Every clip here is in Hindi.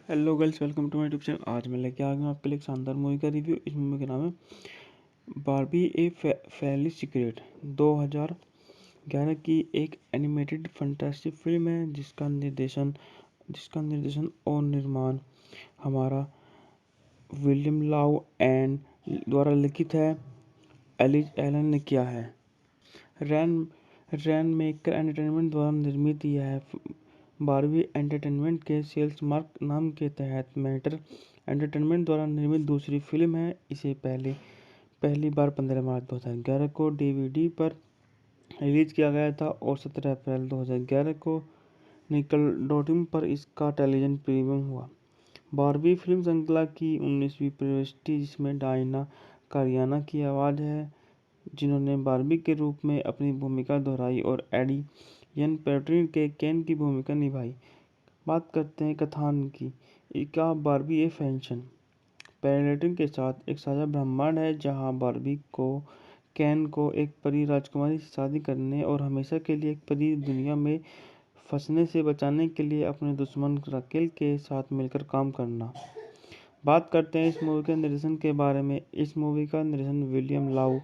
Hello girls, welcome to my YouTube channel. आज मैं लेके आ गया हूँ आपके लिए एक शानदार मूवी का रिव्यू। इस मूवी का नाम है बारबी ए फैमिली सीक्रेट। 2011 की एक एनिमेटेड फंटास्टिक फिल्म है जिसका निर्देशन और निर्माण हमारा विलियम लाउ एंड द्वारा लिखित है। एलिज एलन ने किया है। रैन रैन मेकर एंटरटेनमेंट द्वारा निर्मित यह है बारबी एंटरटेनमेंट के सेल्स मार्क नाम के तहत मैटर एंटरटेनमेंट द्वारा निर्मित दूसरी फिल्म है। इसे पहली बार 15 मार्च 2011 को डीवीडी पर रिलीज किया गया था और 17 अप्रैल 2011 को निकलडोटियम पर इसका टेलीविजन प्रीमियम हुआ। बारबी फिल्म श्रृंखला की 19वीं प्रविष्टि जिसमें डायना कारियाना की आवाज़ है, जिन्होंने बारबी के रूप में अपनी भूमिका दोहराई, और एडी यन पैट्रिन के केन की भूमिका निभाई। बात करते हैं कथानक की। इसका बारबी ए फैशन पैरेलटिंग के साथ एक साझा ब्रह्मांड है, जहां बारबी को केन को एक परी राजकुमारी से शादी करने और हमेशा के लिए एक परी दुनिया में फंसने से बचाने के लिए अपने दुश्मन राकेल के साथ मिलकर काम करना। बात करते हैं इस मूवी के निर्देशन के बारे में। इस मूवी का निर्देशन विलियम लाउ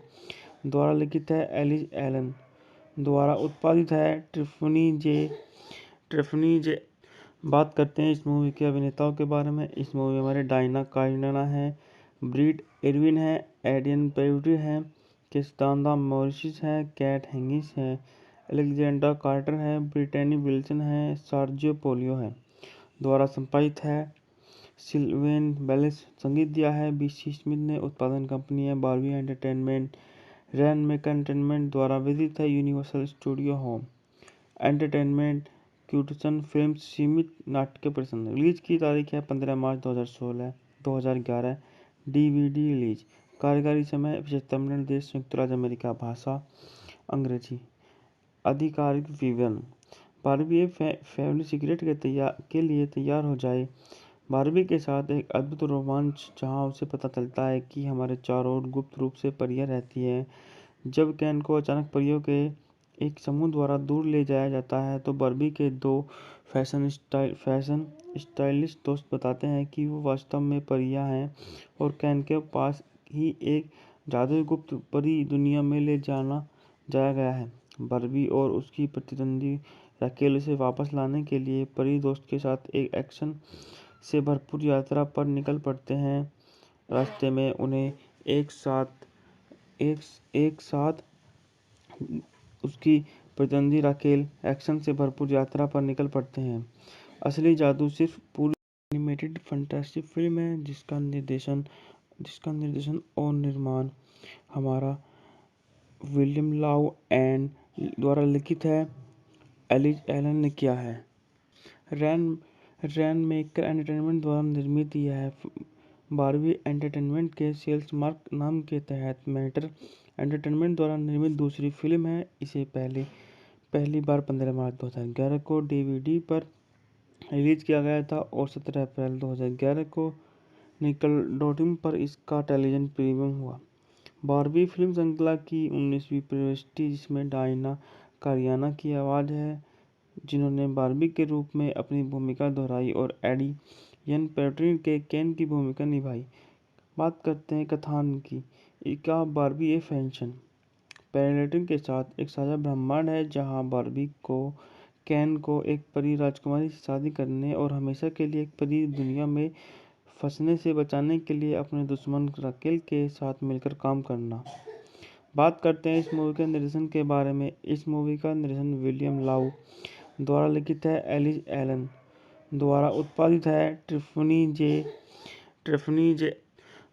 द्वारा लिखित है। एलिज एलन द्वारा उत्पादित है। ट्रिफनी जे। बात करते हैं इस मूवी के अभिनेताओं के बारे में। इस मूवी में हमारे डायना कारियाना है, ब्रीट एरविन है, एडियन पेड्री है, किस्तांदा मॉरिस है, कैट हेंगिस है, अलेक्जेंडर कार्टर है, ब्रिटेनी विल्सन है, सर्जियो पोलियो है। द्वारा संपादित है। सिल्वेन बेलिस संगीत दिया है। बीसी स्मिथ ने। उत्पादन कंपनी है बारबी एंटरटेनमेंट। रैन मेकर एंटरटेनमेंट द्वारा विदित है। Universal studio home entertainment. क्यूटसन फिल्म्स सीमित नाट्य प्रदर्शन। रिलीज की तारीख है 15 मार्च 2011। DVD release. कार्यकारी समय 75 मिनट। देश संयुक्त राज्य अमेरिका। भाषा अंग्रेजी। आधिकारिक विवरण। बारबी फैमिली सीक्रेट के लिए तैयार हो जाए। बारबी के साथ एक अद्भुत रोमांच, जहां उसे पता चलता है कि हमारे चारों ओर गुप्त रूप से परियां रहती हैं। जब केन को अचानक परियों के एक समूह द्वारा दूर ले जाया जाता है, तो बारबी के दो फैशन स्टाइलिस्ट दोस्त बताते हैं कि वो वास्तव में परियां हैं और केन के पास ही एक जादुई गुप्त परी दुनिया में ले जाया गया है। बारबी और उसकी प्रतिद्वंदी राकेल उसे वापस लाने के लिए परी दोस्त के साथ एक एक्शन से भरपूर यात्रा पर निकल पड़ते हैं। रास्ते में उन्हें एक साथ उसकी प्रतिद्वंदी राकेल एक्शन से भरपूर यात्रा पर निकल पड़ते हैं। असली जादू सिर्फ पूरी एनिमेटेड फंटास्टिक फिल्म है, जिसका निर्देशन और निर्माण हमारा विलियम लाउ एंड द्वारा लिखित है। एलिज एलन ने किया है। रैन मेकर एंटरटेनमेंट द्वारा निर्मित यह है बारबी एंटरटेनमेंट के सेल्स मार्क नाम के तहत मैटर एंटरटेनमेंट द्वारा निर्मित दूसरी फिल्म है। इसे पहली बार 15 मार्च 2011 को डीवीडी पर रिलीज किया गया था और 17 अप्रैल 2011 को निकलडोटियम पर इसका टेलीविजन प्रीमियम हुआ। बारबी फिल्म श्रृंखला की 19वीं प्रविष्टि जिसमें डायना कारियाना की आवाज़ है, जिन्होंने बारबी के रूप में अपनी भूमिका दोहराई, और एडी यन पैट्रिन के केन की भूमिका निभाई। बात करते हैं कथानक की। इसका बारबी ए फैशन पैरेलटिंग के साथ एक साझा ब्रह्मांड है, जहां बारबी को केन को एक परी राजकुमारी से शादी करने और हमेशा के लिए एक परी दुनिया में फंसने से बचाने के लिए अपने दुश्मन राकेल के साथ मिलकर काम करना। बात करते हैं इस मूवी के निर्देशन के बारे में। इस मूवी का निर्देशन विलियम लाउ द्वारा लिखित है। एलिज एलन द्वारा उत्पादित है। ट्रिफनी जे।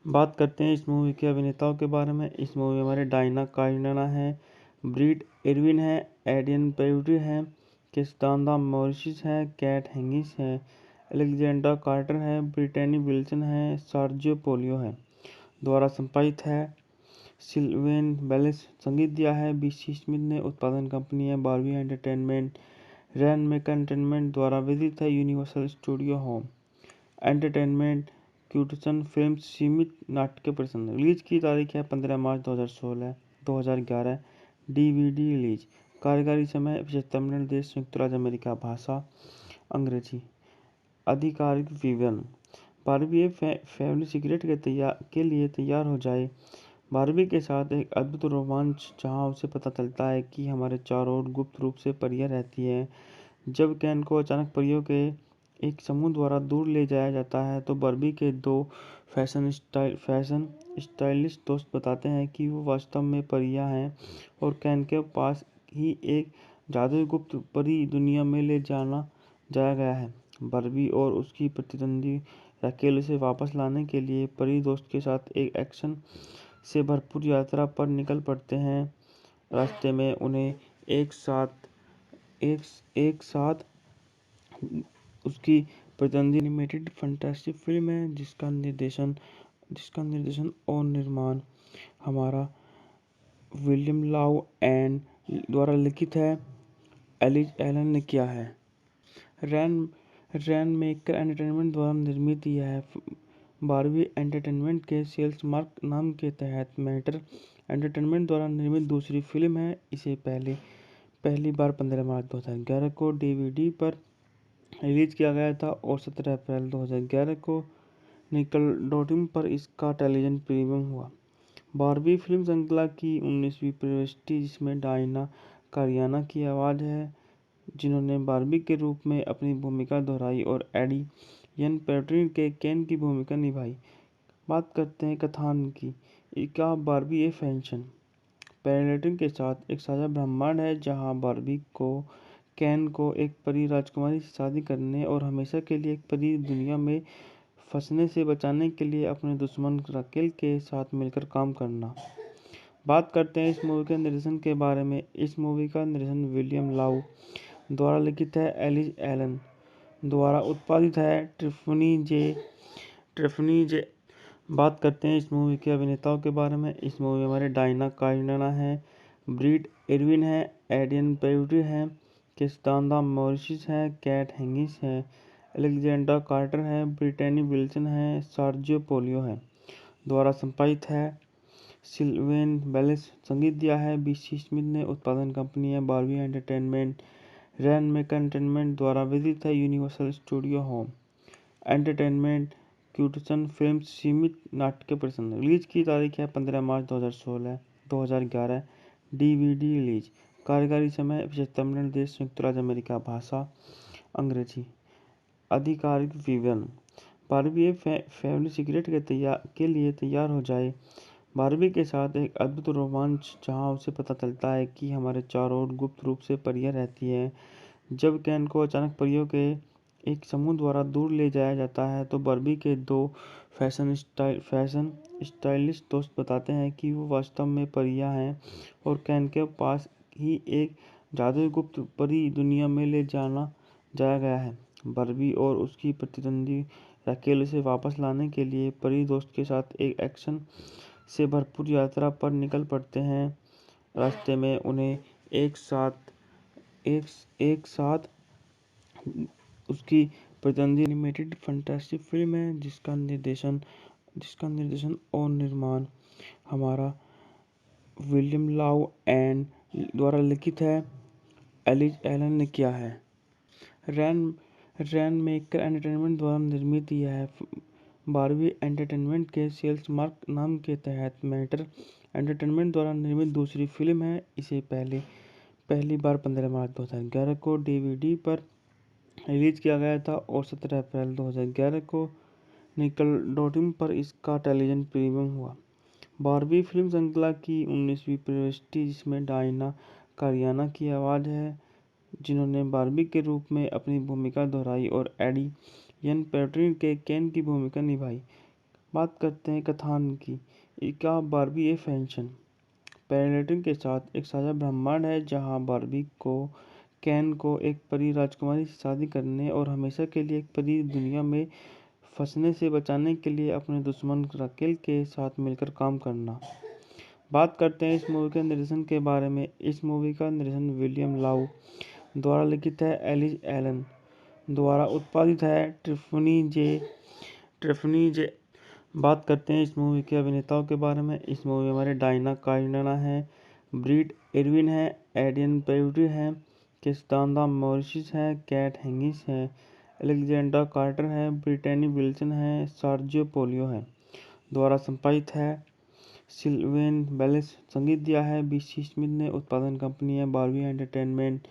बात करते हैं इस मूवी के अभिनेताओं के बारे में। इस मूवी में हमारे डायना कारियाना है, ब्रीट एरविन है, एडियन पेड्री है, किस्तांदा मॉरिस है, कैट हेंगिस है, अलेक्जेंडर कार्टर है, ब्रिटेनी विल्सन है, सर्जियो पोलियो है। द्वारा संपादित है। सिल्वेन बेलिस संगीत दिया है। बीसी स्मिथ ने। उत्पादन कंपनी है बारबी एंटरटेनमेंट। रैन मेकर एंटरटेनमेंट द्वारा विदित है। Universal studio home entertainment. क्यूटसन फिल्म्स सीमित नाट्य प्रदर्शन। रिलीज की तारीख है 15 मार्च 2011। DVD release. कार्यकारी समय 75 मिनट। देश संयुक्त राज्य अमेरिका। भाषा अंग्रेजी। आधिकारिक विवरण। बारबी एक फैमिली सिगरेट के लिए तैयार हो जाए। बारबी के साथ एक अद्भुत रोमांच जहां उसे पता चलता है कि हमारे चारों ओर गुप्त रूप से परियां रहती हैं। जब केन को अचानक परियों के एक समूह द्वारा दूर ले जाया जाता है तो बारबी के दो फैशन स्टाइलिस्ट दोस्त बताते हैं कि वो वास्तव में परियां हैं और केन के पास ही एक जादुई गुप्त परी दुनिया में ले जाया गया है। बारबी और उसकी प्रतिद्वंदी रकेल उसे वापस लाने के लिए परी दोस्त के साथ एक एक्शन से भरपूर यात्रा पर निकल पड़ते हैं। रास्ते में उन्हें एक साथ उसकी प्रतिद्वंदी एनिमेटेड फैंटास्टिक फिल्म है जिसका निर्देशन और निर्माण हमारा विलियम लाउ एंड द्वारा लिखित है। एलिज एलन ने किया है। रैन मेकर एंटरटेनमेंट द्वारा निर्मित यह बारबी एंटरटेनमेंट के सेल्स मार्क नाम के तहत मैटर एंटरटेनमेंट द्वारा निर्मित दूसरी फिल्म है। इसे पहली बार 15 मार्च 2011 को डीवीडी पर रिलीज किया गया था और 17 अप्रैल 2011 को निकलडोटियम पर इसका टेलीविजन प्रीमियम हुआ। बारबी फिल्म श्रृंखला की 19वीं प्रविष्टि जिसमें डायना कारियाना की आवाज़ है जिन्होंने बारबी के रूप में अपनी भूमिका दोहराई और एडी यन पेट्रिन के केन की भूमिका निभाई। बात करते हैं कथानक की। का बारबी ए फैशन पैरेलटिंग के साथ एक साझा ब्रह्मांड है जहां बारबी को केन को एक परी राजकुमारी से शादी करने और हमेशा के लिए एक परी दुनिया में फंसने से बचाने के लिए अपने दुश्मन रकेल के साथ मिलकर काम करना। बात करते हैं इस मूवी के निर्देशन के बारे में। इस मूवी का निर्देशन विलियम लाउ द्वारा लिखित है। एलिज एलन द्वारा उत्पादित है। ट्रिफनी जे। बात करते हैं इस मूवी के अभिनेताओं के बारे में। इस मूवी में हमारे डायना कारियाना है, ब्रीड इरविन है, एडियन पेरिटी है, किस्तांदा मॉरिस है, कैट हेंगिस है, अलेक्जेंडर कार्टर है, ब्रिटेनी विल्सन है, सर्जियो पोलियो है। द्वारा संपादित है। सिल्वेन बेलिस संगीत दिया है। बीसी स्मिथ ने उत्पादन कंपनी है बारबी एंटरटेनमेंट। रैन मेकर एंटरटेनमेंट द्वारा वितरित है। यूनिवर्सल स्टूडियो होम एंटरटेनमेंट क्यूटसन फिल्म सीमित नाट्य प्रदर्शन। रिलीज की तारीख है 15 मार्च 2011। DVD release. कार्यकारी समय 75 मिनट। देश संयुक्त राज्य अमेरिका। भाषा अंग्रेजी। आधिकारिक विवरण। बारबी एक फैमिली सिगरेट के लिए तैयार हो जाए। बारबी के साथ एक अद्भुत रोमांच जहां उसे पता चलता है कि हमारे चारों ओर गुप्त रूप से परियां रहती हैं। जब केन को अचानक परियों के एक समूह द्वारा दूर ले जाया जाता है तो बारबी के दो फैशन स्टाइलिस्ट दोस्त बताते हैं कि वो वास्तव में परियां हैं और केन के पास ही एक जादुई गुप्त परी दुनिया में ले जाया गया है। बारबी और उसकी प्रतिद्वंदी रकेल उसे वापस लाने के लिए परी दोस्त के साथ एक एक्शन से भरपूर यात्रा पर निकल पड़ते हैं। रास्ते में उन्हें एक साथ उसकी प्रतिद्वंदी एनिमेटेड फैंटास्टिक फिल्म है जिसका निर्देशन और निर्माण हमारा विलियम लाउ एंड द्वारा लिखित है। एलिज एलन ने किया है। रैन मेकर एंटरटेनमेंट द्वारा निर्मित यह बारबी एंटरटेनमेंट के सेल्स मार्क नाम के तहत मैटर एंटरटेनमेंट द्वारा निर्मित दूसरी फिल्म है। इसे पहली बार 15 मार्च 2011 को डीवीडी पर रिलीज किया गया था और 17 अप्रैल 2011 को निकलडोटियम पर इसका टेलीविजन प्रीमियम हुआ। बारबी फिल्म श्रृंखला की 19वीं प्रविष्टि जिसमें डायना कारियाना की आवाज़ है जिन्होंने बारबी के रूप में अपनी भूमिका दोहराई और एडी यन पेट्रिन के केन की भूमिका निभाई। बात करते हैं कथानक की। का बारबी ए फैशन पैरेलटिंग के साथ एक साझा ब्रह्मांड है जहां बारबी को केन को एक परी राजकुमारी से शादी करने और हमेशा के लिए एक परी दुनिया में फंसने से बचाने के लिए अपने दुश्मन रकेल के साथ मिलकर काम करना। बात करते हैं इस मूवी के निर्देशन के बारे में। इस मूवी का निर्देशन विलियम लाउ द्वारा लिखित है। एलिज एलन द्वारा उत्पादित है। ट्रिफनी जे। बात करते हैं इस मूवी के अभिनेताओं के बारे में। इस मूवी में हमारे डायना कारियाना है, ब्रीड इरविन है, एडियन पेरिटी है, किस्तांदा मॉरिस है, कैट हेंगिस है, एलेक्जेंड्रा कार्टर है, ब्रिटेनी विल्सन है, सर्जियो पोलियो है। द्वारा संपादित है सिल्वेन बेलेस। संगीत दिया है बीसी स्मिथ ने। उत्पादन कंपनी है बारबी एंटरटेनमेंट।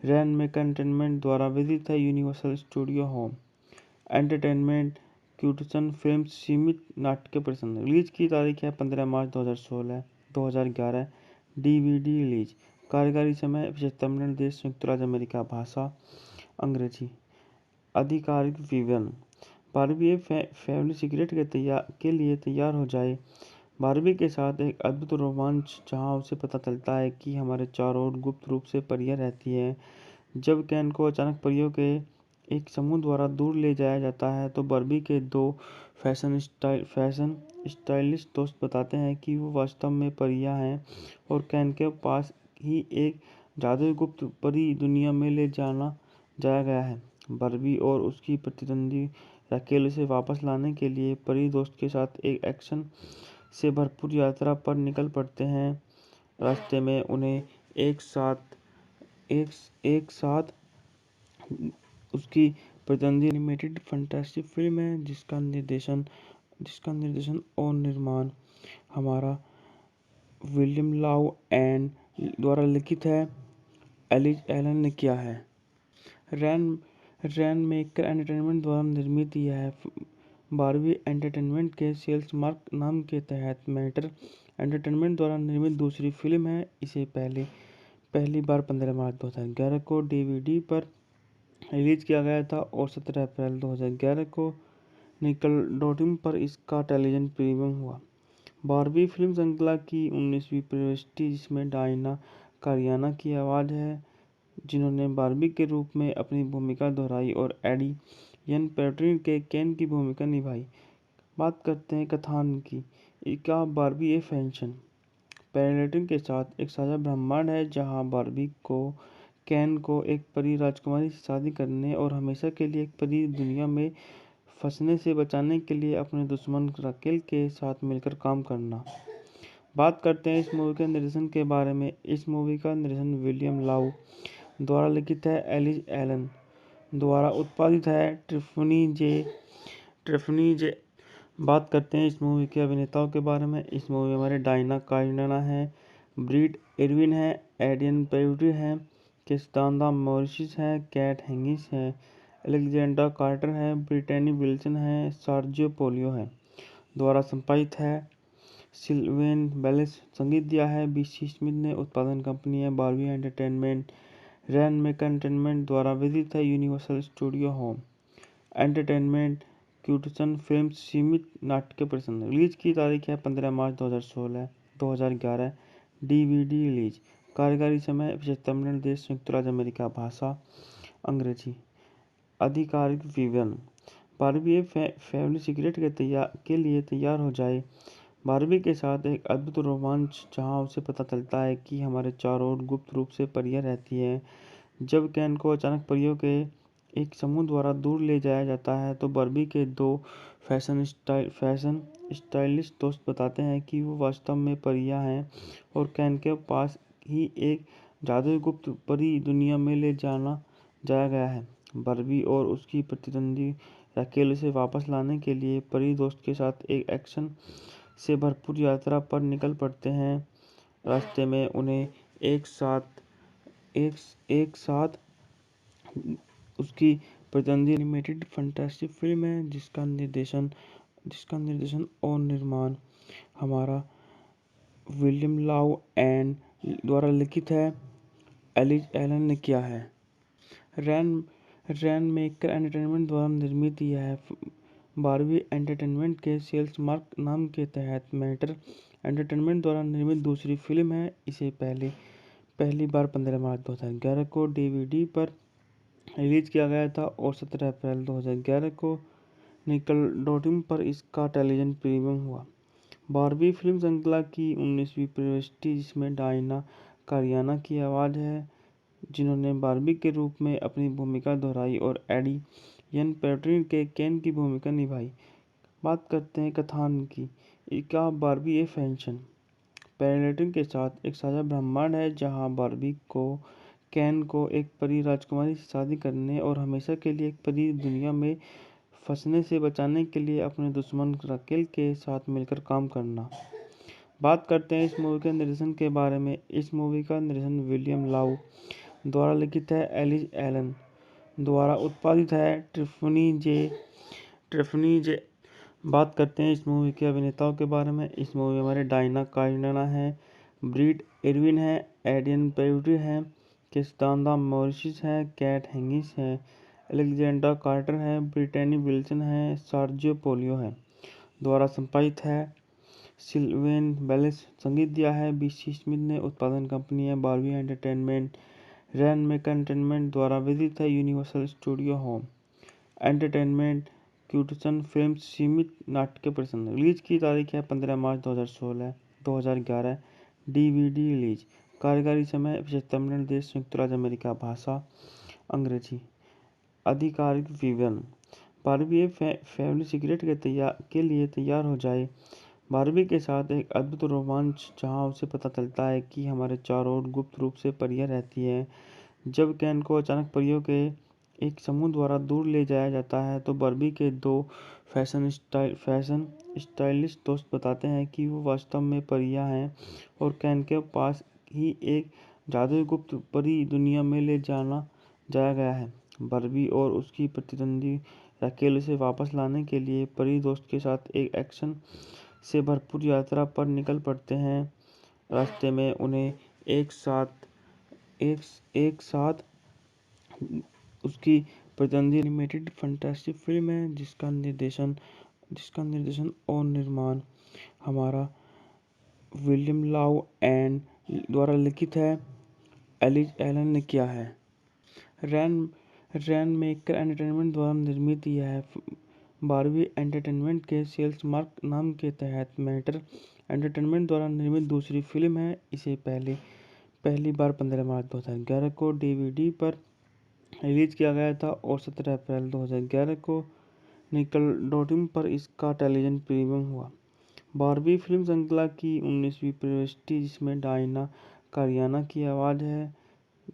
रैन मेकर एंटरटेनमेंट द्वारा वितरित है यूनिवर्सल स्टूडियो होम एंटरटेनमेंट। क्यूटसन फिल्म्स सीमित नाट्य प्रदर्शन। रिलीज की तारीख है 15 मार्च 2011। DVD release. कार्यकारी समय 75 मिनट। देश संयुक्त राज्य अमेरिका। भाषा अंग्रेजी। आधिकारिक विवरण। बारबी फैमिली सिगरेट के लिए तैयार हो जाए। बारबी के साथ एक अद्भुत रोमांच जहां उसे पता चलता है कि हमारे चारों ओर गुप्त रूप से परियां रहती हैं। जब केन को अचानक परियों के एक समूह द्वारा दूर ले जाया जाता है तो बारबी के दो फैशन स्टाइलिस्ट दोस्त बताते हैं कि वो वास्तव में परियां हैं और केन के पास ही एक जादुई गुप्त परी दुनिया में ले जाया गया है। बारबी और उसकी प्रतिद्वंदी रैकेल उसे वापस लाने के लिए परी दोस्त के साथ एक एक्शन से भरपूर यात्रा पर निकल पड़ते हैं। रास्ते में उन्हें एक साथ उसकी प्रतिद्वंदी एनिमेटेड फैंटेसी फिल्म है जिसका निर्देशन और निर्माण हमारा विलियम लाउ एंड द्वारा लिखित है। एलिज एलन ने किया है। रैन मेकर एंटरटेनमेंट द्वारा निर्मित यह बारबी एंटरटेनमेंट के सेल्स मार्क नाम के तहत मैटर एंटरटेनमेंट द्वारा निर्मित दूसरी फिल्म है। इसे पहली बार 15 मार्च 2011 को डीवीडी पर रिलीज किया गया था और 17 अप्रैल 2011 को निकलडोडियम पर इसका टेलीविजन प्रीमियम हुआ। बारबी फिल्म श्रृंखला की 19वीं प्रविष्टि जिसमें डायना कारियाना की आवाज़ है जिन्होंने बारबी के रूप में अपनी भूमिका दोहराई और एडी यन पैट्रिन के केन की भूमिका निभाई। बात करते हैं कथानक की। इसका बारबी ए फैशन पैरेलटिंग के साथ एक साझा ब्रह्मांड है जहां बारबी को केन को एक परी राजकुमारी से शादी करने और हमेशा के लिए एक परी दुनिया में फंसने से बचाने के लिए अपने दुश्मन रकेल के साथ मिलकर काम करना। बात करते हैं इस मूवी के निर्देशन के बारे में। इस मूवी का निर्देशन विलियम लाउ द्वारा लिखित है। एलिज एलन द्वारा उत्पादित है ट्रिफनी जे। बात करते हैं इस मूवी के अभिनेताओं के बारे में। इस मूवी में हमारे डायना काइनाना है, ब्रीड एरविन है, एडियन पेरिटी है, किस्तांदा मॉरिस है, कैट हेंगिस है, एलेक्जेंड्रा कार्टर है, ब्रिटेनी विल्सन है, सर्जियो पोलियो है। द्वारा संपादित है सिल्वेन बेलेस। संगीत दिया है बीसी स्मिथ ने। उत्पादन कंपनी है बारबी एंटरटेनमेंट। रैन मेकर एंटरटेनमेंट द्वारा वितरित है यूनिवर्सल स्टूडियो होम एंटरटेनमेंट। क्यूटसन फिल्म्स सीमित नाट्य प्रदर्शन। रिलीज की तारीख है 15 मार्च 2011। DVD release. कार्यकारी समय 75 मिनट। देश संयुक्त राज्य अमेरिका। भाषा अंग्रेजी। आधिकारिक विवरण। बारबी फैमिली सिगरेट के लिए तैयार हो जाए। बारबी के साथ एक अद्भुत रोमांच जहां उसे पता चलता है कि हमारे चारों ओर गुप्त रूप से परियां रहती हैं। जब केन को अचानक परियों के एक समूह द्वारा दूर ले जाया जाता है तो बारबी के दो फैशन स्टाइलिस्ट दोस्त बताते हैं कि वो वास्तव में परियां हैं और केन के पास ही एक जादुई गुप्त परी दुनिया में ले जाया गया है। बारबी और उसकी प्रतिद्वंदी रैकेल उसे वापस लाने के लिए परी दोस्त के साथ एक एक्शन से भरपूर यात्रा पर निकल पड़ते हैं। रास्ते में उन्हें एक साथ उसकी प्रतिद्वंदी एनिमेटेड फैंटेसी फिल्म है जिसका निर्देशन और निर्माण हमारा विलियम लाउ एंड द्वारा लिखित है। एलिज एलन ने किया है। रैन मेकर एंटरटेनमेंट द्वारा निर्मित यह बारबी एंटरटेनमेंट के सेल्स मार्क नाम के तहत मैटर एंटरटेनमेंट द्वारा निर्मित दूसरी फिल्म है। इसे पहली बार 15 मार्च 2011 को डीवीडी पर रिलीज किया गया था और 17 अप्रैल 2011 को निकलडोडियम पर इसका टेलीविजन प्रीमियम हुआ। बारबी फिल्म श्रृंखला की 19वीं प्रविष्टि जिसमें डायना कारियाना की आवाज़ है जिन्होंने बारबी के रूप में अपनी भूमिका दोहराई और एडी यन पैट्रिन के केन की भूमिका निभाई। बात करते हैं कथानक की। इसका बारबी ए फैशन पैरेलटिंग के साथ एक साझा ब्रह्मांड है जहां बारबी को केन को एक परी राजकुमारी से शादी करने और हमेशा के लिए एक परी दुनिया में फंसने से बचाने के लिए अपने दुश्मन राकेल के साथ मिलकर काम करना। बात करते हैं इस मूवी के निर्देशन के बारे में। इस मूवी का निर्देशन विलियम लाउ द्वारा लिखित है, एलिज एलन द्वारा उत्पादित है, ट्रिफनी जे। बात करते हैं इस मूवी के अभिनेताओं के बारे में। इस मूवी में हमारे डायना काइनाना है, ब्रीड इरविन है, एडियन पेड्री है, किस्तांदा मॉरिस है, कैट हेंगिस है, अलेक्जेंडर कार्टर है, ब्रिटेनी विल्सन है, सार्जियो पोलियो है। द्वारा संपादित है, सिल्वेन बेलिस। संगीत दिया है, बीसी स्मिथ ने। उत्पादन कंपनी है बारबी एंटरटेनमेंट। रैन मेकर एंटरटेनमेंट द्वारा वितरित है, यूनिवर्सल स्टूडियो होम एंटरटेनमेंट। क्यूटसन फिल्म्स सीमित नाट्य प्रदर्शन। रिलीज की तारीख है 15 मार्च 2011। DVD release. कार्यकारी समय 75 मिनट। देश संयुक्त राज्य अमेरिका। भाषा अंग्रेजी। आधिकारिक विवरण। बारबी एक फैमिली सिगरेट के लिए तैयार हो जाए। बारबी के साथ एक अद्भुत रोमांच जहां उसे पता चलता है कि हमारे चारों ओर गुप्त रूप से परियां रहती हैं। जब केन को अचानक परियों के एक समूह द्वारा दूर ले जाया जाता है तो बारबी के दो फैशन स्टाइलिस्ट दोस्त बताते हैं कि वो वास्तव में परियां हैं और केन के पास ही एक जादुई गुप्त परी दुनिया में ले जाया गया है। बारबी और उसकी प्रतिद्वंदी राकेल उसे वापस लाने के लिए परी दोस्त के साथ एक एक्शन से भरपूर यात्रा पर निकल पड़ते हैं। रास्ते में उन्हें एक साथ उसकी प्रतिद्वंदी एनिमेटेड फैंटेसी फिल्म है जिसका निर्देशन और निर्माण हमारा विलियम लाउ एंड द्वारा लिखित है, एलिज एलन ने किया है। रैन मेकर एंटरटेनमेंट द्वारा निर्मित यह है। बारबी एंटरटेनमेंट के सेल्स मार्क नाम के तहत मैटर एंटरटेनमेंट द्वारा निर्मित दूसरी फिल्म है। इसे पहली बार 15 मार्च 2011 को डीवीडी पर रिलीज किया गया था और 17 अप्रैल 2011 को निकलडोडियम पर इसका टेलीविजन प्रीमियम हुआ। बारबी फिल्म श्रृंखला की 19वीं प्रविष्टि जिसमें डायना कारियाना की आवाज़ है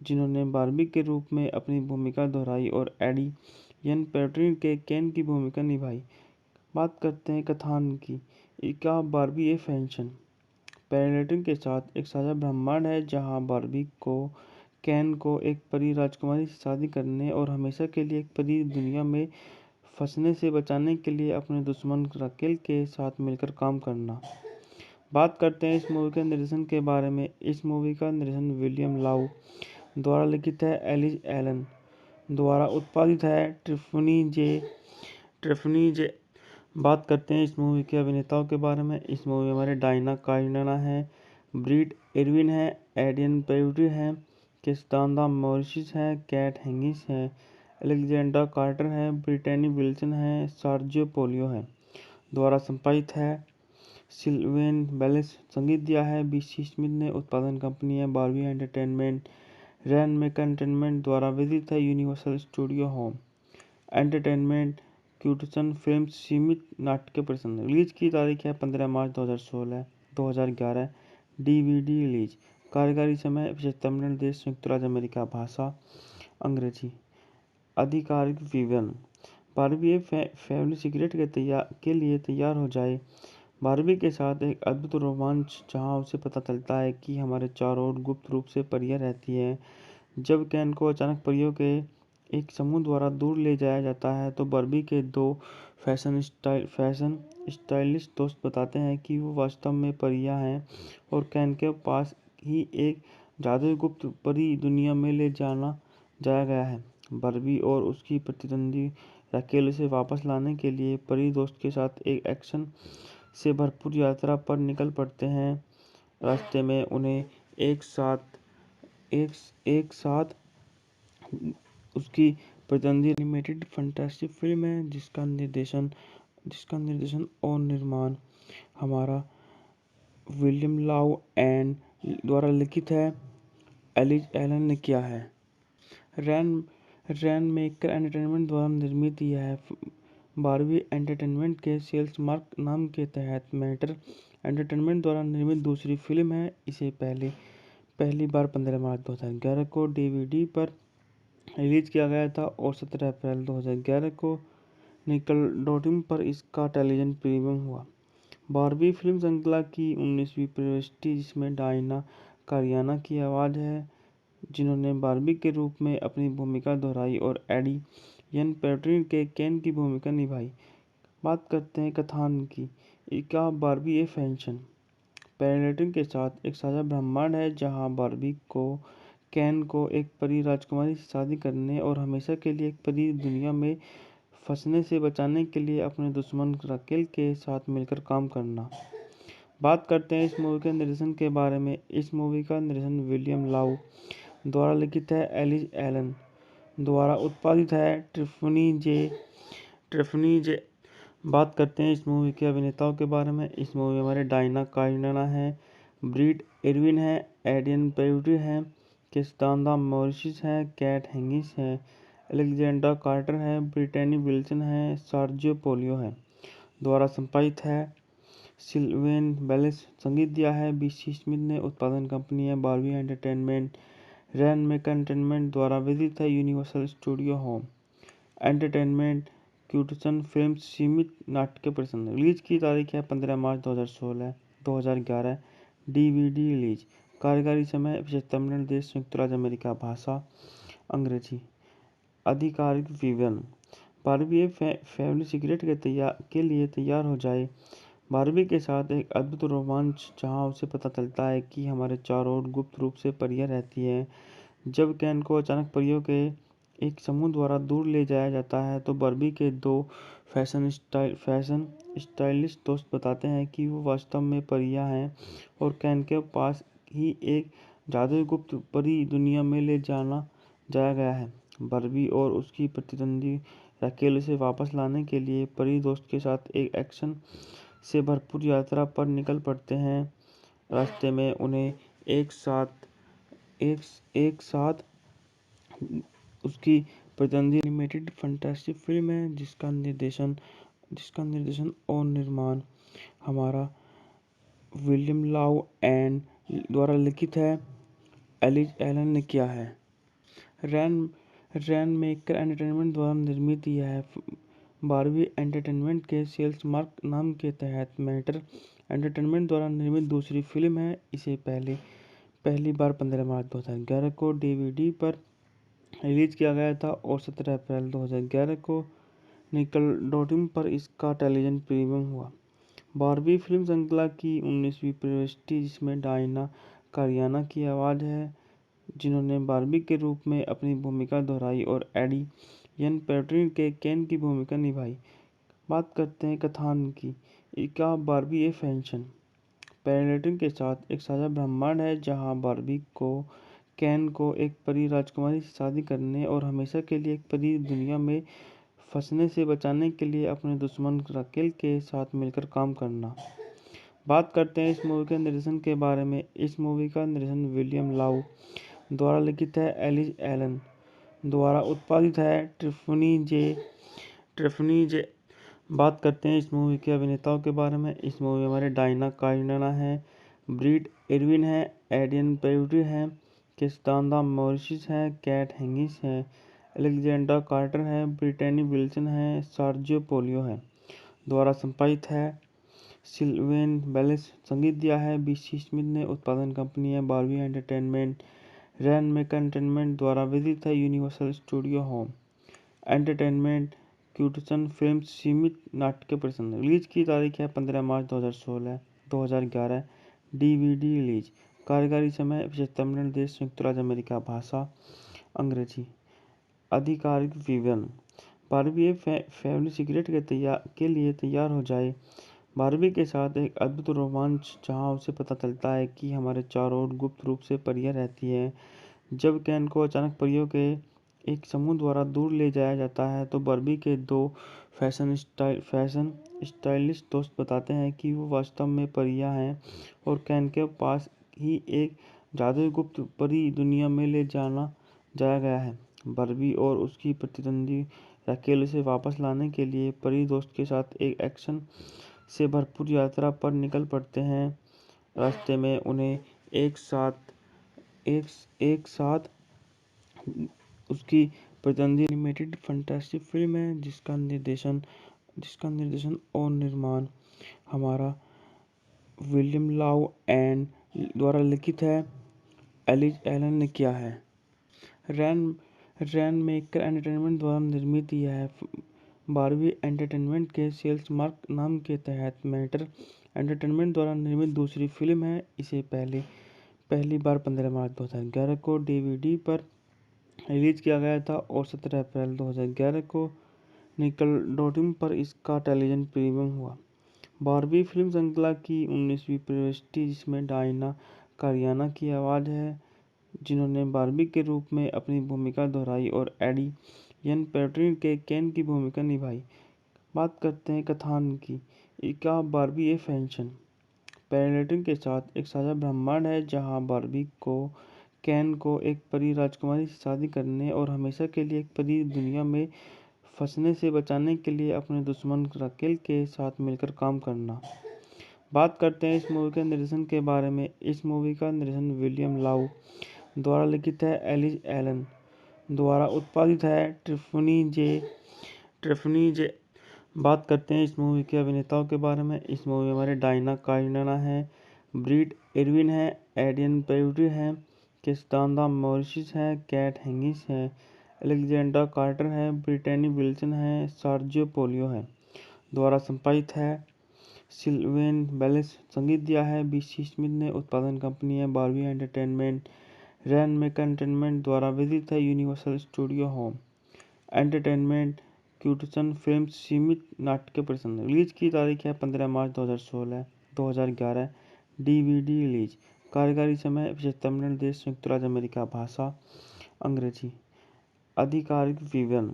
जिन्होंने बारबी के रूप में अपनी भूमिका दोहराई और एडियन पेड्री के केन की भूमिका निभाई। बात करते हैं कथानक की। क्या बारबी ए फैशन पैरेलल के साथ एक साझा ब्रह्मांड है जहां बारबी को केन को एक परी राजकुमारी से शादी करने और हमेशा के लिए एक परी दुनिया में फंसने से बचाने के लिए अपने दुश्मन राकेल के साथ मिलकर काम करना। बात करते हैं इस मूवी के निर्देशन के बारे में। इस मूवी का निर्देशन विलियम लाउ द्वारा लिखित है, एलिज एलन द्वारा उत्पादित है, ट्रिफनी जे। बात करते हैं इस मूवी के अभिनेताओं के बारे में। इस मूवी में हमारे डायना काइनाना है, ब्रीड इरविन है, एडियन पेड्री है, किस्तांदा मॉरिस है, कैट हेंगिस है, अलेक्जेंडर कार्टर है, ब्रिटेनी विल्सन है, सार्जियो पोलियो है। द्वारा संपादित है, सिल्वेन बेलिस। संगीत दिया है, बीसी स्मिथ ने। उत्पादन कंपनी है बारबी एंटरटेनमेंट। रैन मेकर एंटरटेनमेंट द्वारा वितरित है, यूनिवर्सल स्टूडियो होम एंटरटेनमेंट। क्यूटसन फिल्म्स सीमित नाट्य प्रदर्शन। रिलीज की तारीख है 15 मार्च 2011। DVD release. कार्यकारी समय 75 मिनट। देश संयुक्त राज्य अमेरिका। भाषा अंग्रेजी। आधिकारिक विवरण। बारबी एक फैमिली सिगरेट के लिए तैयार हो जाए। बारबी के साथ एक अद्भुत रोमांच जहां उसे पता चलता है कि हमारे चारों ओर गुप्त रूप से परियां रहती हैं। जब केन को अचानक परियों के एक समूह द्वारा दूर ले जाया जाता है तो बारबी के दो फैशन स्टाइलिस्ट दोस्त बताते हैं कि वो वास्तव में परियां हैं और केन के पास ही एक जादुई गुप्त परी दुनिया में ले जाया गया है। बारबी और उसकी प्रतिद्वंदी राकेल उसे वापस लाने के लिए परी दोस्त के साथ एक एक्शन से भरपूर यात्रा पर निकल पड़ते हैं। रास्ते में उन्हें एक साथ उसकी प्रतिद्वंदी एनिमेटेड फैंटेसी फिल्म है जिसका निर्देशन और निर्माण हमारा विलियम लाउ एंड द्वारा लिखित है, एलिज एलन ने किया है। रैन मेकर एंटरटेनमेंट द्वारा निर्मित यह है। बारबी एंटरटेनमेंट के सेल्स मार्क नाम के तहत मैटर एंटरटेनमेंट द्वारा निर्मित दूसरी फिल्म है। इसे पहली बार 15 मार्च 2011 को डीवीडी पर रिलीज किया गया था और 17 अप्रैल 2011 को निकलडोडियम पर इसका टेलीविजन प्रीमियम हुआ। बारबी फिल्म श्रृंखला की 19वीं प्रविष्टि जिसमें डायना कारियाना की आवाज़ है, जिन्होंने बारबी के रूप में अपनी भूमिका दोहराई और एडी यन पेट्रिन के केन की भूमिका निभाई। बात करते हैं कथानक की। इसका बारबी ए फैशन पैरेलटिंग के साथ एक साझा ब्रह्मांड है जहां बारबी को केन को एक परी राजकुमारी से शादी करने और हमेशा के लिए एक परी दुनिया में फंसने से बचाने के लिए अपने दुश्मन राकेल के साथ मिलकर काम करना। बात करते हैं इस मूवी के निर्देशन के बारे में। इस मूवी का निर्देशन विलियम लाउ द्वारा लिखित है, एलिस एलन द्वारा उत्पादित है, ट्रिफनी जे। बात करते हैं इस मूवी के अभिनेताओं के बारे में। इस मूवी में हमारे डायना कारियाना है, ब्रीड इरविन है, एडियन पेरिटी है, किस्तांदा मॉरिस है, कैट हेंगिस है, अलेक्जेंडर कार्टर है, ब्रिटेनी विल्सन है, सर्जियो पोलियो है। द्वारा संपादित है, सिल्वेन बेलेस। संगीत दिया है बीसी स्मिथ ने। उत्पादन कंपनी है बारबी एंटरटेनमेंट। रैन मेकर एंटरटेनमेंट द्वारा वितरित है यूनिवर्सल स्टूडियो होम एंटरटेनमेंट। क्यूटसन फिल्म्स सीमित नाट्य प्रदर्शन। रिलीज की तारीख है 15 मार्च 2011। DVD release. कार्यकारी समय 75 मिनट। देश संयुक्त राज्य अमेरिका। भाषा अंग्रेजी। आधिकारिक विवरण। बारबी फैमिली सीक्रेट के लिए तैयार हो जाए। बारबी के साथ एक अद्भुत रोमांच जहां उसे पता चलता है कि हमारे चारों ओर गुप्त रूप से परियां रहती हैं। जब केन को अचानक परियों के एक समूह द्वारा दूर ले जाया जाता है तो बारबी के दो फैशन स्टाइलिस्ट दोस्त बताते हैं कि वो वास्तव में परियां हैं और केन के पास ही एक जादुई गुप्त परी दुनिया में ले जाया गया है। बारबी और उसकी प्रतिद्वंदी राकेल उसे वापस लाने के लिए परी दोस्त के साथ एक एक्शन से भरपूर यात्रा पर निकल पड़ते हैं। रास्ते में उन्हें एक साथ उसकी प्रतिद्वंदी एनिमेटेड फैंटेसी फिल्म है जिसका निर्देशन और निर्माण हमारा विलियम लाउ एंड द्वारा लिखित है, एलिस एलन ने किया है। रैन मेकर एंटरटेनमेंट द्वारा निर्मित यह है बारबी एंटरटेनमेंट के सेल्स मार्क नाम के तहत मैटर एंटरटेनमेंट द्वारा निर्मित दूसरी फिल्म है। इसे पहली बार 15 मार्च 2011 को डीवीडी पर रिलीज किया गया था और 17 अप्रैल 2011 को निकलडोडियम पर इसका टेलीविजन प्रीमियम हुआ। बारबी फिल्म श्रृंखला की 19वीं प्रविष्टि जिसमें डायना कारियाना की आवाज़ है, जिन्होंने बारबी के रूप में अपनी भूमिका दोहराई और एडी यन पेट्रिन के केन की भूमिका निभाई। बात करते हैं कथानक की। इसका बारबी ए फैशन पैरेलटिंग के साथ एक साझा ब्रह्मांड है जहां बारबी को केन को एक परी राजकुमारी से शादी करने और हमेशा के लिए एक परी दुनिया में फंसने से बचाने के लिए अपने दुश्मन राकेल के साथ मिलकर काम करना। बात करते हैं इस मूवी के निर्देशन के बारे में। इस मूवी का निर्देशन विलियम लाउ द्वारा लिखित है, एलिस एलन द्वारा उत्पादित है, ट्रिफनी जे। बात करते हैं इस मूवी के अभिनेताओं के बारे में। इस मूवी में हमारे डायना कारियाना है, ब्रीड इरविन है, एडियन पेरिटी है, किस्तांदा मॉरिस है, कैट हेंगिस है, अलेक्जेंडर कार्टर है, ब्रिटेनी विल्सन है, सर्जियो पोलियो है। द्वारा संपादित है, सिल्वेन बेलेस। संगीत दिया है बीसी स्मिथ ने। उत्पादन कंपनी है बारबी एंटरटेनमेंट। रैन मेकर एंटरटेनमेंट द्वारा वितरित है यूनिवर्सल स्टूडियो होम एंटरटेनमेंट। क्यूटसन फिल्म्स सीमित नाट्य प्रदर्शन। रिलीज की तारीख है 15 मार्च 2011। DVD release. कार्यकारी समय 75 मिनट। देश संयुक्त राज्य अमेरिका। भाषा अंग्रेजी। आधिकारिक विवरण। बारबी फैमिली सीक्रेट के लिए तैयार हो जाए। बारबी के साथ एक अद्भुत रोमांच जहां उसे पता चलता है कि हमारे चारों ओर गुप्त रूप से परियां रहती हैं। जब केन को अचानक परियों के एक समूह द्वारा दूर ले जाया जाता है तो बारबी के दो फैशन स्टाइलिस्ट दोस्त बताते हैं कि वो वास्तव में परियां हैं और केन के पास ही एक जादुई गुप्त परी दुनिया में ले जाया गया है। बारबी और उसकी प्रतिद्वंदी राकेल उसे वापस लाने के लिए परी दोस्त के साथ एक एक्शन से भरपूर यात्रा पर निकल पड़ते हैं। रास्ते में उन्हें एक साथ एक एक साथ उसकी प्रतिद्वंदी एनिमेटेड फैंटास्टिक फिल्म है जिसका निर्देशन और निर्माण हमारा विलियम लाउ एंड द्वारा लिखित है, एलिस एलन ने किया है। रैन रैन मेकर एंटरटेनमेंट द्वारा निर्मित यह बारहवीं एंटरटेनमेंट के सेल्स मार्क नाम के तहत मैटर एंटरटेनमेंट द्वारा निर्मित दूसरी फिल्म है। इसे पहली बार 15 मार्च 2011 को डीवीडी पर रिलीज किया गया था और 17 अप्रैल 2011 को निकलडोडियम पर इसका टेलीविजन प्रीमियम हुआ। बारहवीं फिल्म श्रृंखला की 19वीं प्रविष्टि जिसमें डायना कारियाना की आवाज़ है, जिन्होंने बारबी के रूप में अपनी भूमिका दोहराई और एडी यन पेट्रिन के केन की भूमिका निभाई। बात करते हैं कथानक की। इसका बारबी ए फैशन पैरेलटिंग के साथ एक साझा ब्रह्मांड है जहां बारबी को केन को एक परी राजकुमारी से शादी करने और हमेशा के लिए एक परी दुनिया में फंसने से बचाने के लिए अपने दुश्मन राकेल के साथ मिलकर काम करना। बात करते हैं इस मूवी के निर्देशन के बारे में। इस मूवी का निर्देशन विलियम लाउ द्वारा लिखित है, एलिस एलन द्वारा उत्पादित है, ट्रिफनी जे। बात करते हैं इस मूवी के अभिनेताओं के बारे में। इस मूवी में हमारे डायना कारियाना है, ब्रीड इरविन है, एडियन पेरिटी है, किस्तांदा मॉरिस है, कैट हेंगिस है, अलेक्जेंडर कार्टर है, ब्रिटेनी विल्सन है, सर्जियो पोलियो है। द्वारा संपादित है, सिल्वेन बेलिस। संगीत दिया है बीसी स्मिथ ने। उत्पादन कंपनी है बारहवीं एंटरटेनमेंट। रैन मेकर एंटरटेनमेंट द्वारा वितरित है यूनिवर्सल स्टूडियो होम एंटरटेनमेंट। क्यूटसन फिल्म सीमित नाट्य प्रदर्शन। रिलीज की तारीख है 15 मार्च 2011। DVD release. कार्यकारी समय 75 मिनट। देश संयुक्त राज्य अमेरिका। भाषा अंग्रेजी। आधिकारिक विवरण।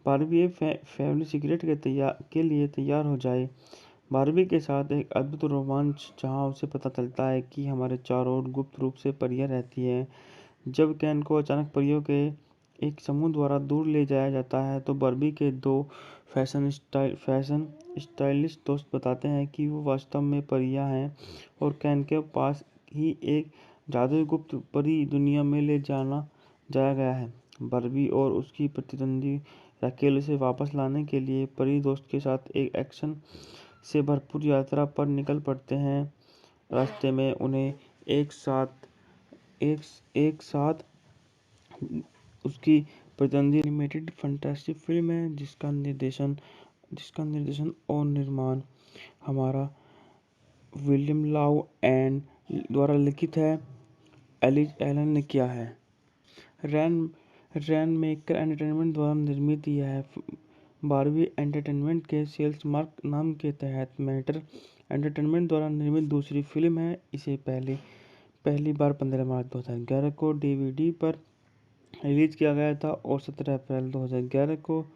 बारबी फैमिली सीक्रेट के लिए तैयार हो जाए। बारबी के साथ एक अद्भुत रोमांच जहां उसे पता चलता है कि हमारे चारों ओर गुप्त रूप से परियां रहती हैं। जब केन को अचानक परियों के एक समूह द्वारा दूर ले जाया जाता है तो बारबी के दो फैशन स्टाइलिस्ट दोस्त बताते हैं कि वो वास्तव में परियां हैं और केन के पास ही एक जादुई गुप्त परी दुनिया में ले जाया गया है। बारबी और उसकी प्रतिद्वंदी राकेल उसे वापस लाने के लिए परी दोस्त के साथ एक एक्शन से भरपूर यात्रा पर निकल पड़ते हैं। रास्ते में उन्हें एक साथ उसकी प्रतिद्वंदी एनिमेटेड फैंटास्टिक फिल्म है जिसका निर्देशन और निर्माण हमारा विलियम लाउ एंड द्वारा लिखित है, एलिस एलन ने किया है। रैन मेकर एंटरटेनमेंट द्वारा निर्मित यह बारहवीं एंटरटेनमेंट के सेल्स मार्क नाम के तहत मैटर एंटरटेनमेंट द्वारा निर्मित दूसरी फिल्म है। इसे पहली बार 15 मार्च 2011 को डीवीडी पर रिलीज किया गया था और 17 अप्रैल 2011 को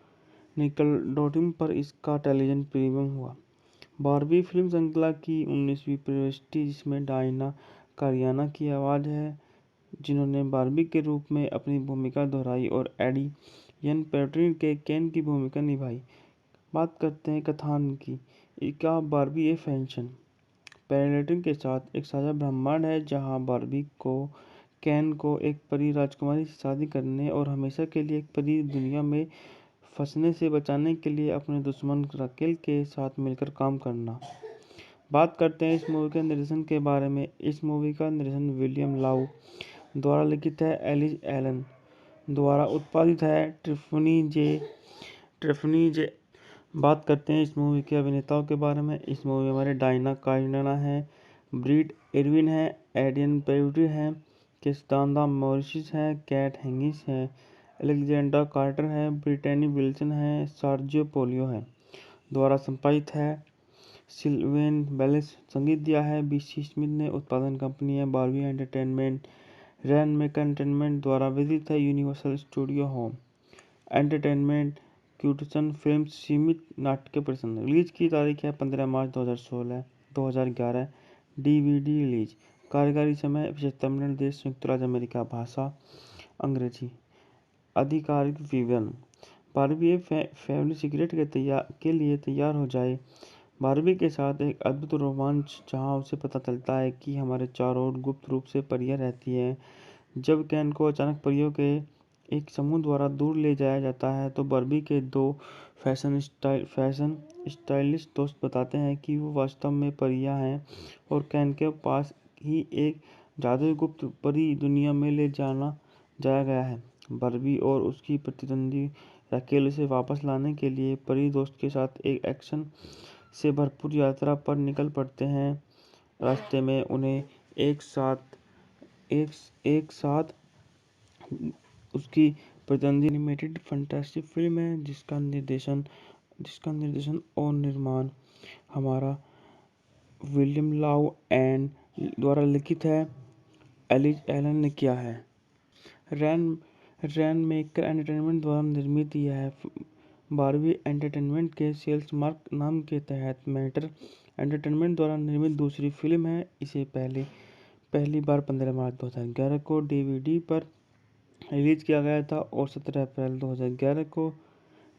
निकलडोडियम पर इसका टेलीविजन प्रीमियम हुआ। बारहवीं फिल्म श्रृंखला की 19वीं प्रविष्टि जिसमें डायना कारियाना की आवाज़ है, जिन्होंने बारबी के रूप में अपनी भूमिका दोहराई और एडी यन पेट्रिन के केन की भूमिका निभाई। बात करते हैं कथानक की। इसका बारबी ए फैशन पैरेलटिंग के साथ एक साझा ब्रह्मांड है जहां बारबी को केन को एक परी राजकुमारी से शादी करने और हमेशा के लिए एक परी दुनिया में फंसने से बचाने के लिए अपने दुश्मन राकेल के साथ मिलकर काम करना। बात करते हैं इस मूवी के निर्देशन के बारे में। इस मूवी का निर्देशन विलियम लाउ द्वारा लिखित है, एलिस एलन द्वारा उत्पादित है, ट्रिफनी जे। बात करते हैं इस मूवी के अभिनेताओं के बारे में। इस मूवी में हमारे डायना कारियाना है, ब्रीड इरविन है, एडियन पेरिटी है, किस्तांदा मॉरिस है, कैट हेंगिस है, अलेक्जेंडर कार्टर है, ब्रिटेनी विल्सन है, सर्जियो पोलियो है। द्वारा संपादित है, सिल्वेन बेलिस। संगीत दिया है बीसी स्मिथ ने। उत्पादन कंपनी है बारहवीं एंटरटेनमेंट। रैन मेकर एंटरटेनमेंट द्वारा वितरित है यूनिवर्सल स्टूडियो होम एंटरटेनमेंट। क्यूटसन फिल्म सीमित नाट्य प्रदर्शन। रिलीज की तारीख है 15 मार्च 2011। DVD release. कार्यकारी समय 75 मिनट। देश संयुक्त राज्य अमेरिका। भाषा अंग्रेजी। आधिकारिक विवरण। बारबी फैमिली सीक्रेट के लिए तैयार हो जाए। बारबी के साथ एक अद्भुत रोमांच जहां उसे पता चलता है कि हमारे चारों ओर गुप्त रूप से परियां रहती हैं। जब केन को अचानक परियों के एक समूह द्वारा दूर ले जाया जाता है तो बार्बी के दो फैशन स्टाइलिस्ट दोस्त बताते हैं कि वो वास्तव में परियां हैं और केन के पास ही एक जादुई गुप्त परी दुनिया में ले जाया गया है। बार्बी और उसकी प्रतिद्वंदी राकेल उसे वापस लाने के लिए परी दोस्त के साथ एक एक्शन से भरपूर यात्रा पर निकल पड़ते हैं। रास्ते में उन्हें एक साथ उसकी प्रतिद्वंदी एनिमेटेड फैंटास्टिक फिल्म है जिसका निर्देशन और निर्माण हमारा विलियम लाउ एंड द्वारा लिखित है, एलिज एलन ने किया है। रैन मेकर एंटरटेनमेंट द्वारा निर्मित यह बारहवीं एंटरटेनमेंट के सेल्स मार्क नाम के तहत मैटर एंटरटेनमेंट द्वारा निर्मित दूसरी फिल्म है। इसे पहली बार 15 मार्च 2011 को डीवीडी पर रिलीज किया गया था और 17 अप्रैल 2011 को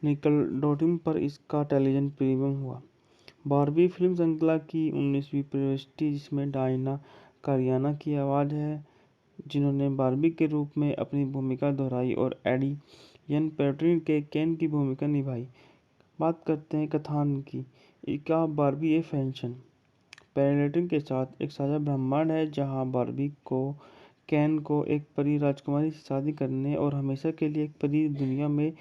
निकलडोडियम पर इसका टेलीविजन प्रीमियम हुआ। बारहवीं फिल्म श्रृंखला की 19वीं प्रविष्टि जिसमें डायना कारियाना की आवाज़ है जिन्होंने बार्बी के रूप में अपनी भूमिका दोहराई और एडी यन पेट्रिन के केन की भूमिका निभाई। बात करते हैं कथान की। इसका बार्बी ए फैशन पैरेलटिंग के साथ एक साझा ब्रह्मांड है जहां बार्बी को केन को एक परी राजकुमारी से शादी करने और हमेशा के लिए एक परी दुनिया में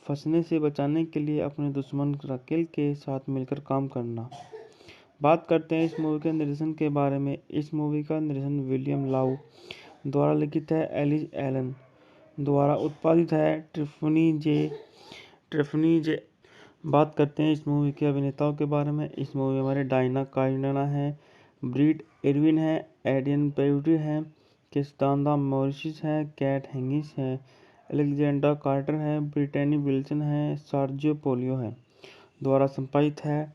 फंसने से बचाने के लिए अपने दुश्मन राकेल के साथ मिलकर काम करना। बात करते हैं इस मूवी के निर्देशन के बारे में। इस मूवी का निर्देशन विलियम लाउ द्वारा लिखित है, एलिज एलन द्वारा उत्पादित है, ट्रिफनी जे। बात करते हैं इस मूवी के अभिनेताओं के बारे में। इस मूवी में हमारे डायना काइनाना है, ब्रीड इरविन है, एडियन पेरिटी है, किस्तांदा मॉरिस है, कैट हेंगिस है, अलेक्जेंडर कार्टर है, ब्रिटेनी विल्सन है, सर्जियो पोलियो है। द्वारा संपादित है,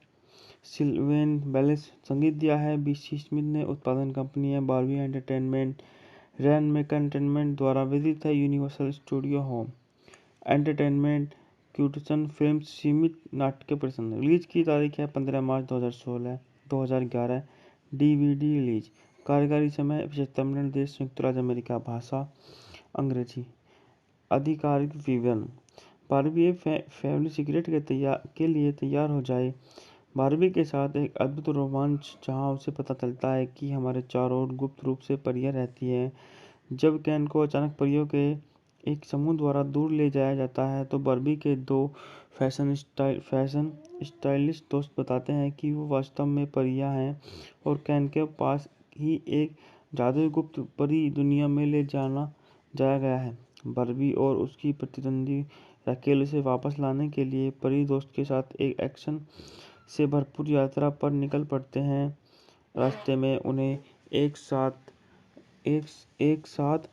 सिल्वेन बेलिस। संगीत दिया है बीसी स्मिथ ने। उत्पादन कंपनी है बारहवीं एंटरटेनमेंट। रैन मेकर एंटरटेनमेंट द्वारा वितरित है यूनिवर्सल स्टूडियो होम एंटरटेनमेंट। क्यूटसन फिल्म सीमित नाट्य प्रदर्शन। रिलीज की तारीख है 15 मार्च 2011। DVD release. कार्यकारी समय 75 मिनट। देश संयुक्त राज्य अमेरिका। भाषा अंग्रेजी। आधिकारिक विवरण। बारहवीं फैमिली सीक्रेट के लिए तैयार हो जाए। बारहवीं के साथ एक अद्भुत रोमांच जहां उसे पता चलता है कि हमारे चारों ओर गुप्त रूप से परियां रहती हैं। जब केन को अचानक परियों के एक समूह द्वारा दूर ले जाया जाता है तो बार्बी के दो फैशन स्टाइलिस्ट दोस्त बताते हैं कि वो वास्तव में परियां हैं और केन के पास ही एक जादुई गुप्त परी दुनिया में ले जाया गया है। बार्बी और उसकी प्रतिद्वंदी राकेल उसे वापस लाने के लिए परी दोस्त के साथ एक एक्शन से भरपूर यात्रा पर निकल पड़ते हैं। रास्ते में उन्हें एक साथ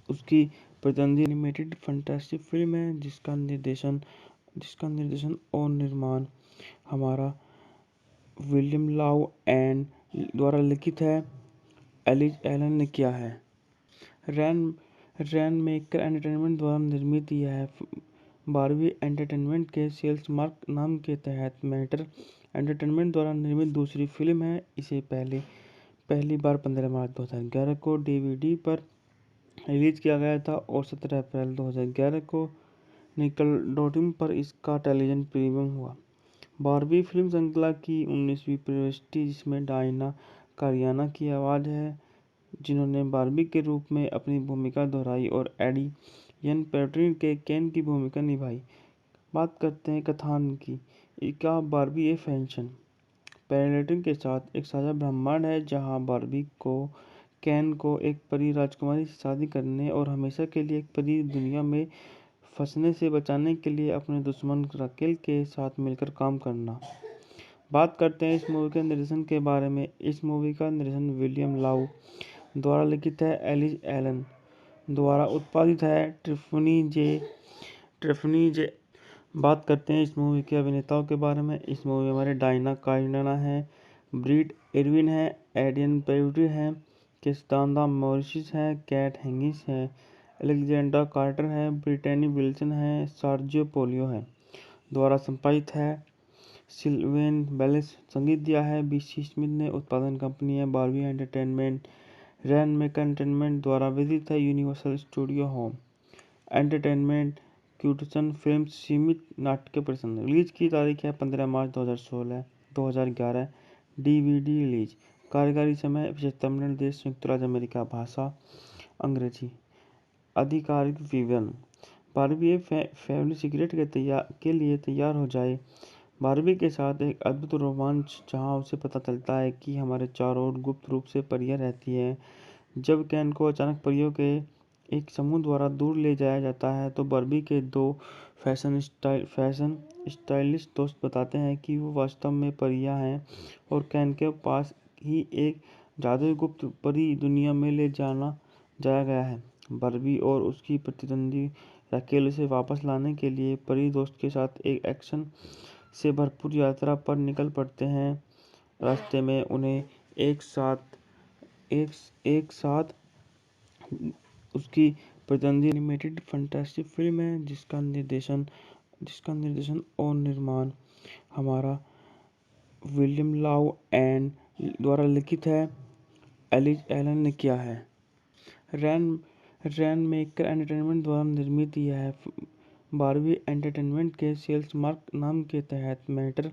उसकी प्रतिद्वंदी एनिमेटेड फैंटास्टिक फिल्म है जिसका निर्देशन और निर्माण हमारा विलियम लाउ एंड द्वारा लिखित है, एलिज एलन ने किया है। रैन मेकर एंटरटेनमेंट द्वारा निर्मित यह बारहवीं एंटरटेनमेंट के सेल्स मार्क नाम के तहत मैटर एंटरटेनमेंट द्वारा निर्मित दूसरी फिल्म है। इसे पहली बार 15 मार्च 2011 को डीवीडी पर रिलीज किया गया था और 17 अप्रैल 2011 को निकलडोडियम पर इसका टेलीविजन प्रीमियम हुआ। बारहवीं फिल्म श्रृंखला की 19वीं प्रविष्टि जिसमें डायना कारियाना की आवाज़ है जिन्होंने बार्बी के रूप में अपनी भूमिका दोहराई और एडी यन पेट्रिन के केन की भूमिका निभाई। बात करते हैं कथान की। इसका बार्बी ए फैशन पैरेलटिंग के साथ एक साझा ब्रह्मांड है जहां बार्बी को केन को एक परी राजकुमारी से शादी करने और हमेशा के लिए एक परी दुनिया में फंसने से बचाने के लिए अपने दुश्मन राकेल के साथ मिलकर काम करना। बात करते हैं इस मूवी के निर्देशन के बारे में। इस मूवी का निर्देशन विलियम लाउ द्वारा लिखित है, एलिज एलन द्वारा उत्पादित है, ट्रिफनी जे। बात करते हैं इस मूवी के अभिनेताओं के बारे में। इस मूवी में हमारे डायना काइनाना है, ब्रीड इरविन है, एडियन पेरिटी है, किस्तांदा मॉरिस है, कैट हेंगिस है, अलेक्जेंडर कार्टर है, ब्रिटेनी विल्सन है, सर्जियो पोलियो है। द्वारा संपादित है, सिल्वेन बेलिस। संगीत दिया है बीसी स्मिथ ने। उत्पादन कंपनी है बारहवीं एंटरटेनमेंट। रैन मैकएंटरटेनमेंट द्वारा वितरित है। यूनिवर्सल स्टूडियो होम एंटरटेनमेंट क्यूटसन फिल्म्स सीमित नाट्य प्रदर्शन। रिलीज की तारीख है 15 मार्च 2011। DVD release. कार्यकारी समय 75 मिनट। देश संयुक्त राज्य अमेरिका। भाषा अंग्रेजी। आधिकारिक विवरण। बारबी फैमिली सिगरेट के लिए तैयार हो जाए। बारबी के साथ एक अद्भुत रोमांच जहां उसे पता चलता है कि हमारे चारों ओर गुप्त रूप से परियां रहती हैं। जब केन को अचानक परियों के एक समूह द्वारा दूर ले जाया जाता है तो बारबी के दो फैशन स्टाइलिस्ट दोस्त बताते हैं कि वो वास्तव में परियां हैं और केन के पास ही एक जादुई गुप्त परी दुनिया में ले जाया गया है। बारबी और उसकी प्रतिद्वंदी राकेल उसे वापस लाने के लिए परी दोस्त के साथ एक एक्शन से भरपूर यात्रा पर निकल पड़ते हैं। रास्ते में उन्हें एक साथ उसकी प्रतिद्वंदी एनिमेटेड फैंटास्टिक फिल्म है जिसका निर्देशन और निर्माण हमारा विलियम लाउ एंड द्वारा लिखित है। एलिज एलन ने किया है। रैन मेकर एंटरटेनमेंट द्वारा निर्मित यह बारबी एंटरटेनमेंट के सेल्स मार्क नाम के तहत मैटर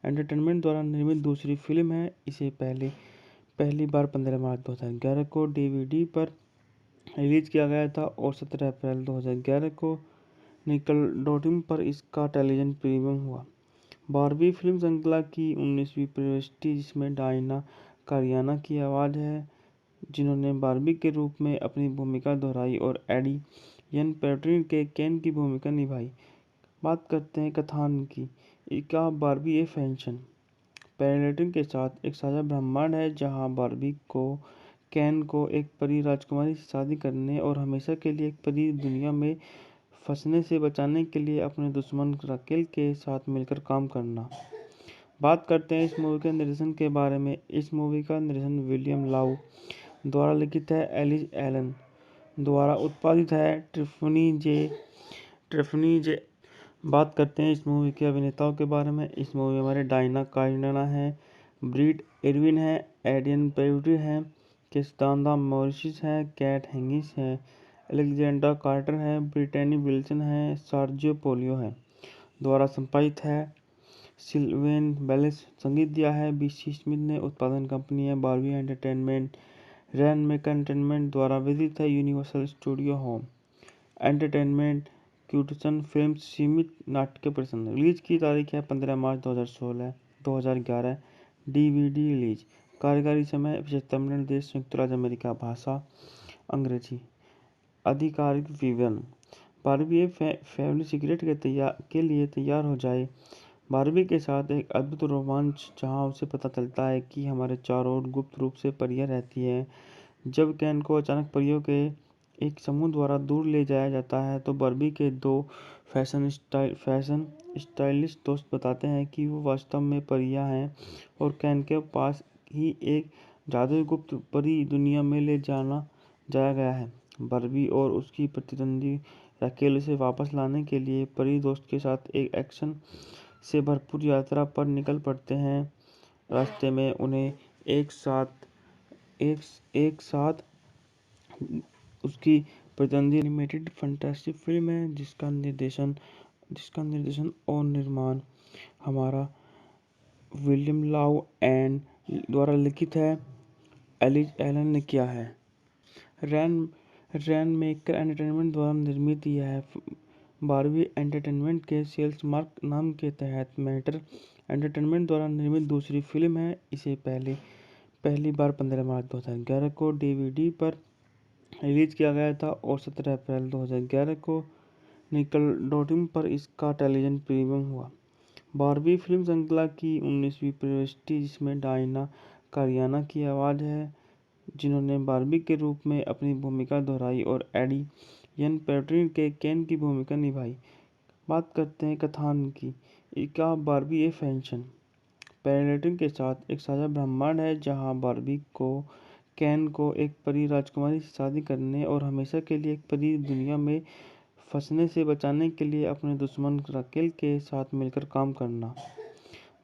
एंटरटेनमेंट द्वारा निर्मित दूसरी फिल्म है। इसे पहली बार 15 मार्च 2011 को डीवीडी पर रिलीज किया गया था और 17 अप्रैल 2011 को निकलडोटियम पर इसका टेलीविजन प्रीमियम हुआ। बारबी फिल्म श्रृंखला की 19वीं प्रविष्टि जिसमें डायना कारियाना की आवाज़ है जिन्होंने बारबी के रूप में अपनी भूमिका दोहराई और एडी यन पैट्रिन के केन की भूमिका निभाई। बात करते हैं कथानक की। इसका बारबी ए फैशन पैरेलटिंग के साथ एक साझा ब्रह्मांड है जहां बारबी को केन को एक परी राजकुमारी से शादी करने और हमेशा के लिए एक परी दुनिया में फंसने से बचाने के लिए अपने दुश्मन राकेल के साथ मिलकर काम करना। बात करते हैं इस मूवी के निर्देशन के बारे में। इस मूवी का निर्देशन विलियम लाउ द्वारा लिखित है। एलिज एलन द्वारा उत्पादित है। ट्रिफनी जे। बात करते हैं इस मूवी के अभिनेताओं के बारे में। इस मूवी में हमारे डायना काइनाना है, ब्रीड एरविन है, एडियन पेरिटी है, केस्टांदा मॉरिस है, कैट हेंगिस है, अलेक्जेंडर कार्टर है, ब्रिटेनी विल्सन है, सार्जियो पोलियो है। द्वारा संपादित है। सिल्वेन बेलेस संगीत दिया है। बीसी स्मिथ ने। उत्पादन कंपनी है बारबी एंटरटेनमेंट। रैन मैकएंटरटेनमेंट द्वारा वितरित है। यूनिवर्सल स्टूडियो होम एंटरटेनमेंट क्यूटसन फिल्म्स सीमित नाट्य प्रदर्शन। रिलीज की तारीख है 15 मार्च 2011। DVD release. कार्यकारी समय 75 मिनट। देश संयुक्त राज्य अमेरिका। भाषा अंग्रेजी। आधिकारिक विवरण। बारबी फैमिली सिगरेट के लिए तैयार हो जाए। बारबी के साथ एक अद्भुत रोमांच जहां उसे पता चलता है कि हमारे चारों ओर गुप्त रूप से परियां रहती हैं। जब केन को अचानक परियों के एक समूह द्वारा दूर ले जाया जाता है तो बारबी के दो फैशन स्टाइलिस्ट दोस्त बताते हैं कि वो वास्तव में परियां हैं और केन के पास ही एक जादुई गुप्त परी दुनिया में ले जाया गया है। बारबी और उसकी प्रतिद्वंदी राकेल उसे वापस लाने के लिए परी दोस्त के साथ एक एक्शन से भरपूर यात्रा पर निकल पड़ते हैं। रास्ते में उन्हें एक साथ उसकी प्रतिद्वंदी एनिमेटेड फैंटास्टिक फिल्म है जिसका निर्देशन और निर्माण हमारा विलियम लाउ एंड द्वारा लिखित है। एलिज एलन ने किया है। रैन मेकर एंटरटेनमेंट द्वारा निर्मित यह बारबी एंटरटेनमेंट के सेल्स मार्क नाम के तहत मैटर एंटरटेनमेंट द्वारा निर्मित दूसरी फिल्म है। इसे पहली बार 15 मार्च 2011 को डीवीडी पर रिलीज किया गया था और 17 अप्रैल 2011 को निकलडोटियम पर इसका टेलीविजन प्रीमियम हुआ। बारबी फिल्म श्रृंखला की 19वीं प्रविष्टि जिसमें डायना कारियाना की आवाज़ है जिन्होंने बारबी के रूप में अपनी भूमिका दोहराई और एडी यन पैट्रिन के केन की भूमिका निभाई। बात करते हैं कथानक की। इसका बारबी ए फैशन पैरेलटिंग के साथ एक साझा ब्रह्मांड है जहां बारबी को केन को एक परी राजकुमारी से शादी करने और हमेशा के लिए एक परी दुनिया में फंसने से बचाने के लिए अपने दुश्मन राकेल के साथ मिलकर काम करना।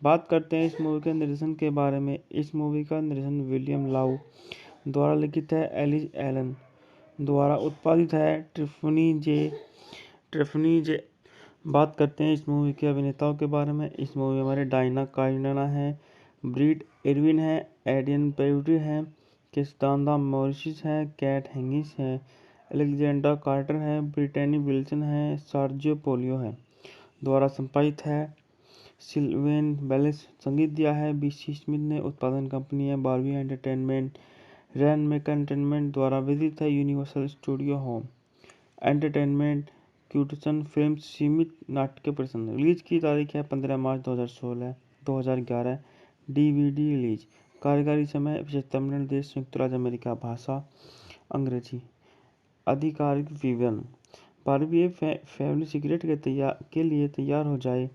बात करते हैं इस मूवी के निर्देशन के बारे में। इस मूवी का निर्देशन विलियम लाउ द्वारा लिखित है एलिस एलन, द्वारा उत्पादित है ट्रिफनी जे। बात करते हैं इस मूवी के अभिनेताओं के बारे में। इस मूवी में हमारे डायना काइनाना है, ब्रीड इरविन है, एडियन पेड्री है, किस्तांदा मॉरिस है, कैट हेंगिस है, अलेक्जेंडर कार्टर है, ब्रिटेनी विल्सन है, सर्जियो पोलियो है। द्वारा संपादित है सिल्वेन बेलिस। संगीत दिया है बीसी स्मिथ ने। उत्पादन कंपनी है बारबी एंटरटेनमेंट। रैन मेकर एंटरटेनमेंट द्वारा वितरित है यूनिवर्सल स्टूडियो होम एंटरटेनमेंट। क्यूटसन फिल्म्स सीमित नाट्य प्रदर्शन। रिलीज की तारीख है 15 मार्च 2011। DVD release. कार्यकारी समय 75 मिनट। देश संयुक्त राज्य अमेरिका। भाषा अंग्रेजी। आधिकारिक विवरण। बारबी फैमिली सिगरेट के लिए तैयार हो जाए।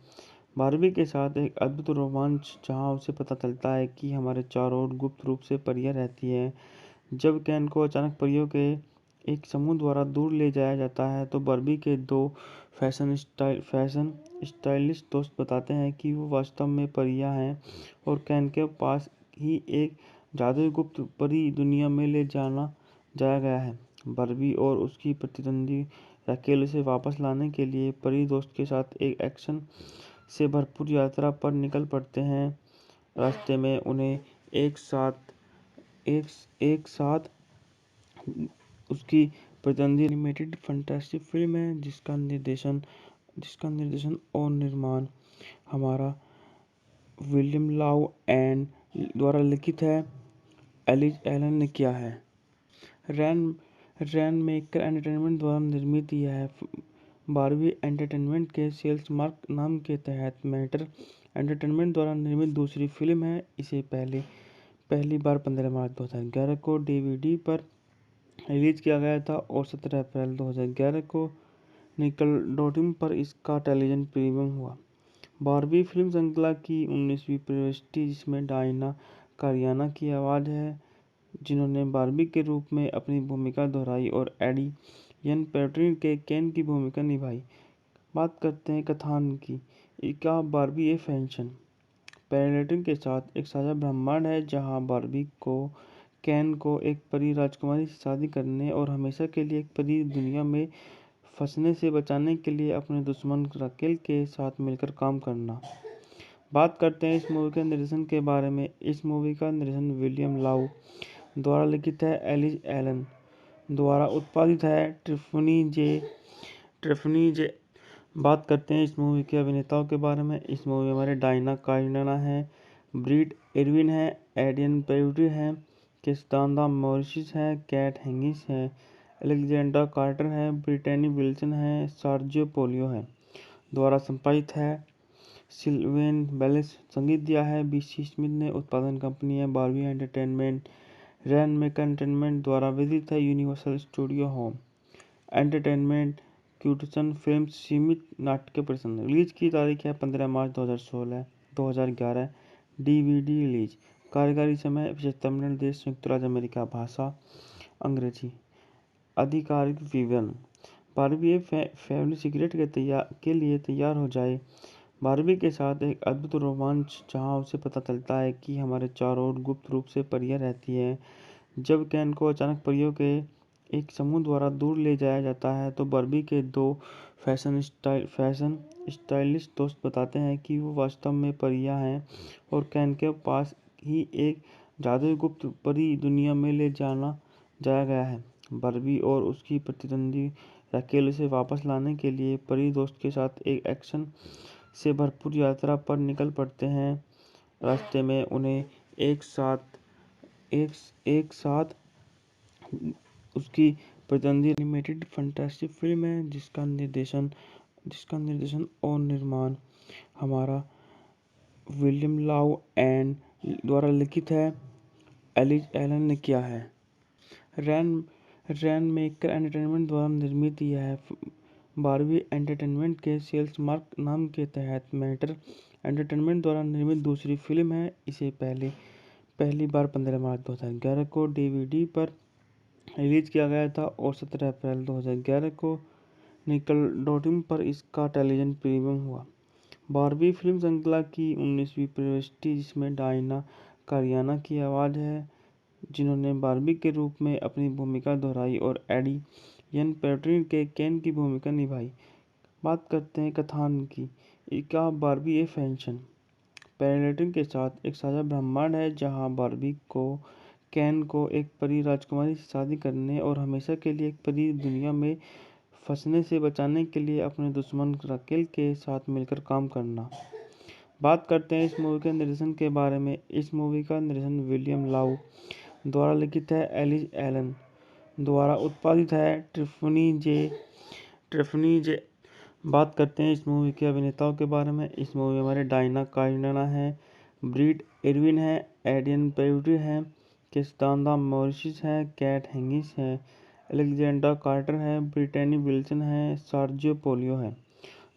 बारबी के साथ एक अद्भुत रोमांच जहां उसे पता चलता है कि हमारे चारों ओर गुप्त रूप से परियां रहती हैं। जब केन को अचानक परियों के एक समूह द्वारा दूर ले जाया जाता है तो बारबी के दो फैशन स्टाइलिस्ट दोस्त बताते हैं कि वो वास्तव में परियां हैं और केन के पास ही एक जादुई गुप्त परी दुनिया में ले जाया गया है। बारबी और उसकी प्रतिद्वंदी राकेल उसे वापस लाने के लिए परी दोस्त के साथ एक एक्शन से भरपूर यात्रा पर निकल पड़ते हैं। रास्ते में उन्हें एक साथ उसकी प्रतिद्वंदी एनिमेटेड फैंटास्टिक फिल्म है जिसका निर्देशन और निर्माण हमारा विलियम लाउ एंड द्वारा लिखित है एलिस एलन ने किया है। रैन मेकर एंटरटेनमेंट द्वारा निर्मित यह है बारबी एंटरटेनमेंट के सेल्स मार्क नाम के तहत मैटर एंटरटेनमेंट द्वारा निर्मित दूसरी फिल्म है। इसे पहली बार 15 मार्च 2011 को डीवीडी पर रिलीज किया गया था और 17 अप्रैल 2011 को निकलडोडियम पर इसका टेलीविजन प्रीमियम हुआ। बारबी फिल्म श्रृंखला की 19वीं प्रविष्टि जिसमें डायना कारियाना की आवाज़ है जिन्होंने बारबी के रूप में अपनी भूमिका दोहराई और एडियन पेड्री के केन की भूमिका निभाई। बात करते हैं कथानक की। इसका बारबी ए फैशन पैरेलल के साथ एक साझा ब्रह्मांड है जहां बारबी को केन को एक परी राजकुमारी से शादी करने और हमेशा के लिए एक परी दुनिया में फंसने से बचाने के लिए अपने दुश्मन राकेल के साथ मिलकर काम करना। बात करते हैं इस मूवी के निर्देशन के बारे में। इस मूवी का निर्देशन विलियम लाउ द्वारा लिखित है एलिस एलन, द्वारा उत्पादित है ट्रिफनी जे। बात करते हैं इस मूवी के अभिनेताओं के बारे में। इस मूवी में हमारे डायना काइनाना है, ब्रीड इरविन है, एडियन पेड्री है, किस्तांदा मॉरिस है, कैट हेंगिस है, अलेक्जेंडर कार्टर है, ब्रिटेनी विल्सन है, सर्जियो पोलियो है। द्वारा संपादित है सिल्वेन बेलिस। संगीत दिया है बीसी स्मिथ ने। उत्पादन कंपनी है बारबी एंटरटेनमेंट। रैन मेकर एंटरटेनमेंट द्वारा वितरित है यूनिवर्सल स्टूडियो होम एंटरटेनमेंट। क्यूटसन फिल्म्स सीमित नाट्य प्रदर्शन। रिलीज की तारीख है 15 मार्च 2011। DVD release. कार्यकारी समय 75 मिनट। देश संयुक्त राज्य अमेरिका। भाषा अंग्रेजी। आधिकारिक विवरण। बारबी फैमिली सिगरेट के लिए तैयार हो जाए। बारबी के साथ एक अद्भुत रोमांच जहां उसे पता चलता है कि हमारे चारों ओर गुप्त रूप से परियां रहती हैं। जब केन को अचानक परियों के एक समूह द्वारा दूर ले जाया जाता है तो बारबी के दो फैशन स्टाइलिस्ट दोस्त बताते हैं कि वो वास्तव में परियां हैं और केन के पास ही एक जादुई गुप्त परी दुनिया में ले जाया गया है। बारबी और उसकी प्रतिद्वंदी राकेल उसे वापस लाने के लिए परी दोस्त के साथ एक एक्शन से भरपूर यात्रा पर निकल पड़ते हैं। रास्ते में उन्हें एक साथ उसकी प्रतिद्वंदी एनिमेटेड फैंटास्टिक फिल्म है जिसका निर्देशन और निर्माण हमारा विलियम लाउ एंड द्वारा लिखित है एलिस एलन ने किया है। रैन मेकर एंटरटेनमेंट द्वारा निर्मित यह है बारबी एंटरटेनमेंट के सेल्स मार्क नाम के तहत मैटर एंटरटेनमेंट द्वारा निर्मित दूसरी फिल्म है। इसे पहली बार 15 मार्च 2011 को डीवीडी पर रिलीज किया गया था और 17 अप्रैल 2011 को निकलडोडियम पर इसका टेलीविजन प्रीमियम हुआ। बारबी फिल्म श्रृंखला की 19वीं प्रविष्टि जिसमें डायना कारियाना की आवाज़ है जिन्होंने बार्बी के रूप में अपनी भूमिका दोहराई और एडी यन पेट्रिन के केन की भूमिका निभाई। बात करते हैं कथानक की। इका बार्बी ए फैशन पैरेलटिन के साथ एक साझा ब्रह्मांड है जहां बार्बी को केन को एक परी राजकुमारी से शादी करने और हमेशा के लिए एक परी दुनिया में फंसने से बचाने के लिए अपने दुश्मन राकेल के साथ मिलकर काम करना। बात करते हैं इस मूवी के निर्देशन के बारे में। इस मूवी का निर्देशन विलियम लाउ द्वारा लिखित है, एलिस एलन द्वारा उत्पादित है, ट्रिफनी जे। बात करते हैं इस मूवी के अभिनेताओं के बारे में। इस मूवी में हमारे डायना काइनाना है, ब्रीड इरविन है, एडियन पेड्री है, किस्तांदा मॉरिस है, कैट हेंगिस है, अलेक्जेंडर कार्टर है, ब्रिटेनी विल्सन है, सर्जियो पोलियो है।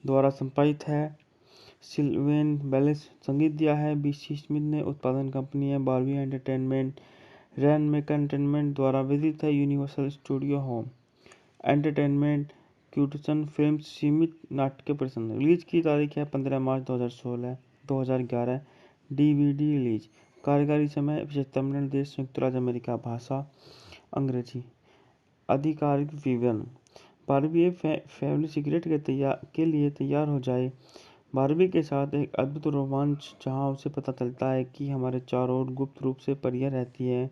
द्वारा संपादित है, सिल्वेन बेलेस। संगीत दिया है बीसी स्मिथ ने। उत्पादन कंपनी है बार्बी एंटरटेनमेंट। रैन मेकर एंटरटेनमेंट द्वारा वितरित है, यूनिवर्सल स्टूडियो होम एंटरटेनमेंट। क्यूटसन फिल्म्स सीमित नाट्य प्रदर्शन। रिलीज की तारीख है 15 मार्च 2011। DVD release. कार्यकारी समय 75 मिनट। देश संयुक्त राज्य अमेरिका। भाषा अंग्रेजी। आधिकारिक विवरण। बार्बी फैमिली सिगरेट के लिए तैयार हो जाए। बार्बी के साथ एक अद्भुत रोमांच जहां उसे पता चलता है कि हमारे चारों ओर गुप्त रूप से परियां रहती हैं।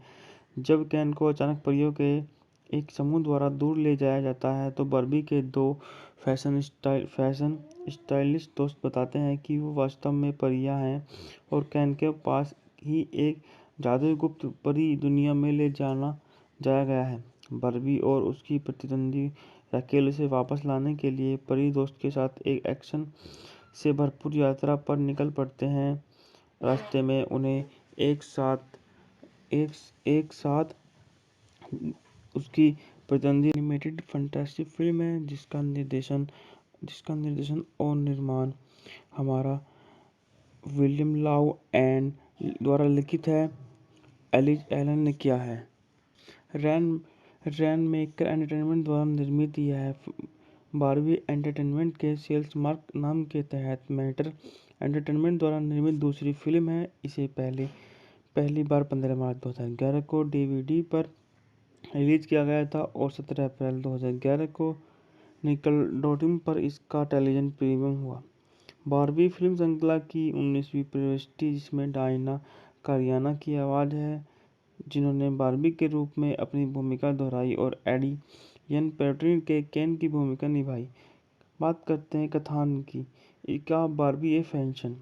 जब केन को अचानक परियों के एक समूह द्वारा दूर ले जाया जाता है तो बार्बी के दो फैशन स्टाइलिस्ट दोस्त बताते हैं कि वो वास्तव में परियां हैं और केन के पास ही एक जादुई गुप्त परी दुनिया में ले जाया गया है। बार्बी और उसकी प्रतिद्वंदी राकेल उसे वापस लाने के लिए परी दोस्त के साथ एक एक्शन से भरपूर यात्रा पर निकल पड़ते हैं। रास्ते में उन्हें एक साथ उसकी प्रतिद्वंदी एनिमेटेड फैंटेसी फिल्म है जिसका निर्देशन और निर्माण हमारा विलियम लाउ एंड द्वारा लिखित है, एलिस एलन ने किया है। रैन मेकर एंटरटेनमेंट द्वारा निर्मित यह है। बार्बी एंटरटेनमेंट के सेल्स मार्क नाम के तहत मैटर एंटरटेनमेंट द्वारा निर्मित दूसरी फिल्म है। इसे पहली बार 15 मार्च 2011 को डीवीडी पर रिलीज किया गया था और 17 अप्रैल 2011 को निकलडोटियम पर इसका टेलीविजन प्रीमियम हुआ। बार्बी फिल्म श्रृंखला की 19वीं प्रविष्टि जिसमें डायना काइनाना की आवाज़ है, जिन्होंने बार्बी के रूप में अपनी भूमिका दोहराई और एडी यन पेट्रिन के केन की भूमिका निभाई। बात करते हैं कथानक की। इका बार्बी ए फैशन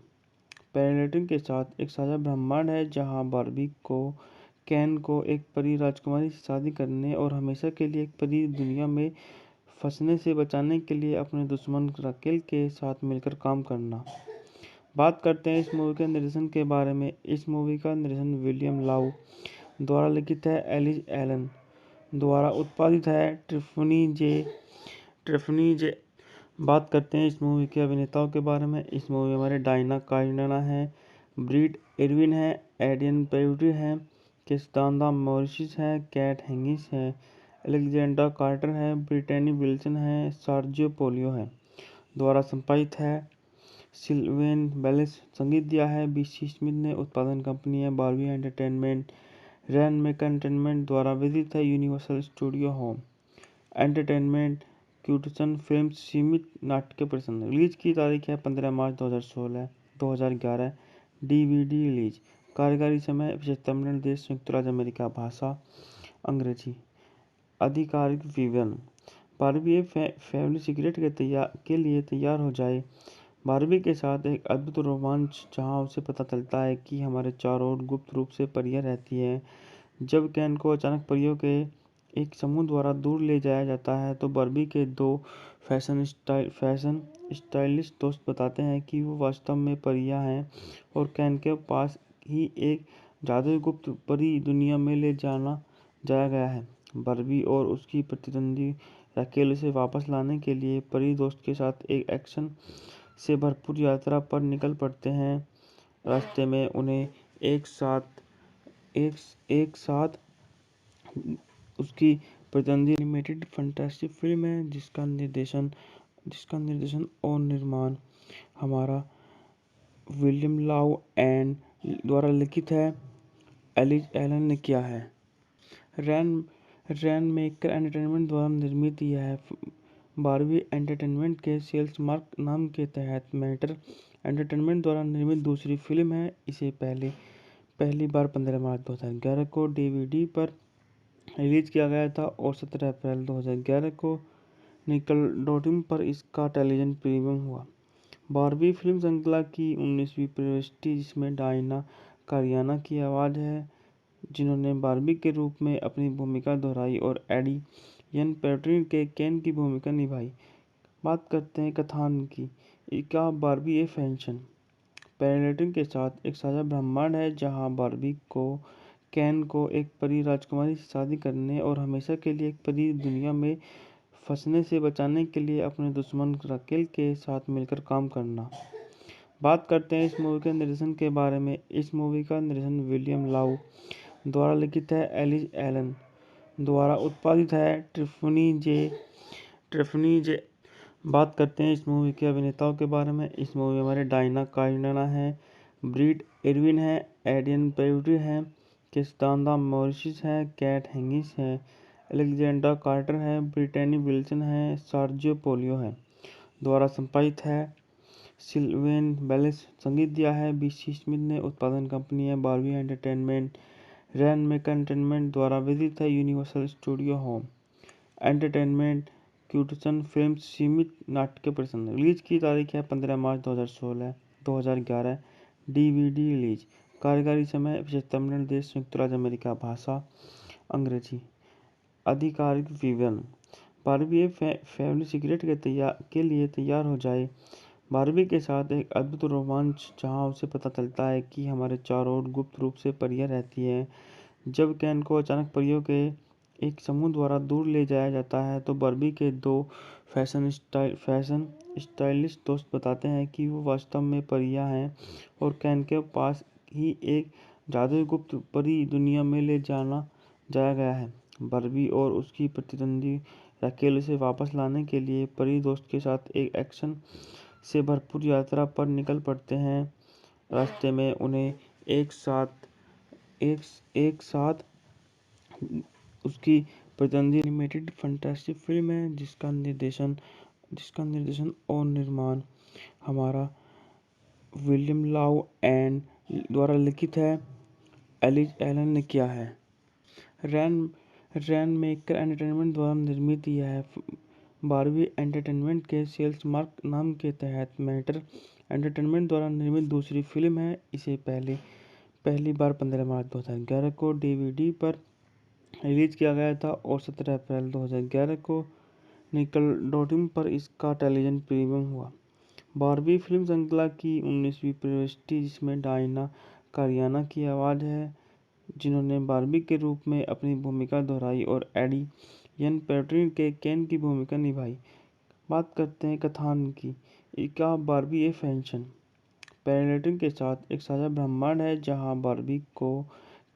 पैरेलटिन के साथ एक साझा ब्रह्मांड है जहां बार्बी को केन को एक परी राजकुमारी से शादी करने और हमेशा के लिए एक परी दुनिया में फंसने से बचाने के लिए अपने दुश्मन राकेल के साथ मिलकर काम करना। बात करते हैं इस मूवी के निर्देशन के बारे में। इस मूवी का निर्देशन विलियम लाउ द्वारा लिखित है, एलिस एलन द्वारा उत्पादित है, ट्रिफनी जे। बात करते हैं इस मूवी के अभिनेताओं के बारे में। इस मूवी में हमारे डायना काइनाना है, ब्रीड इरविन है, एडियन पेड्री है, किस्तांदा मॉरिस है, कैट हेंगिस है, अलेक्जेंडर कार्टर है, ब्रिटेनी विल्सन है, सर्जियो पोलियो है। द्वारा संपादित है, सिल्वेन बेलेस। संगीत दिया है बीसी स्मिथ ने। उत्पादन कंपनी है बार्बी एंटरटेनमेंट। रैन मेकर एंटरटेनमेंट द्वारा वितरित है, यूनिवर्सल स्टूडियो होम एंटरटेनमेंट। क्यूटसन फिल्म्स सीमित नाट्य प्रदर्शन। रिलीज की तारीख है 15 मार्च 2011। DVD release. कार्यकारी समय 75 मिनट। देश संयुक्त राज्य अमेरिका। भाषा अंग्रेजी। आधिकारिक विवरण। बार्बी फैमिली सिगरेट के लिए तैयार हो जाए। बार्बी के साथ एक अद्भुत रोमांच जहां उसे पता चलता है कि हमारे चारों ओर गुप्त रूप से परियां रहती हैं। जब केन को अचानक परियों के एक समूह द्वारा दूर ले जाया जाता है तो बार्बी के दो फैशन स्टाइलिस्ट दोस्त बताते हैं कि वो वास्तव में परियां हैं और केन के पास ही एक जादुई गुप्त परी दुनिया में ले जाया गया है। बार्बी और उसकी प्रतिद्वंदी राकेल उसे वापस लाने के लिए परी दोस्त के साथ एक एक्शन से भरपूर यात्रा पर निकल पड़ते हैं। रास्ते में उन्हें एक साथ उसकी प्रतिद्वंदी एनिमेटेड फैंटेसी फिल्म है जिसका निर्देशन और निर्माण हमारा विलियम लाउ एंड द्वारा लिखित है, एलिस एलन ने किया है। रैन रैन मेकर एंटरटेनमेंट द्वारा निर्मित यह बारहवीं एंटरटेनमेंट के सेल्स मार्क नाम के तहत मैटर एंटरटेनमेंट द्वारा निर्मित दूसरी फिल्म है। इसे पहली बार 15 मार्च 2011 को डीवीडी पर रिलीज किया गया था और 17 अप्रैल 2011 को निकलडोटियम पर इसका टेलीविजन प्रीमियम हुआ। बारहवीं फिल्म श्रृंखला की 19वीं प्रविष्टि जिसमें डायना कारियाना की आवाज़ है, जिन्होंने बारबी के रूप में अपनी भूमिका दोहराई और एडी यन पेट्रिन के केन की भूमिका निभाई। बात करते हैं कथानक की। इसका बारबी ए फैशन पैरेलटिंग के साथ एक साझा ब्रह्मांड है जहां बारबी को केन को एक परी राजकुमारी से शादी करने और हमेशा के लिए एक परी दुनिया में फंसने से बचाने के लिए अपने दुश्मन राकेल के साथ मिलकर काम करना। बात करते हैं इस मूवी के निर्देशन के बारे में। इस मूवी का निर्देशन विलियम लाउ द्वारा लिखित है, एलिस एलन द्वारा उत्पादित है, ट्रिफनी जे। बात करते हैं इस मूवी के अभिनेताओं के बारे में। इस मूवी में हमारे डायना कारियाना है, ब्रीड इरविन है, एडियन पेरिटी है, किस्तांदा मॉरिस है, कैट हेंगिस है, अलेक्जेंडर कार्टर है, ब्रिटेनी विल्सन है, सर्जियो पोलियो है। द्वारा संपादित है, सिल्वेन बेलेस। संगीत दिया है बीसी स्मिथ ने। उत्पादन कंपनी है बारहवीं एंटरटेनमेंट। रैन मेकर एंटरटेनमेंट द्वारा वितरित है यूनिवर्सल स्टूडियो होम एंटरटेनमेंट। क्यूटसन फिल्म्स सीमित नाट्य प्रदर्शन। रिलीज की तारीख है 15 मार्च 2011। DVD release. कार्यकारी समय 75 मिनट। देश संयुक्त राज्य अमेरिका। भाषा अंग्रेजी। आधिकारिक विवरण। बारबी फैमिली सीक्रेट के लिए तैयार हो जाए। बारबी के साथ एक अद्भुत रोमांच जहां उसे पता चलता है कि हमारे चारों ओर गुप्त रूप से परियां रहती हैं। जब केन को अचानक परियों के एक समूह द्वारा दूर ले जाया जाता है तो बारबी के दो फैशन स्टाइलिस्ट दोस्त बताते हैं कि वो वास्तव में परियां हैं और केन के पास ही एक जादुई गुप्त परी दुनिया में ले जाया गया है। बारबी और उसकी प्रतिद्वंदी राकेल उसे वापस लाने के लिए परी दोस्त के साथ एक एक्शन से भरपूर यात्रा पर निकल पड़ते हैं। रास्ते में उन्हें एक साथ उसकी प्रतिद्वंदी एनिमेटेड फैंटेसी फिल्म है जिसका निर्देशन और निर्माण हमारा विलियम लाउ एंड द्वारा लिखित है, एलिस एलन ने किया है। रैन मेकर एंटरटेनमेंट द्वारा निर्मित यह बारहवीं एंटरटेनमेंट के सेल्स मार्क नाम के तहत मैटर एंटरटेनमेंट द्वारा निर्मित दूसरी फिल्म है। इसे पहली बार 15 मार्च 2011 को डीवीडी पर रिलीज किया गया था और 17 अप्रैल 2011 को निकलडोटियम पर इसका टेलीविजन प्रीमियम हुआ। बारहवीं फिल्म श्रृंखला की 19वीं प्रविष्टि जिसमें डायना कारियाना की आवाज़ है, जिन्होंने बारबी के रूप में अपनी भूमिका दोहराई और एडी यन पेट्रिन के केन की भूमिका निभाई। बात करते हैं कथानक की। इसका बारबी ए फैशन पैरेलटिंग के साथ एक साझा ब्रह्मांड है जहां बारबी को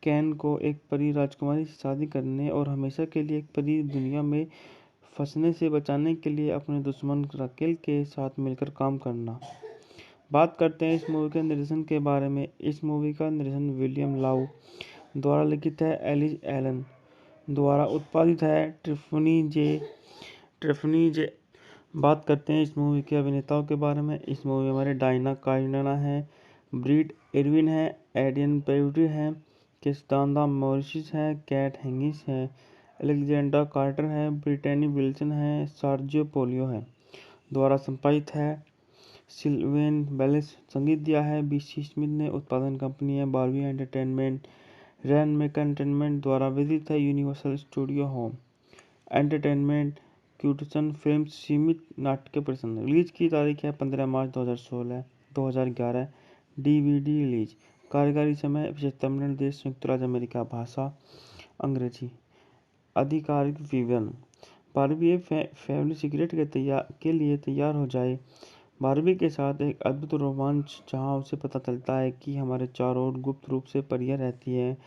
केन को एक परी राजकुमारी से शादी करने और हमेशा के लिए एक परी दुनिया में फंसने से बचाने के लिए अपने दुश्मन राकेल के साथ मिलकर काम करना। बात करते हैं इस मूवी के निर्देशन के बारे में। इस मूवी का निर्देशन विलियम लाउ द्वारा लिखित है, एलिस एलन द्वारा उत्पादित है, ट्रिफनी जे। बात करते हैं इस मूवी के अभिनेताओं के बारे में। इस मूवी में हमारे डायना कारियाना है, ब्रीड इरविन है, एडियन पेरिटी है, किस्तांदा मॉरिस है, कैट हेंगिस है, अलेक्जेंडर कार्टर है, ब्रिटेनी विल्सन है, सर्जियो पोलियो है। द्वारा संपादित है, सिल्वेन बेलेस। संगीत दिया है बीसी स्मिथ ने। उत्पादन कंपनी है बारहवीं एंटरटेनमेंट। रैन मेकर एंटरटेनमेंट द्वारा वितरित है यूनिवर्सल स्टूडियो होम एंटरटेनमेंट। क्यूटसन फिल्म्स सीमित नाट्य प्रदर्शन। रिलीज की तारीख है 15 मार्च 2011। DVD release. कार्यकारी समय 75 मिनट। देश संयुक्त राज्य अमेरिका। भाषा अंग्रेजी। आधिकारिक विवरण। बारबी फैमिली सीक्रेट के लिए तैयार हो जाए। बारबी के साथ एक अद्भुत रोमांच जहां उसे पता चलता है कि हमारे चारों ओर गुप्त रूप से परियां रहती हैं।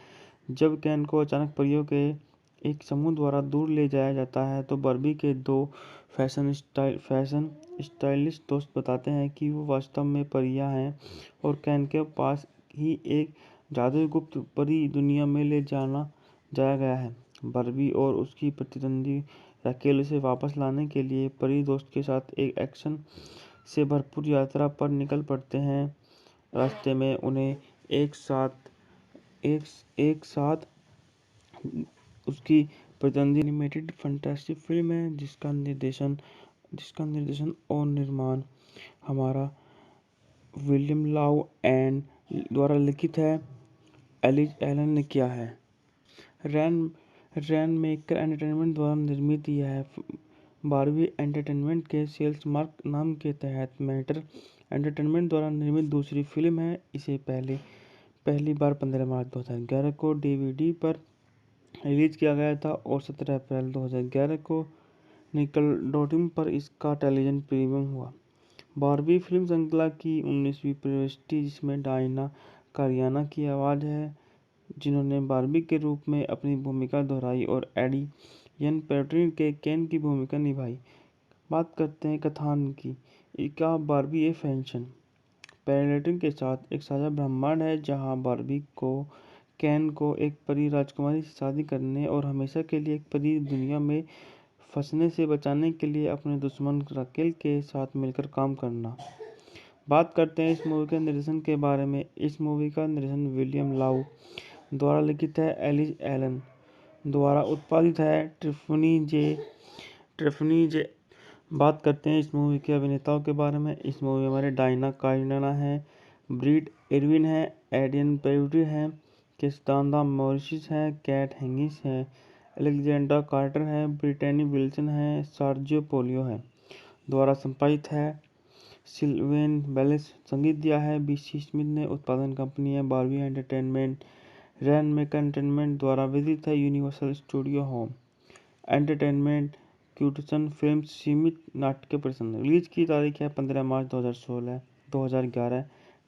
जब केन को अचानक परियों के एक समूह द्वारा दूर ले जाया जाता है तो बारबी के दो फैशन स्टाइलिस्ट दोस्त बताते हैं कि वो वास्तव में परियां हैं और केन के पास ही एक जादुई गुप्त परी दुनिया में ले जाया गया है। बार्बी और उसकी प्रतिद्वंदी राकेल उसे वापस लाने के लिए परी दोस्त के साथ एक एक्शन से भरपूर यात्रा पर निकल पड़ते हैं। रास्ते में उन्हें एक साथ उसकी प्रतिद्वंदी एनिमेटेड फैंटास्टिक फिल्म है जिसका निर्देशन और निर्माण हमारा विलियम लाउ एंड द्वारा लिखित है। एलिज एलन ने किया है। रैन मेकर एंटरटेनमेंट द्वारा निर्मित यह बारहवीं एंटरटेनमेंट के सेल्स मार्क नाम के तहत मैटर एंटरटेनमेंट द्वारा निर्मित दूसरी फिल्म है। इसे पहली बार 15 मार्च 2011 को डीवीडी पर रिलीज किया गया था और 17 अप्रैल 2011 को निकलडोटियम पर इसका टेलीविजन प्रीमियम हुआ। बारहवीं फिल्म श्रृंखला की 19वीं प्रविष्टि जिसमें डायना कारियाना की आवाज़ है जिन्होंने बार्बी के रूप में अपनी भूमिका दोहराई और एडी यन पेट्रिन के केन की भूमिका निभाई। बात करते हैं कथानक की। इसका बार्बी ए फैशन पैरेटिन के साथ एक साझा ब्रह्मांड है जहां बार्बी को केन को एक परी राजकुमारी से शादी करने और हमेशा के लिए एक परी दुनिया में फंसने से बचाने के लिए अपने दुश्मन राकेल के साथ मिलकर काम करना। बात करते हैं इस मूवी के निर्देशन के बारे में। इस मूवी का निर्देशन विलियम लाउ द्वारा लिखित है। एलिज एलन द्वारा उत्पादित है। ट्रिफनी जे बात करते हैं इस मूवी के अभिनेताओं के बारे में। इस मूवी में हमारे डायना काइनाना है, ब्रीड इरविन है, एडियन पेरिटी है, किस्तांदा मॉरिस है, कैट हेंगिस है, अलेक्जेंडर कार्टर है, ब्रिटेनी विल्सन है, सर्जियो पोलियो है। द्वारा संपादित है। सिल्वेन बेलेस संगीत दिया है। बीसी स्मिथ ने। उत्पादन कंपनी है बारहवीं एंटरटेनमेंट। रैन मेकर एंटरटेनमेंट द्वारा वितरित है। यूनिवर्सल स्टूडियो होम एंटरटेनमेंट क्यूटसन फिल्म सीमित नाट्य प्रदर्शन। रिलीज की तारीख है 15 मार्च 2011।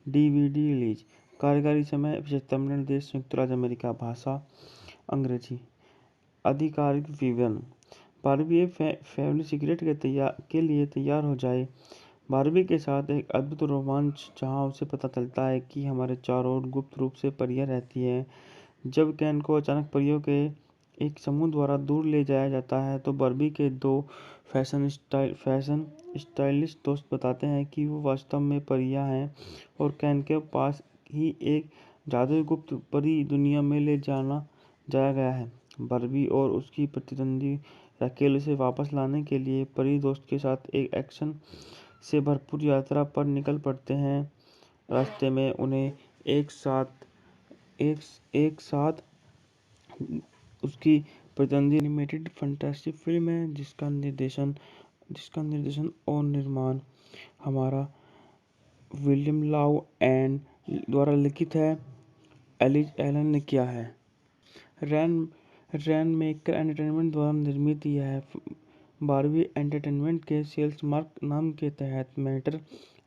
DVD release. कार्यकारी समय 75 मिनट। देश संयुक्त राज्य अमेरिका। भाषा अंग्रेजी। आधिकारिक विवरण। बारहवीं फैमिली सीक्रेट के लिए तैयार हो जाए। बारबी के साथ एक अद्भुत रोमांच जहां उसे पता चलता है कि हमारे चारों ओर गुप्त रूप से परियां रहती हैं। जब केन को अचानक परियों के एक समूह द्वारा दूर ले जाया जाता है तो बार्बी के दो फैशन स्टाइलिस्ट दोस्त बताते हैं कि वो वास्तव में परियां हैं और केन के पास ही एक जादुई गुप्त परी दुनिया में ले जाया गया है। बार्बी और उसकी प्रतिद्वंदी राकेल उसे वापस लाने के लिए परी दोस्त के साथ एक एक्शन से भरपूर यात्रा पर निकल पड़ते हैं। रास्ते में उन्हें एक साथ उसकी प्रतिद्वंदी एनिमेटेड फैंटास्टिक फिल्म है जिसका निर्देशन और निर्माण हमारा विलियम लाउ एंड द्वारा लिखित है। एलिज एलन ने किया है। रैन मेकर एंटरटेनमेंट द्वारा निर्मित यह बारहवीं एंटरटेनमेंट के सेल्स मार्क नाम के तहत मैटर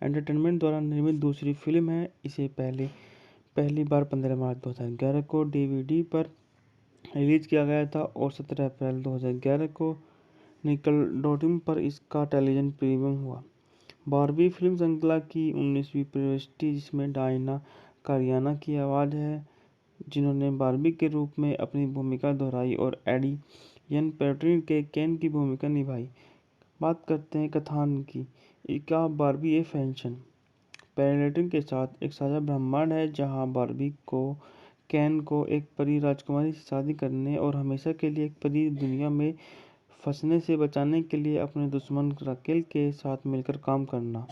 एंटरटेनमेंट द्वारा निर्मित दूसरी फिल्म है। इसे पहली बार 15 मार्च 2011 को डीवीडी पर रिलीज किया गया था और 17 अप्रैल 2011 को निकलडोटियम पर इसका टेलीविजन प्रीमियम हुआ। बारहवीं फिल्म श्रृंखला की 19वीं प्रविष्टि जिसमें डायना कारियाना की आवाज़ है जिन्होंने बार्बी के रूप में अपनी भूमिका दोहराई और एडी यन पेट्रिन के केन की भूमिका निभाई। बात करते हैं कथानक की। इसका बार्बी ए फैशन पैरेटिन के साथ एक साझा ब्रह्मांड है जहां बार्बी को केन को एक परी राजकुमारी से शादी करने और हमेशा के लिए एक परी दुनिया में फंसने से बचाने के लिए अपने दुश्मन राकेल के साथ मिलकर काम करना।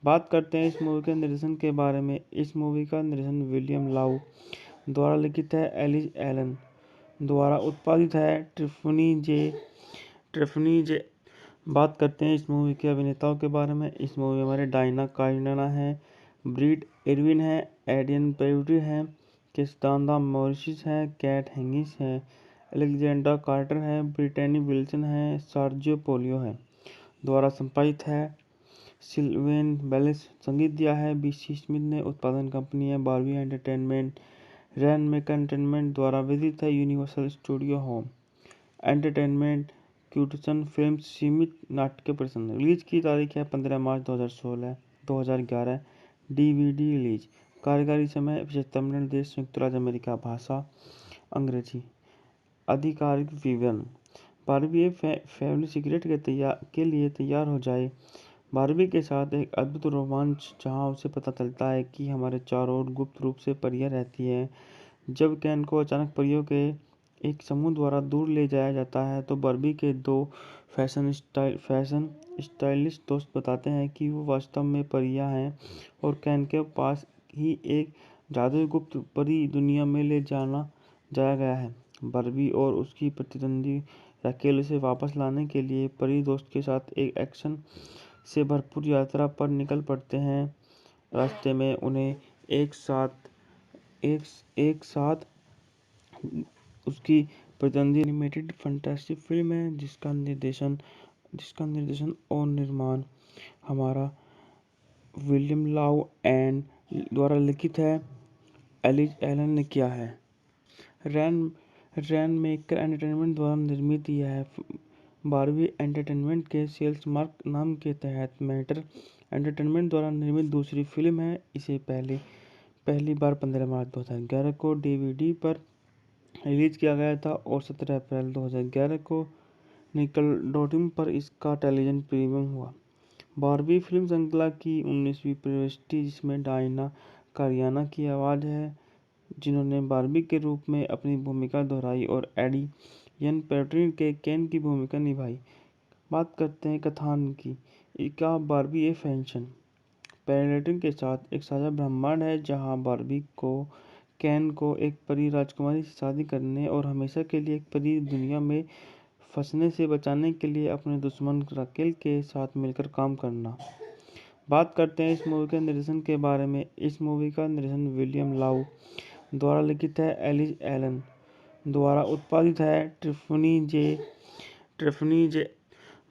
बात करते हैं इस मूवी के निर्देशन के बारे में। इस मूवी का निर्देशन विलियम लाउ द्वारा लिखित है। एलिज एलन द्वारा उत्पादित है। ट्रिफनी जे बात करते हैं इस मूवी के अभिनेताओं के बारे में। इस मूवी में हमारे डायना काइनाना है, ब्रीड इरविन है, एडियन पेरिटी है, किस्तांदा मॉरिस है, कैट हेंगिस है, अलेक्जेंडर कार्टर है, ब्रिटेनी विल्सन है, सर्जियो पोलियो है। द्वारा संपादित है। सिल्वेन बेलेस संगीत दिया है। बीसी स्मिथ ने। उत्पादन कंपनी है बारहवीं एंटरटेनमेंट। रैन मेकर एंटरटेनमेंट द्वारा वितरित है। यूनिवर्सल स्टूडियो होम एंटरटेनमेंट क्यूटसन फिल्म सीमित नाट्य प्रदर्शन। रिलीज की तारीख है 15 मार्च 2011। DVD release. कार्यकारी समय 75 मिनट। देश संयुक्त राज्य अमेरिका। भाषा अंग्रेजी। आधिकारिक विवरण। बारबी एक फैमिली सिगरेट के लिए तैयार हो जाए। बारबी के साथ एक अद्भुत रोमांच जहां उसे पता चलता है कि हमारे चारों ओर गुप्त रूप से परियां रहती हैं। जब केन को अचानक परियों के एक समूह द्वारा दूर ले जाया जाता है तो बारबी के दो फैशन स्टाइलिस्ट दोस्त बताते हैं कि वो वास्तव में परियां हैं और केन के पास ही एक जादुई गुप्त परी दुनिया में ले जाया गया है। बारबी और उसकी प्रतिद्वंदी राकेल उसे वापस लाने के लिए परी दोस्त के साथ एक एक्शन से भरपूर यात्रा पर निकल पड़ते हैं। रास्ते में उन्हें एक साथ उसकी प्रतिद्वंदी एनिमेटेड फैंटास्टिक फिल्म है जिसका निर्देशन और निर्माण हमारा विलियम लाउ एंड द्वारा लिखित है। एलिज एलन ने किया है। रैन मेकर एंटरटेनमेंट द्वारा निर्मित यह है। बारबी एंटरटेनमेंट के सेल्स मार्क नाम के तहत मैटर एंटरटेनमेंट द्वारा निर्मित दूसरी फिल्म है। इसे पहली बार 15 मार्च 2011 को डीवीडी पर रिलीज किया गया था और 17 अप्रैल 2011 को निकलडोटियम पर इसका टेलीविजन प्रीमियम हुआ। बारबी फिल्म श्रृंखला की 19वीं प्रविष्टि जिसमें डायना कारियाना की आवाज़ है जिन्होंने बारबी के रूप में अपनी भूमिका दोहराई और एडी यन पैट्रिन के केन की भूमिका निभाई। बात करते हैं कथानक की। क्या बारबी ए फैशन पैरेलटिंग के साथ एक साझा ब्रह्मांड है जहां बारबी को केन को एक परी राजकुमारी से शादी करने और हमेशा के लिए एक परी दुनिया में फंसने से बचाने के लिए अपने दुश्मन राकेल के साथ मिलकर काम करना। बात करते हैं इस मूवी के निर्देशन के बारे में। इस मूवी का निर्देशन विलियम लाउ द्वारा लिखित है। एलिज एलन द्वारा उत्पादित है। ट्रिफनी जे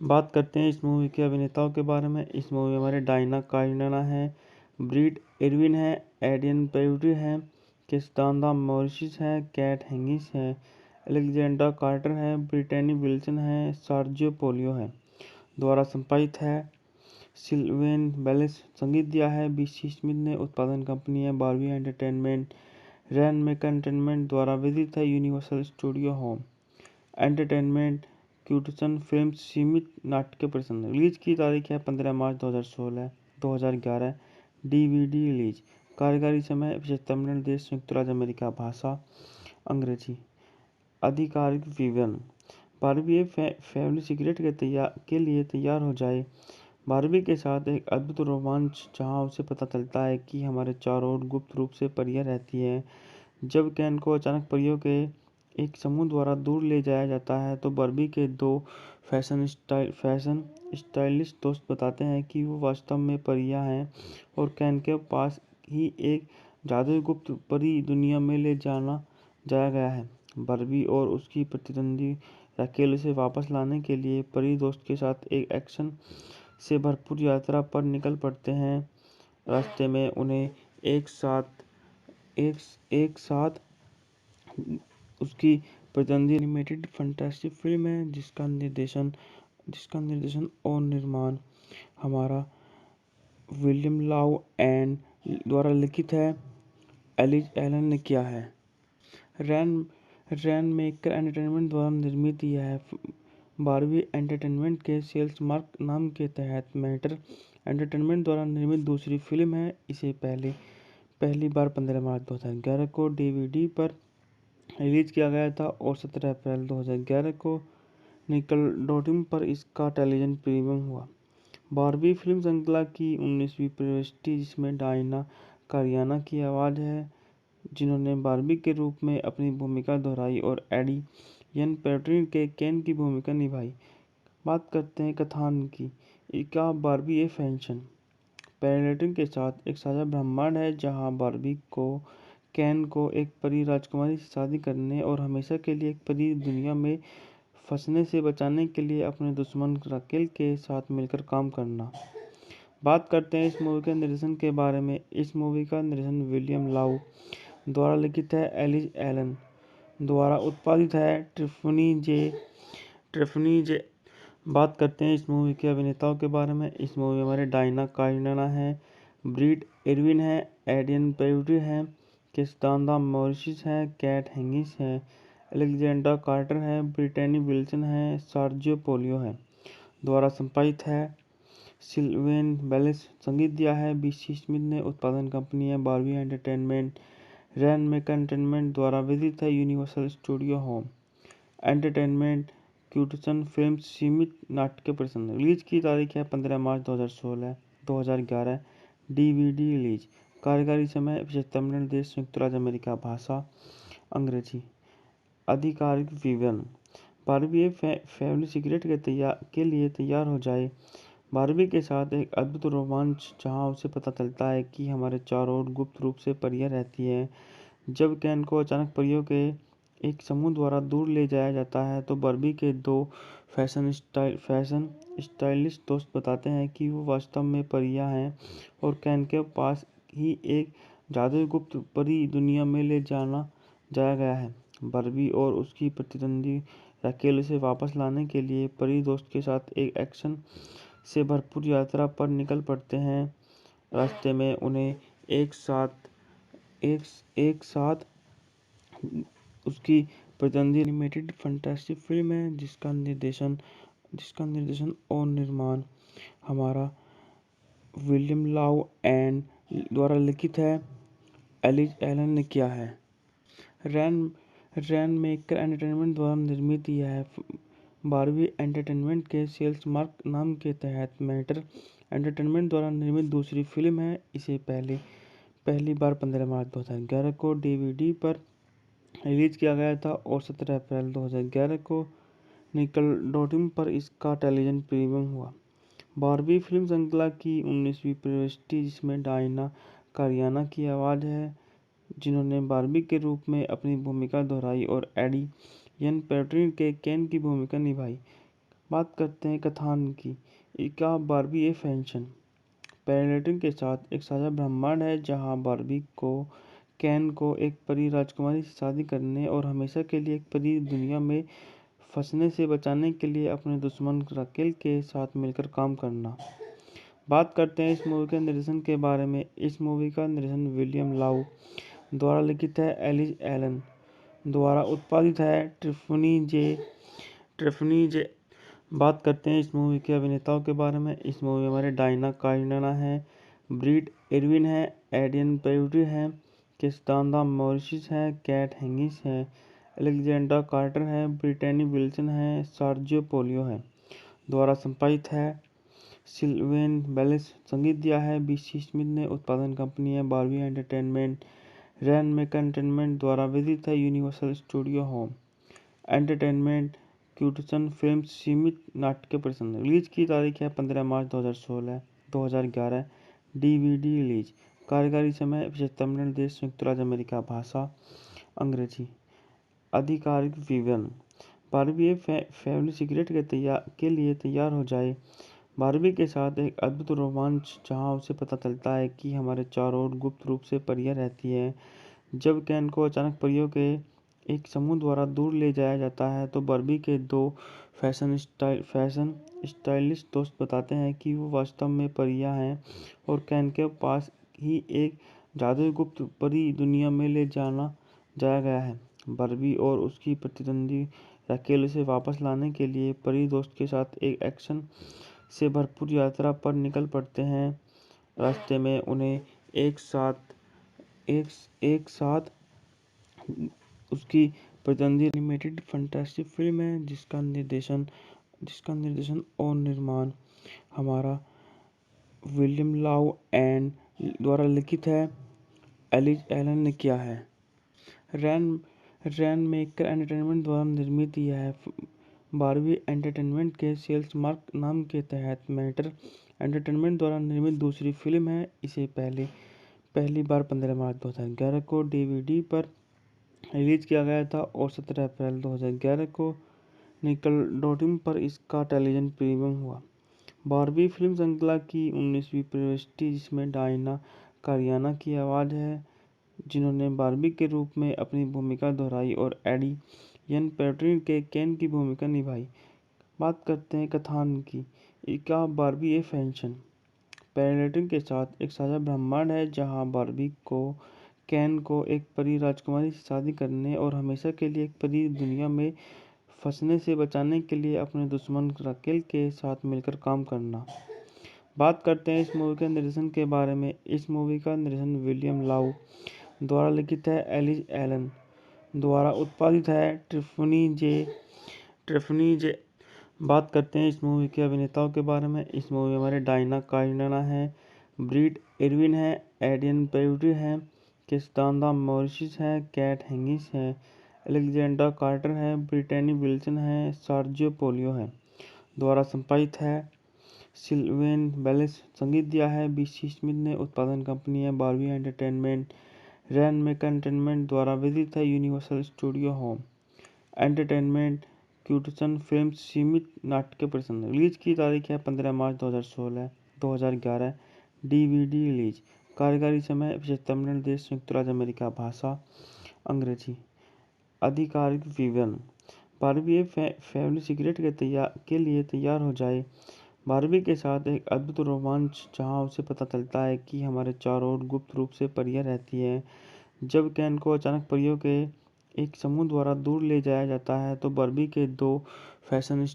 बात करते हैं इस मूवी के अभिनेताओं के बारे में। इस मूवी में हमारे डायना कारियाना है, ब्रीड इरविन है, एडियन पेरिटी है, किस्तांदा मॉरिस है, कैट हेंगिस है, अलेक्जेंडर कार्टर है, ब्रिटेनी विल्सन है, सार्जियो पोलियो है। द्वारा संपादित है। सिल्वेन बेलेस संगीत दिया है। बीसी स्मिथ ने उत्पादन कंपनी है बारबी एंटरटेनमेंट। रैन मेकर एंटरटेनमेंट द्वारा विदित है। यूनिवर्सल स्टूडियो होम एंटरटेनमेंट क्यूटसन फिल्म्स सीमित नाट्य प्रदर्शन। रिलीज की तारीख है 15 मार्च 2011। DVD release. कार्यकारी समय 75 मिनट। देश संयुक्त राज्य अमेरिका। भाषा अंग्रेजी। आधिकारिक विवरण। बारबी एक फैमिली सिगरेट के लिए तैयार हो जाए। बारबी के साथ एक अद्भुत रोमांच जहां उसे पता चलता है कि हमारे चारों ओर गुप्त रूप से परियां रहती हैं। जब केन को अचानक परियों के एक समूह द्वारा दूर ले जाया जाता है तो बारबी के दो फैशन स्टाइलिस्ट दोस्त बताते हैं कि वो वास्तव में परियां हैं और केन के पास ही एक जादुई गुप्त परी दुनिया में ले जाया गया है। बारबी और उसकी प्रतिद्वंदी राकेल उसे वापस लाने के लिए परी दोस्त के साथ एक एक्शन से भरपूर यात्रा पर निकल पड़ते हैं। रास्ते में उन्हें एक साथ उसकी प्रतिद्वंदी एनिमेटेड फैंटास्टिक फिल्म है जिसका निर्देशन और निर्माण हमारा विलियम लाउ एंड द्वारा लिखित है। एलिज एलन ने किया है। रैन मेकर एंटरटेनमेंट द्वारा निर्मित यह है। बारबी एंटरटेनमेंट के सेल्स मार्क नाम के तहत मैटर एंटरटेनमेंट द्वारा निर्मित दूसरी फिल्म है। इसे पहली बार 15 मार्च 2011 को डीवीडी पर रिलीज किया गया था और 17 अप्रैल 2011 को निकलडोटियम पर इसका टेलीविजन प्रीमियम हुआ। बारबी फिल्म श्रृंखला की 19वीं प्रविष्टि जिसमें डायना कारियाना की आवाज़ है जिन्होंने बारबी के रूप में अपनी भूमिका दोहराई और एडी यन पैट्रिन के केन की भूमिका निभाई। बात करते हैं कथानक की। क्या बारबी ए फैशन पैरेलटिंग के साथ एक साझा ब्रह्मांड है जहां बारबी को केन को एक परी राजकुमारी से शादी करने और हमेशा के लिए एक परी दुनिया में फंसने से बचाने के लिए अपने दुश्मन राकेल के साथ मिलकर काम करना। बात करते हैं इस मूवी के निर्देशन के बारे में। इस मूवी का निर्देशन विलियम लाउ द्वारा लिखित है। एलिज एलन द्वारा उत्पादित है। ट्रिफनी जे बात करते हैं इस मूवी के अभिनेताओं के बारे में। इस मूवी में हमारे डायना कारियाना है, ब्रीड इरविन है, एडियन पेरिटी है, किस्तांदा मॉरिस है, कैट हेंगिस है, एलेक्जेंडर कार्टर है, ब्रिटेनी विल्सन है, सर्जियो पोलियो है। द्वारा संपादित है सिल्वेन बेलेस। संगीत दिया है बीसी स्मिथ ने। उत्पादन कंपनी है बारबी एंटरटेनमेंट। रैन मेकर एंटरटेनमेंट द्वारा वितरित है यूनिवर्सल स्टूडियो होम एंटरटेनमेंट। क्यूटसन फिल्म्स सीमित नाट्य प्रदर्शन। रिलीज की तारीख है 15 मार्च 2011। DVD release. कार्यकारी समय 75 मिनट। देश संयुक्त राज्य अमेरिका। भाषा अंग्रेजी। आधिकारिक विवरण। बारबी एक फैमिली सिगरेट के लिए तैयार हो जाए। बारबी के साथ एक अद्भुत रोमांच जहां उसे पता चलता है कि हमारे चारों ओर गुप्त रूप से परियां रहती हैं। जब केन को अचानक परियों के एक समूह द्वारा दूर ले जाया जाता है तो बारबी के दो फैशन स्टाइलिस्ट दोस्त बताते हैं कि वो वास्तव में परियां हैं और केन के पास ही एक जादुई गुप्त परी दुनिया में ले जाया गया है। बारबी और उसकी प्रतिद्वंदी राकेल उसे वापस लाने के लिए परी दोस्त के साथ एक एक्शन से भरपूर यात्रा पर निकल पड़ते हैं। रास्ते में उन्हें एक साथ उसकी प्रतिद्वंदी एनिमेटेड फैंटेसी फिल्म है जिसका निर्देशन और निर्माण हमारा विलियम लाउ एंड द्वारा लिखित है। एलिज एलन ने किया है। रैन मेकर एंटरटेनमेंट द्वारा निर्मित यह है। बारबी एंटरटेनमेंट के सेल्स मार्क नाम के तहत मैटर एंटरटेनमेंट द्वारा निर्मित दूसरी फिल्म है। इसे पहली बार 15 मार्च 2011 को डीवीडी पर रिलीज किया गया था और 17 अप्रैल 2011 को निकलडोटियम पर इसका टेलीविजन प्रीमियम हुआ। बारबी फिल्म श्रृंखला की 19वीं प्रविष्टि जिसमें डायना कारियाना की आवाज़ है जिन्होंने बारबी के रूप में अपनी भूमिका दोहराई और एडी यन पैट्रिन के केन की भूमिका निभाई। बात करते हैं कथानक की। क्या बारबी ए फैशन पैरेलटिंग के साथ एक साझा ब्रह्मांड है जहां बारबी को केन को एक परी राजकुमारी से शादी करने और हमेशा के लिए एक परी दुनिया में फंसने से बचाने के लिए अपने दुश्मन राकेल के साथ मिलकर काम करना। बात करते हैं इस मूवी के निर्देशन के बारे में। इस मूवी का निर्देशन विलियम लाउ द्वारा लिखित है। एलिज एलन द्वारा उत्पादित है। ट्रिफनी जे। बात करते हैं इस मूवी के अभिनेताओं के बारे में। इस मूवी में हमारे डायना कारियाना है, ब्रीड एरविन है, एडियन पेरिटी है, किस्तांदा मॉरिस है, कैट हेंगिस है, एलेक्जेंडर कार्टर है, ब्रिटेनी विल्सन है, सर्जियो पोलियो है। द्वारा संपादित है सिल्वेन बेलेस। संगीत दिया है बीसी स्मिथ ने। उत्पादन कंपनी है बारबी एंटरटेनमेंट। रैन मेकर एंटरटेनमेंट द्वारा वितरित है यूनिवर्सल स्टूडियो होम एंटरटेनमेंट। क्यूटसन फिल्म्स सीमित नाट्य प्रदर्शन। रिलीज की तारीख है 15 मार्च 2011। DVD release. कार्यकारी समय 75 मिनट। देश संयुक्त राज्य अमेरिका। भाषा अंग्रेजी। आधिकारिक विवरण। बारबी एक फैमिली सिगरेट के लिए तैयार हो जाए। बारबी के साथ एक अद्भुत रोमांच जहां उसे पता चलता है कि हमारे चारों ओर गुप्त रूप से परियां रहती हैं। जब केन को अचानक परियों के एक समूह द्वारा दूर ले जाया जाता है तो बारबी के दो फैशन स्टाइलिस्ट दोस्त बताते हैं कि वो वास्तव में परियां हैं और केन के पास ही एक जादुई गुप्त परी दुनिया में ले जाया गया है। बारबी और उसकी प्रतिद्वंदी राकेल उसे वापस लाने के लिए परी दोस्त के साथ एक एक्शन से भरपूर यात्रा पर निकल पड़ते हैं। रास्ते में उन्हें एक साथ उसकी प्रतिद्वंदी एनिमेटेड फैंटेसी फिल्म है जिसका निर्देशन और निर्माण हमारा विलियम लाउ एंड द्वारा लिखित है। एलिज एलन ने किया है। रैन मेकर एंटरटेनमेंट द्वारा निर्मित यह है। बारबी एंटरटेनमेंट के सेल्स मार्क नाम के तहत मैटर एंटरटेनमेंट द्वारा निर्मित दूसरी फिल्म है। इसे पहली बार 15 मार्च 2011 को डीवीडी पर रिलीज किया गया था और 17 अप्रैल 2011 को निकलडोटियम पर इसका टेलीविजन प्रीमियम हुआ। बारबी फिल्म श्रृंखला की 19वीं प्रविष्टि जिसमें डायना कारियाना की आवाज़ है जिन्होंने बारबी के रूप में अपनी भूमिका दोहराई और एडी यन पैट्रिन के केन की भूमिका निभाई। बात करते हैं कथानक की। क्या बारबी ए फैशन पैरेलटिंग के साथ एक साझा ब्रह्मांड है जहां बारबी को केन को एक परी राजकुमारी से शादी करने और हमेशा के लिए एक परी दुनिया में फंसने से बचाने के लिए अपने दुश्मन राकेल के साथ मिलकर काम करना। बात करते हैं इस मूवी के निर्देशन के बारे में। इस मूवी का निर्देशन विलियम लाउ द्वारा लिखित है, एलिस एलन द्वारा उत्पादित है, ट्रिफनी जे। बात करते हैं इस मूवी के अभिनेताओं के बारे में। इस मूवी में हमारे डायना काइनाना है, ब्रीड इरविन है, एडियन पेरिटी है, किस्तांदा मॉरिस है, कैट हेंगिस है, अलेक्जेंडर कार्टर है, ब्रिटेनी विल्सन है, सर्जियो पोलियो है। द्वारा संपादित है, सिल्वेन बेलेस। संगीत दिया है बीसी स्मिथ ने। उत्पादन कंपनी है बारबी एंटरटेनमेंट। रैन मेकर एंटरटेनमेंट द्वारा वितरित है, यूनिवर्सल स्टूडियो होम एंटरटेनमेंट। क्यूटसन फिल्म्स सीमित नाट्य प्रदर्शन। रिलीज की तारीख है 15 मार्च 2011। DVD release. कार्यकारी समय 75 मिनट। देश संयुक्त राज्य अमेरिका। भाषा अंग्रेजी। आधिकारिक विवरण। बारबी फैमिली सीक्रेट के लिए तैयार हो जाए। बारबी के साथ एक अद्भुत रोमांच जहां उसे पता चलता है कि हमारे चारों ओर गुप्त रूप से परियां रहती हैं। जब केन को अचानक परियों के एक समूह द्वारा दूर ले जाया जाता है तो बारबी के दो फैशन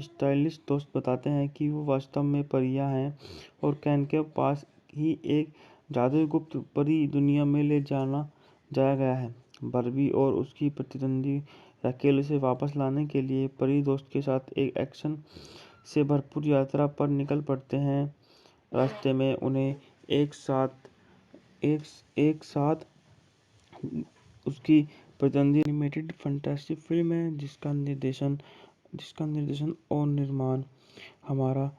स्टाइलिस्ट दोस्त बताते हैं कि वो वास्तव में परियां हैं और केन के पास ही एक जादुई गुप्त परी दुनिया में ले जाया गया है। बारबी और उसकी प्रतिद्वंदी राकेल उसे वापस लाने के लिए परी दोस्त के साथ एक एक्शन से भरपूर यात्रा पर निकल पड़ते हैं। रास्ते में उन्हें एक साथ उसकी प्रतिद्वंदी एनिमेटेड फैंटेसी फिल्म है जिसका निर्देशन और निर्माण हमारा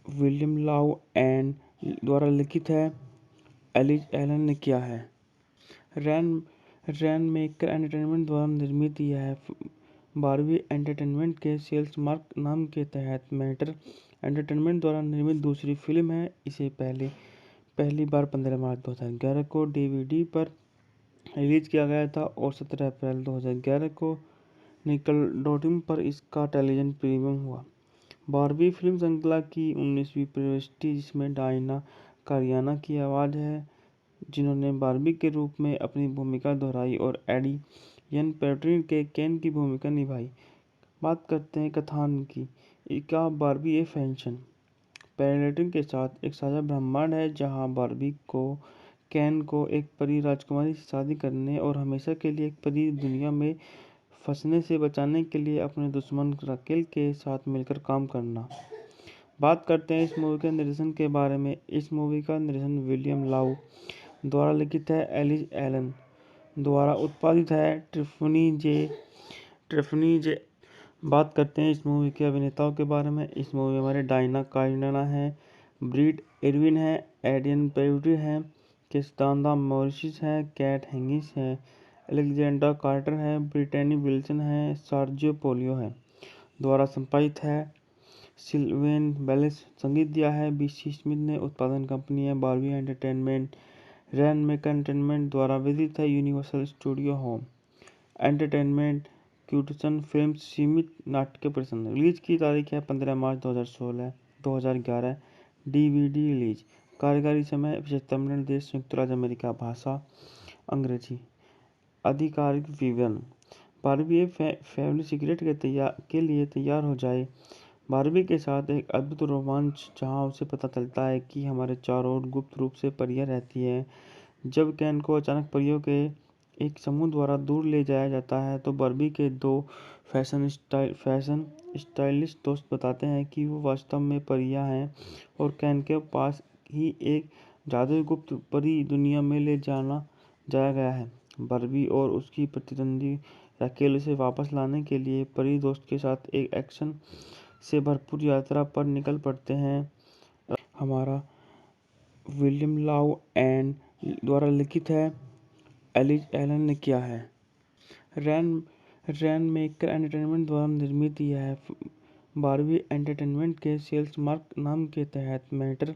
विलियम लाउ एंड द्वारा लिखित है, एलिस एलन ने किया है। रैन मेकर एंटरटेनमेंट द्वारा निर्मित यह है बारबी एंटरटेनमेंट के सेल्स मार्क नाम के तहत मैटर एंटरटेनमेंट द्वारा निर्मित दूसरी फिल्म है। इसे पहली बार 15 मार्च 2011 को डीवीडी पर रिलीज किया गया था और 17 अप्रैल 2011 को निकलडोटियम पर इसका टेलीविजन प्रीमियम हुआ। बारबी फिल्म श्रृंखला की 19वीं प्रविष्टि जिसमें डायना कारियाना की आवाज़ है जिन्होंने बारबी के रूप में अपनी भूमिका दोहराई और एडी यन पेट्रिन के केन की भूमिका निभाई। बात करते हैं कथानक की। इसका बारबी ए फैशन पैरेलटिंग के साथ एक साझा ब्रह्मांड है जहां बारबी को केन को एक परी राजकुमारी से शादी करने और हमेशा के लिए एक परी दुनिया में फंसने से बचाने के लिए अपने दुश्मन राकेल के साथ मिलकर काम करना। बात करते हैं इस मूवी के निर्देशन के बारे में। इस मूवी का निर्देशन विलियम लाउ द्वारा लिखित है, एलिस एलन द्वारा उत्पादित है, ट्रिफनी जे। बात करते हैं इस मूवी के अभिनेताओं के बारे में। इस मूवी में हमारे डायना काइनाना है, ब्रीड इरविन है, एडियन पेरिटी है, किस्तांदा मॉरिस है, कैट हेंगिस है, अलेक्जेंडर कार्टर है, ब्रिटेनी विल्सन है, सर्जियो पोलियो है। द्वारा संपादित है, सिल्वेन बेलेस। संगीत दिया है बीसी स्मिथ ने। उत्पादन कंपनी है बारबी एंटरटेनमेंट। रैन मेकर एंटरटेनमेंट द्वारा वितरित है, यूनिवर्सल स्टूडियो होम एंटरटेनमेंट। क्यूटसन फिल्म्स सीमित नाट्य प्रदर्शन। रिलीज की तारीख है 15 मार्च 2011। DVD release. कार्यकारी समय 75 मिनट। देश संयुक्त राज्य अमेरिका। भाषा अंग्रेजी। आधिकारिक विवरण। बारबी फैमिली सीक्रेट के लिए तैयार हो जाए। बारबी के साथ एक अद्भुत रोमांच जहां उसे पता चलता है कि हमारे चारों ओर गुप्त रूप से परियां रहती हैं। जब केन को अचानक परियों के एक समूह द्वारा दूर ले जाया जाता है तो बारबी के दो फैशन स्टाइलिस्ट दोस्त बताते हैं कि वो वास्तव में परियां हैं और केन के पास ही एक जादुई गुप्त परी दुनिया में ले जाया गया है। बारबी और उसकी प्रतिद्वंदी राकेल उसे वापस लाने के लिए परी दोस्त के साथ एक एक्शन से भरपूर यात्रा पर निकल पड़ते हैं। हमारा विलियम लाउ एंड द्वारा लिखित है, एलिस एलन ने किया है। रैन मेकर एंटरटेनमेंट द्वारा निर्मित यह है बारबी एंटरटेनमेंट के सेल्स मार्क नाम के तहत मैटर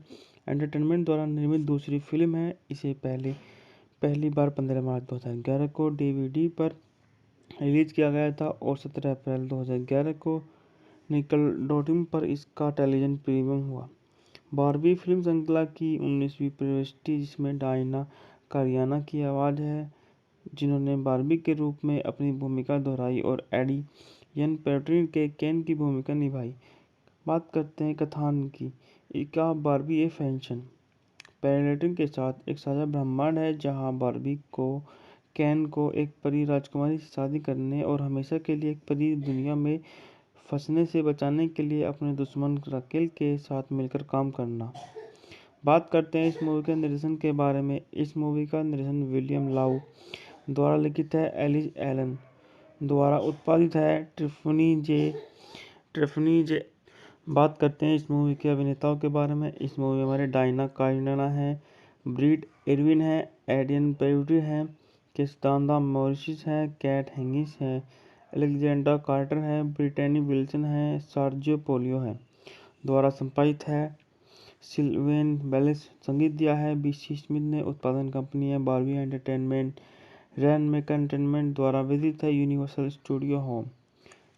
एंटरटेनमेंट द्वारा निर्मित दूसरी फिल्म है। इसे पहली बार 15 मार्च 2011 को डीवीडी पर रिलीज किया गया था और 17 अप्रैल 2011 को निकलडोटियम पर इसका टेलीविजन प्रीमियम हुआ। बारबी फिल्म श्रृंखला की 19वीं प्रविष्टि जिसमें डायना कारियाना की आवाज़ है, जिन्होंने बार्बी के रूप में अपनी भूमिका दोहराई और एडियन पेट्री के केन की भूमिका निभाई। बात करते हैं कथानक की। इका बार्बी ए फैशन पैरेलटिंग के साथ एक साझा ब्रह्मांड है जहां बार्बी को केन को एक परी राजकुमारी से शादी करने और हमेशा के लिए एक परी दुनिया में फंसने से बचाने के लिए अपने दुश्मन राकेल के साथ मिलकर काम करना। बात करते हैं इस मूवी के निर्देशन के बारे में। इस मूवी का निर्देशन विलियम लाउ द्वारा लिखित है, एलिस एलन द्वारा उत्पादित है, ट्रिफनी जे। बात करते हैं इस मूवी के अभिनेताओं के बारे में। इस मूवी में हमारे डायना काइनाना है, ब्रीड एरविन है, एडियन पेड्री है, किस्तांदा मॉरिस है, कैट हेंगिस है, अलेक्जेंडर कार्टर है, ब्रिटेनी विल्सन है, सार्जियो पोलियो है। द्वारा संपादित है, सिल्वेन बेलिस संगीत दिया है, बीसी स्मिथ ने। उत्पादन कंपनी है बार्बी एंटरटेनमेंट। रैन मेकर एंटरटेनमेंट द्वारा वितरित है, यूनिवर्सल स्टूडियो होम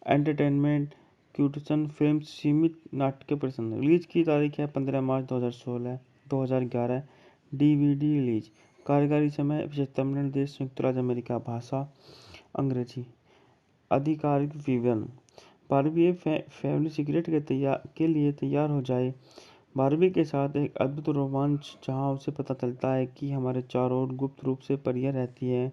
एंटरटेनमेंट। क्यूटसन फिल्म्स सीमित नाट्य प्रदर्शन। रिलीज की तारीख है 15 मार्च 2011। DVD release. कार्यकारी समय 75 मिनट। देश संयुक्त राज्य अमेरिका। भाषा अंग्रेजी। आधिकारिक विवरण। बार्बी एक फैमिली सिगरेट के लिए तैयार हो जाए। बार्बी के साथ एक अद्भुत रोमांच जहां उसे पता चलता है कि हमारे चारों ओर गुप्त रूप से परियां रहती हैं।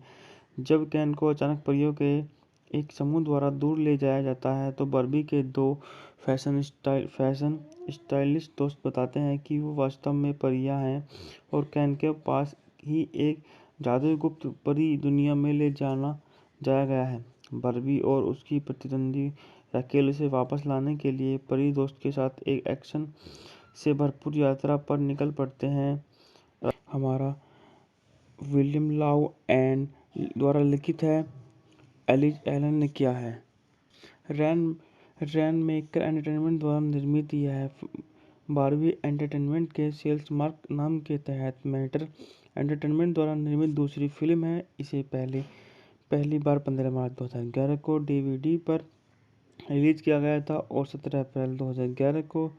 जब केन को अचानक परियों के एक समूह द्वारा दूर ले जाया जाता है तो बार्बी के दो फैशन स्टाइलिस्ट दोस्त बताते हैं कि वो वास्तव में परियां हैं और केन के पास ही एक जादुई गुप्त परी दुनिया में ले जाया गया है। बार्बी और उसकी प्रतिद्वंदी राकेल उसे वापस लाने के लिए परी दोस्त के साथ एक एक्शन से भरपूर यात्रा पर निकल पड़ते हैं। हमारा विलियम लाउ एंड द्वारा लिखित है, एलिस एलन ने किया है। रैन मेकर एंटरटेनमेंट द्वारा निर्मित यह है। बार्बी एंटरटेनमेंट के सेल्स मार्क नाम के तहत मैटर एंटरटेनमेंट द्वारा निर्मित दूसरी फिल्म है। इसे पहली बार 15 मार्च 2011 को डीवीडी पर रिलीज किया गया था और 17 अप्रैल 2011 को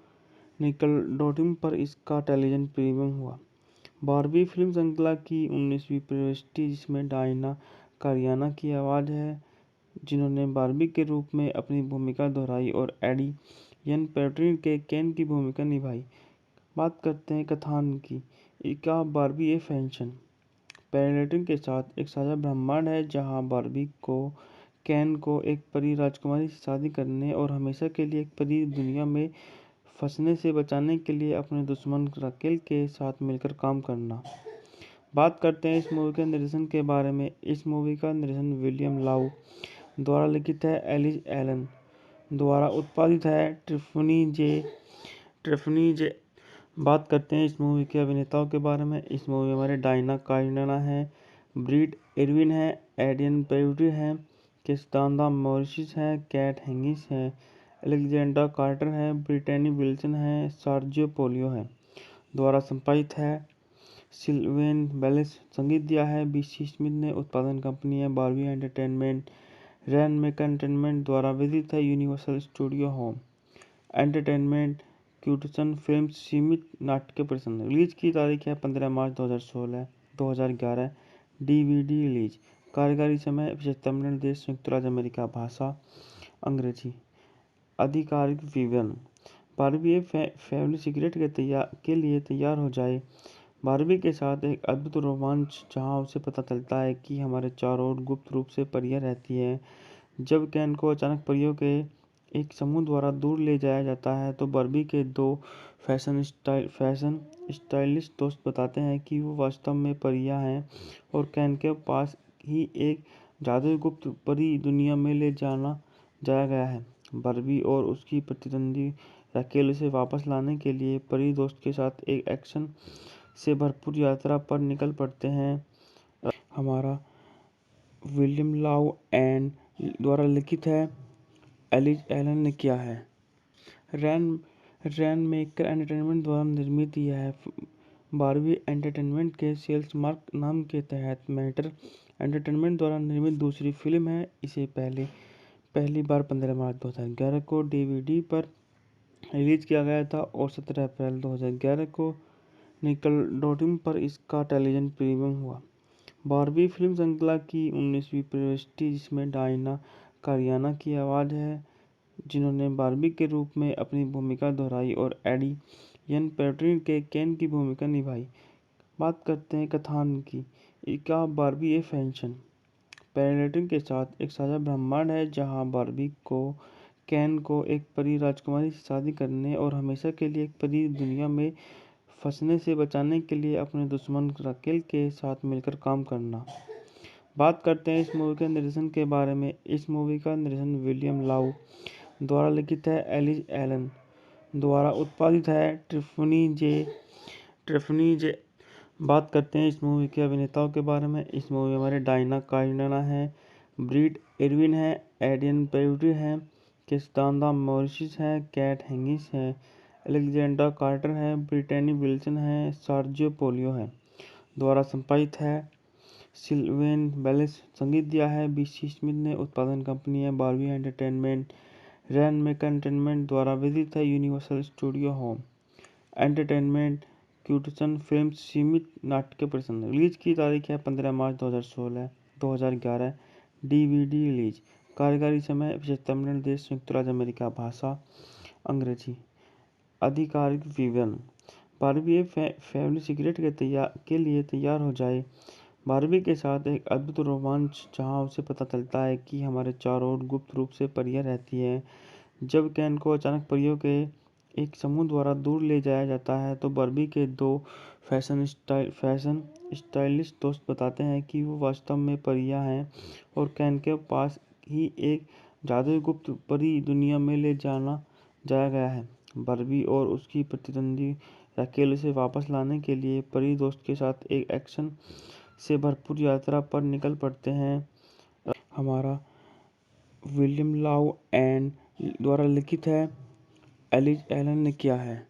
निकलडोटियम पर इसका टेलीविजन प्रीमियम हुआ। बार्बी फिल्म श्रृंखला की 19वीं प्रविष्टि, जिसमें डायना कारियाना की आवाज़ है, जिन्होंने बार्बी के रूप में अपनी भूमिका दोहराई और एडियन पेट्री के केन की भूमिका निभाई। बात करते हैं कथानक की। इका बार्बी ए फैशन पैरेलटिंग के साथ एक साझा ब्रह्मांड है जहां बार्बी को केन को एक परी राजकुमारी से शादी करने और हमेशा के लिए एक परी दुनिया में फंसने से बचाने के लिए अपने दुश्मन राकेल के साथ मिलकर काम करना। बात करते हैं इस मूवी के निर्देशन के बारे में। इस मूवी का निर्देशन विलियम लाउ द्वारा लिखित है, एलिस एलन द्वारा उत्पादित है, ट्रिफनी जे। बात करते हैं इस मूवी के अभिनेताओं के बारे में। इस मूवी में हमारे डायना काइनाना है, ब्रीड एरविन है, एडियन पेड्री है, किस्तांदा मॉरिस है, कैट हेंगिस है, अलेक्जेंडर कार्टर है, ब्रिटेनी विल्सन है, सार्जियो पोलियो है। द्वारा संपादित है, सिल्वेन बेलिस संगीत दिया है, बीसी स्मिथ ने। उत्पादन कंपनी है बार्बी एंटरटेनमेंट। रैन मेकर एंटरटेनमेंट द्वारा वितरित है, यूनिवर्सल स्टूडियो होम एंटरटेनमेंट। क्यूटसन फिल्म्स सीमित नाट्य प्रदर्शन। रिलीज की तारीख है 15 मार्च 2011। DVD release. कार्यकारी समय 75 मिनट। देश संयुक्त राज्य अमेरिका। भाषा अंग्रेजी। आधिकारिक विवरण। बार्बी एक फैमिली सिगरेट के लिए तैयार हो जाए। बार्बी के साथ एक अद्भुत रोमांच जहां उसे पता चलता है कि हमारे चारों ओर गुप्त रूप से परियां रहती हैं। जब केन को अचानक परियों के एक समूह द्वारा दूर ले जाया जाता है तो बार्बी के दो फैशन स्टाइलिस्ट दोस्त बताते हैं कि वो वास्तव में परियां हैं और केन के पास ही एक जादुई गुप्त परी दुनिया में ले जाया गया है। बार्बी और उसकी प्रतिद्वंदी राकेल उसे वापस लाने के लिए परी दोस्त के साथ एक एक्शन से भरपूर यात्रा पर निकल पड़ते हैं। हमारा विलियम लाउ एंड द्वारा लिखित है, एलिस एलन ने किया है। रैन मेकर एंटरटेनमेंट द्वारा निर्मित यह है। बार्बी एंटरटेनमेंट के सेल्स मार्क नाम के तहत मैटर एंटरटेनमेंट द्वारा निर्मित दूसरी फिल्म है। इसे पहली बार 15 मार्च 2011 को डीवीडी पर रिलीज किया गया था और 17 अप्रैल 2011 को निकलडोडियम पर इसका टेलीविजन प्रीमियम हुआ। बारबी फिल्म श्रृंखला की 19वीं प्रविष्टि जिसमें डायना कारियाना की आवाज़ है, जिन्होंने बारबी के रूप में अपनी भूमिका दोहराई और एडी यन पेट्रिन के केन की भूमिका निभाई। बात करते हैं कथानक की। इसका बारबी ए फैशन पैरेलटिन के साथ एक साझा ब्रह्मांड है जहां बारबी को केन को एक परी राजकुमारी से शादी करने और हमेशा के लिए एक परी दुनिया में फंसने से बचाने के लिए अपने दुश्मन राकेल के साथ मिलकर काम करना। बात करते हैं इस मूवी के निर्देशन के बारे में। इस मूवी का निर्देशन विलियम लाउ द्वारा लिखित है, एलिस एलन द्वारा उत्पादित है, ट्रिफनी जे। बात करते हैं इस मूवी के अभिनेताओं के बारे में। इस मूवी में हमारे डायना काइनाना है, ब्रीड एरविन है, एडियन पेरिटी है, किस्तांदा मॉरिस है, कैट हेंगिस है, अलेक्जेंडर कार्टर है, ब्रिटेनी विल्सन है, सर्जियो पोलियो है। द्वारा संपादित है, सिल्वेन बेलेस। संगीत दिया है बीसी स्मिथ ने। उत्पादन कंपनी है बारबी एंटरटेनमेंट। रैन मेकर एंटरटेनमेंट द्वारा वितरित है यूनिवर्सल स्टूडियो होम एंटरटेनमेंट। क्यूटसन फिल्म्स सीमित नाट्य प्रदर्शन। रिलीज की तारीख है 15 मार्च 2011। DVD release. कार्यकारी समय 75 मिनट। देश संयुक्त राज्य अमेरिका। भाषा अंग्रेजी। आधिकारिक विवरण। बारबी फैमिली सिगरेट के लिए तैयार हो जाए। बारबी के साथ एक अद्भुत रोमांच जहां उसे पता चलता है कि हमारे चारों ओर गुप्त रूप से परियां रहती हैं। जब केन को अचानक परियों के एक समूह द्वारा दूर ले जाया जाता है तो बारबी के दो फैशन स्टाइलिस्ट दोस्त बताते हैं कि वो वास्तव में परियां हैं और केन के पास ही एक जादुई गुप्त परी दुनिया में ले जाया गया है। बारबी और उसकी प्रतिद्वंदी राकेल उसे वापस लाने के लिए परी दोस्त के साथ एक एक्शन से भरपूर यात्रा पर निकल पड़ते हैं। हमारा विलियम लाउ एंड द्वारा लिखित है, एलिस एलन ने किया है।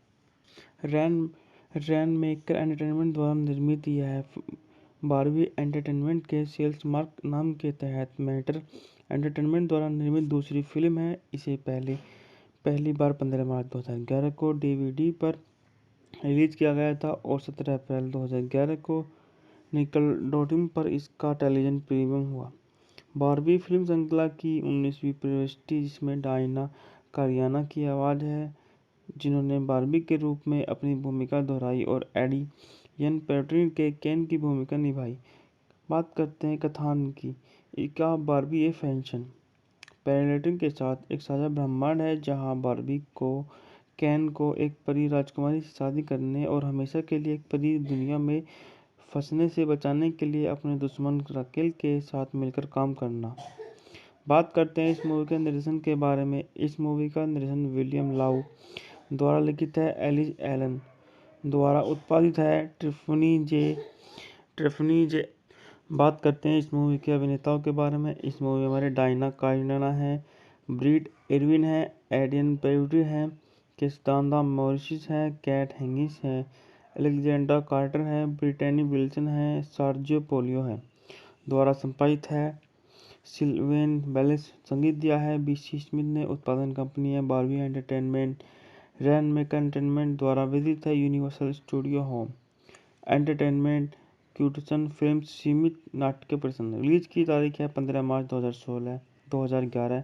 रैन मेकर एंटरटेनमेंट द्वारा निर्मित यह है। बारबी एंटरटेनमेंट के सेल्स मार्क नाम के तहत मैटर एंटरटेनमेंट द्वारा निर्मित दूसरी फिल्म है। इसे पहली बार 15 मार्च 2011 को डीवीडी पर रिलीज किया गया था और 17 अप्रैल 2011 को निकलडोडियम पर इसका टेलीविजन प्रीमियम हुआ। बारबी फिल्म श्रृंखला की 19वीं प्रविष्टि जिसमें डायना कारियाना की आवाज़ है, जिन्होंने बारबी के रूप में अपनी भूमिका दोहराई और एडी यन पेट्रिन के केन की भूमिका निभाई। बात करते हैं कथानक की। इसका बारबी ए फैशन पैरेलटिन के साथ एक साझा ब्रह्मांड है जहां बारबी को केन को एक परी राजकुमारी से शादी करने और हमेशा के लिए एक परी दुनिया में फंसने से बचाने के लिए अपने दुश्मन राकेल के साथ मिलकर काम करना। बात करते हैं इस मूवी के निर्देशन के बारे में। इस मूवी का निर्देशन विलियम लाउ द्वारा लिखित है, एलिस एलन द्वारा उत्पादित है, ट्रिफनी जे। बात करते हैं इस मूवी के अभिनेताओं के बारे में। इस मूवी में हमारे डायना काइनाना है, ब्रीड एरविन है, एडियन पेरिटी है, किस्तांदा मॉरिस है, कैट हेंगिस है, अलेक्जेंडर कार्टर है, ब्रिटेनी विल्सन है, सर्जियो पोलियो है। द्वारा संपादित है, सिल्वेन बेलेस। संगीत दिया है बीसी स्मिथ ने। उत्पादन कंपनी है बारबी एंटरटेनमेंट। रैन मेकर एंटरटेनमेंट द्वारा वितरित है यूनिवर्सल स्टूडियो होम एंटरटेनमेंट। क्यूटसन फिल्म्स सीमित नाट्य प्रदर्शन। रिलीज की तारीख है 15 मार्च 2011।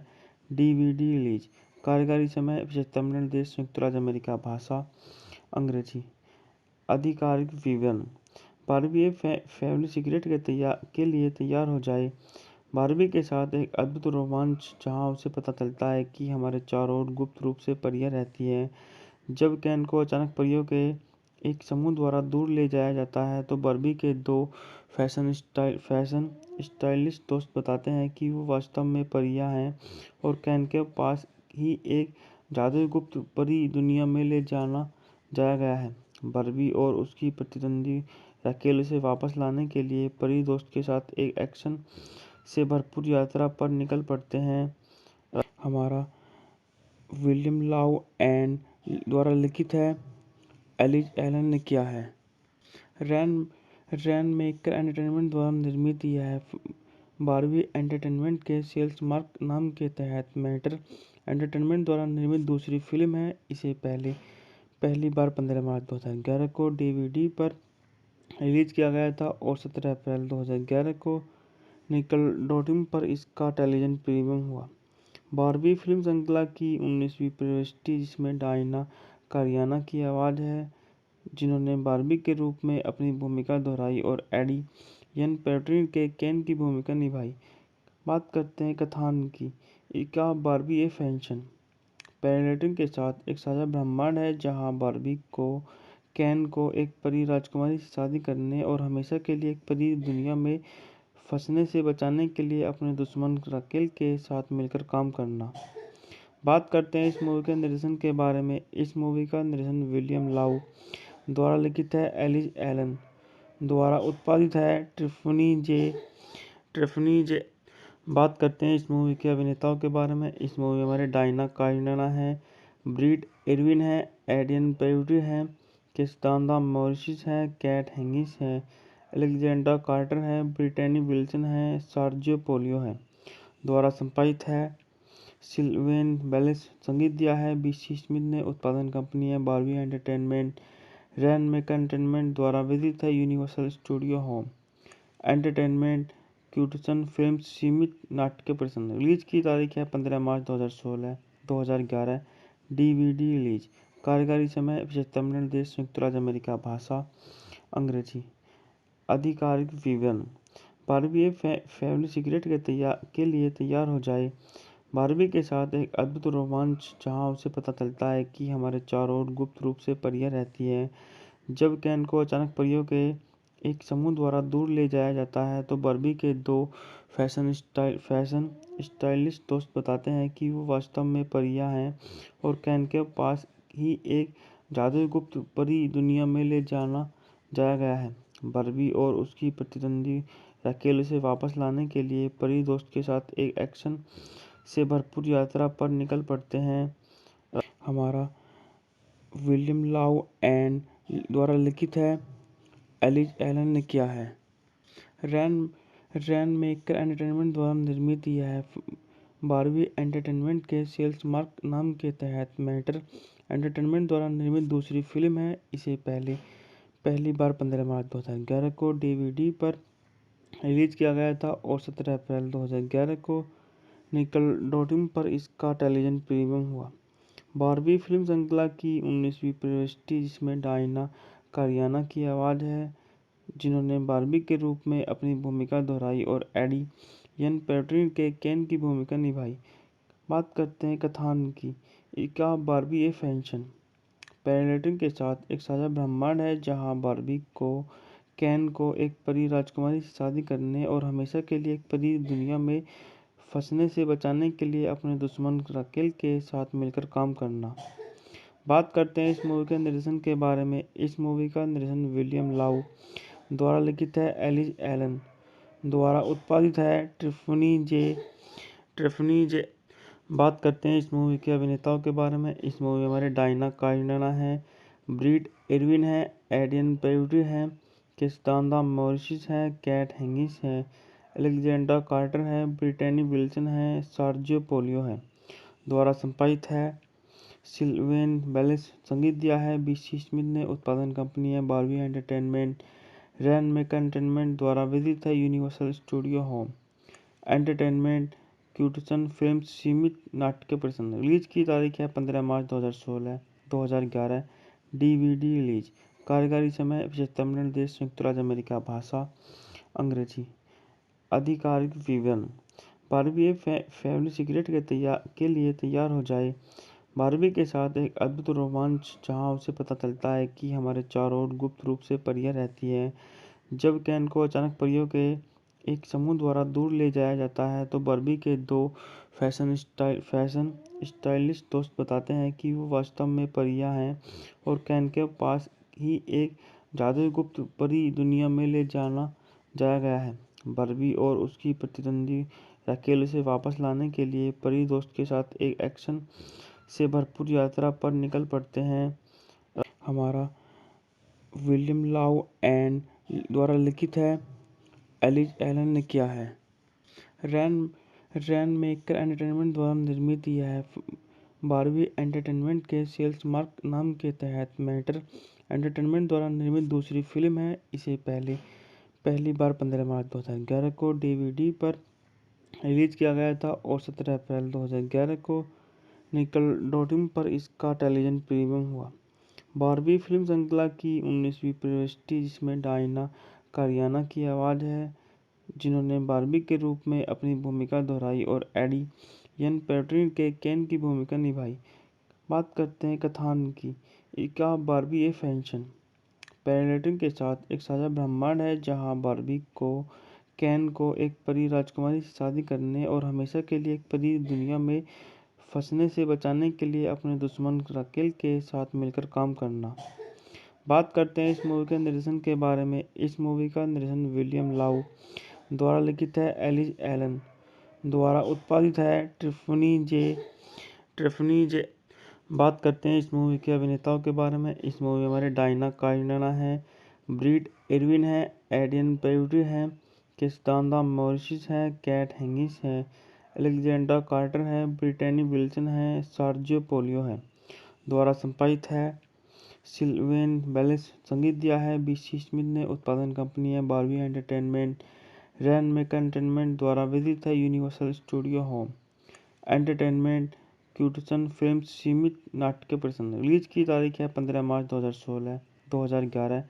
DVD release. कार्यकारी समय 75 मिनट। देश संयुक्त राज्य अमेरिका। भाषा अंग्रेजी। आधिकारिक विवरण। बारबी फैमिली सिगरेट के लिए तैयार हो जाए। बारबी के साथ एक अद्भुत रोमांच जहां उसे पता चलता है कि हमारे चारों ओर गुप्त रूप से परियां रहती हैं। जब केन को अचानक परियों के एक समूह द्वारा दूर ले जाया जाता है तो बारबी के दो फैशन स्टाइलिस्ट दोस्त बताते हैं कि वो वास्तव में परियां हैं और केन के पास ही एक जादुई गुप्त परी दुनिया में ले जाया गया है। बारबी और उसकी प्रतिद्वंदी राकेल उसे वापस लाने के लिए परी दोस्त के साथ एक एक्शन से भरपूर यात्रा पर निकल पड़ते हैं। हमारा विलियम लाउ एंड द्वारा लिखित है, एलिस एलन ने किया है। रैन मेकर एंटरटेनमेंट द्वारा निर्मित यह है। बारबी एंटरटेनमेंट के सेल्स मार्क नाम के तहत मैटर एंटरटेनमेंट द्वारा निर्मित दूसरी फिल्म है। इसे पहली बार 15 मार्च 2011 को डीवीडी पर रिलीज किया गया था और 17 अप्रैल 2011 को निकलडोडियम पर इसका टेलीविजन प्रीमियम हुआ। बारबी फिल्म श्रृंखला की 19वीं प्रविष्टि जिसमें डायना कारियाना की आवाज़ है, जिन्होंने बारबी के रूप में अपनी भूमिका दोहराई और एडी यन पेट्रिन के केन की भूमिका निभाई। बात करते हैं कथानक की। इसका बारबी ए फैशन पैरेलटिंग के साथ एक साझा ब्रह्मांड है जहां बारबी को केन को एक परी राजकुमारी से शादी करने और हमेशा के लिए एक परी दुनिया में फंसने से बचाने के लिए अपने दुश्मन राकेल के साथ मिलकर काम करना। बात करते हैं इस मूवी के निर्देशन के बारे में। इस मूवी का निर्देशन विलियम लाउ द्वारा लिखित है, एलिस एलन द्वारा उत्पादित है, ट्रिफनी जे। बात करते हैं इस मूवी के अभिनेताओं के बारे में। इस मूवी में हमारे डायना कारियाना है, ब्रीड इरविन है, एडियन पेड्री है, किस्तांदा मॉरिस है, कैट हेंगिस है, अलेक्जेंडर कार्टर है, ब्रिटेनी विल्सन है, सर्जियो पोलियो है। द्वारा संपादित है, सिल्वेन बेलेस। संगीत दिया है बीसी स्मिथ ने। उत्पादन कंपनी है बारबी एंटरटेनमेंट। रैन मेकर एंटरटेनमेंट द्वारा वितरित है यूनिवर्सल स्टूडियो होम एंटरटेनमेंट। क्यूटसन फिल्म्स सीमित नाट्य प्रदर्शन। रिलीज की तारीख है 15 मार्च 2011। DVD release. कार्यकारी समय 75 मिनट। देश संयुक्त राज्य अमेरिका। भाषा अंग्रेजी। आधिकारिक विवरण। बारबी फैमिली सिगरेट के लिए तैयार हो जाए। बारबी के साथ एक अद्भुत रोमांच जहां उसे पता चलता है कि हमारे चारों ओर गुप्त रूप से परियां रहती हैं। जब केन को अचानक परियों के एक समूह द्वारा दूर ले जाया जाता है तो बारबी के दो फैशन स्टाइलिस्ट दोस्त बताते हैं कि वो वास्तव में परियां हैं और केन के पास ही एक जादुई गुप्त परी दुनिया में ले जाया गया है। बारबी और उसकी प्रतिद्वंदी राकेल उसे वापस लाने के लिए परी दोस्त के साथ एक एक्शन से भरपूर यात्रा पर निकल पड़ते हैं। हमारा विलियम लाउ एंड द्वारा लिखित है, एलिस एलन ने किया है। रैन मेकर एंटरटेनमेंट द्वारा निर्मित यह है। बारबी एंटरटेनमेंट के सेल्स मार्क नाम के तहत मैटर एंटरटेनमेंट द्वारा निर्मित दूसरी फिल्म है। इसे पहली बार 15 मार्च 2011 को डीवीडी पर रिलीज किया गया था और 17 अप्रैल 2011 को निकलडोडियम पर इसका टेलीविजन प्रीमियम हुआ। बारबी फिल्म श्रृंखला की 19वीं प्रविष्टि जिसमें डायना कारियाना की आवाज़ है, जिन्होंने बारबी के रूप में अपनी भूमिका दोहराई और एडी यन पेट्रिन के केन की भूमिका निभाई। बात करते हैं कथानक की। इसका बारबी ए फैशन पैरेलटिंग के साथ एक साझा ब्रह्मांड है जहां बारबी को केन को एक परी राजकुमारी से शादी करने और हमेशा के लिए एक परी दुनिया में फंसने से बचाने के लिए अपने दुश्मन राकेल के साथ मिलकर काम करना। बात करते हैं इस मूवी के निर्देशन के बारे में। इस मूवी का निर्देशन विलियम लाउ द्वारा लिखित है, एलिस एलन द्वारा उत्पादित है, ट्रिफनी जे। बात करते हैं इस मूवी के अभिनेताओं के बारे में। इस मूवी में हमारे डायना कारियाना है, ब्रीड इरविन है, एडियन पेड्री है, किस्तांदा मॉरिस है, कैट हेंगिस है, अलेक्जेंडर कार्टर है, ब्रिटेनी विल्सन है, सर्जियो पोलियो है। द्वारा संपादित है, सिल्वेन बेलेस। संगीत दिया है बीसी स्मिथ ने। उत्पादन कंपनी है बारबी एंटरटेनमेंट। रैन मेकर एंटरटेनमेंट द्वारा वितरित है यूनिवर्सल स्टूडियो होम एंटरटेनमेंट। क्यूटसन फिल्म्स सीमित नाट्य प्रदर्शन। रिलीज की तारीख है 15 मार्च 2011। DVD release. कार्यकारी समय 75 मिनट। देश संयुक्त राज्य अमेरिका। भाषा अंग्रेजी। आधिकारिक विवरण। बारबी फैमिली सिगरेट के लिए तैयार हो जाए। बारबी के साथ एक अद्भुत रोमांच जहां उसे पता चलता है कि हमारे चारों ओर गुप्त रूप से परियां रहती हैं। जब केन को अचानक परियों के एक समूह द्वारा दूर ले जाया जाता है तो बारबी के दो फैशन स्टाइलिस्ट दोस्त बताते हैं कि वो वास्तव में परियां हैं और केन के पास ही एक जादुई गुप्त परी दुनिया में ले जाया गया है। बारबी और उसकी प्रतिद्वंदी राकेल उसे वापस लाने के लिए परी दोस्त के साथ एक एक्शन से भरपूर यात्रा पर निकल पड़ते हैं। हमारा विलियम लाउ एंड द्वारा लिखित है, एलिस एलन ने किया है। रैन मेकर एंटरटेनमेंट द्वारा निर्मित यह है। बारबी एंटरटेनमेंट के सेल्स मार्क नाम के तहत मैटर एंटरटेनमेंट द्वारा निर्मित दूसरी फिल्म है। इसे पहली बार 15 मार्च 2011 को डीवीडी पर रिलीज किया गया था और 17 अप्रैल 2011 को निकलडोटियम पर इसका टेलीविजन प्रीमियम हुआ। बारबी फिल्म श्रृंखला की 19वीं प्रविष्टि जिसमें डायना कारियाना की आवाज़ है, जिन्होंने बारबी के रूप में अपनी भूमिका दोहराई और एडी यन पेट्रिन के केन की भूमिका निभाई। बात करते हैं कथानक की। क्या बारबी ए फैशन पैरेलल के साथ एक साझा ब्रह्मांड है जहां बारबी को केन को एक परी राजकुमारी से शादी करने और हमेशा के लिए एक परी दुनिया में फंसने से बचाने के लिए अपने दुश्मन राकेल के साथ मिलकर काम करना। बात करते हैं इस मूवी के निर्देशन के बारे में। इस मूवी का निर्देशन विलियम लाउ द्वारा लिखित है, एलिस एलन द्वारा उत्पादित है, ट्रिफनी जे। बात करते हैं इस मूवी के अभिनेताओं के बारे में। इस मूवी में हमारे डायना कारियाना है, ब्रीड एरविन है, एडियन पेरिटी है, किस्तांदा मॉरिस है, कैट हेंगिस है, अलेक्जेंड्रा कार्टर है, ब्रिटेनी विल्सन है, सार्जियो पोलियो है। द्वारा संपादित है, सिल्वेन बेलिस। संगीत दिया है, बीसी स्मिथ ने। उत्पादन कंपनी है बारबी एंटरटेनमेंट। रैन मेकर एंटरटेनमेंट द्वारा वितरित है, यूनिवर्सल स्टूडियो होम एंटरटेनमेंट। क्यूटसन फिल्म्स सीमित नाट्य प्रदर्शन। रिलीज की तारीख है 15 मार्च 2011।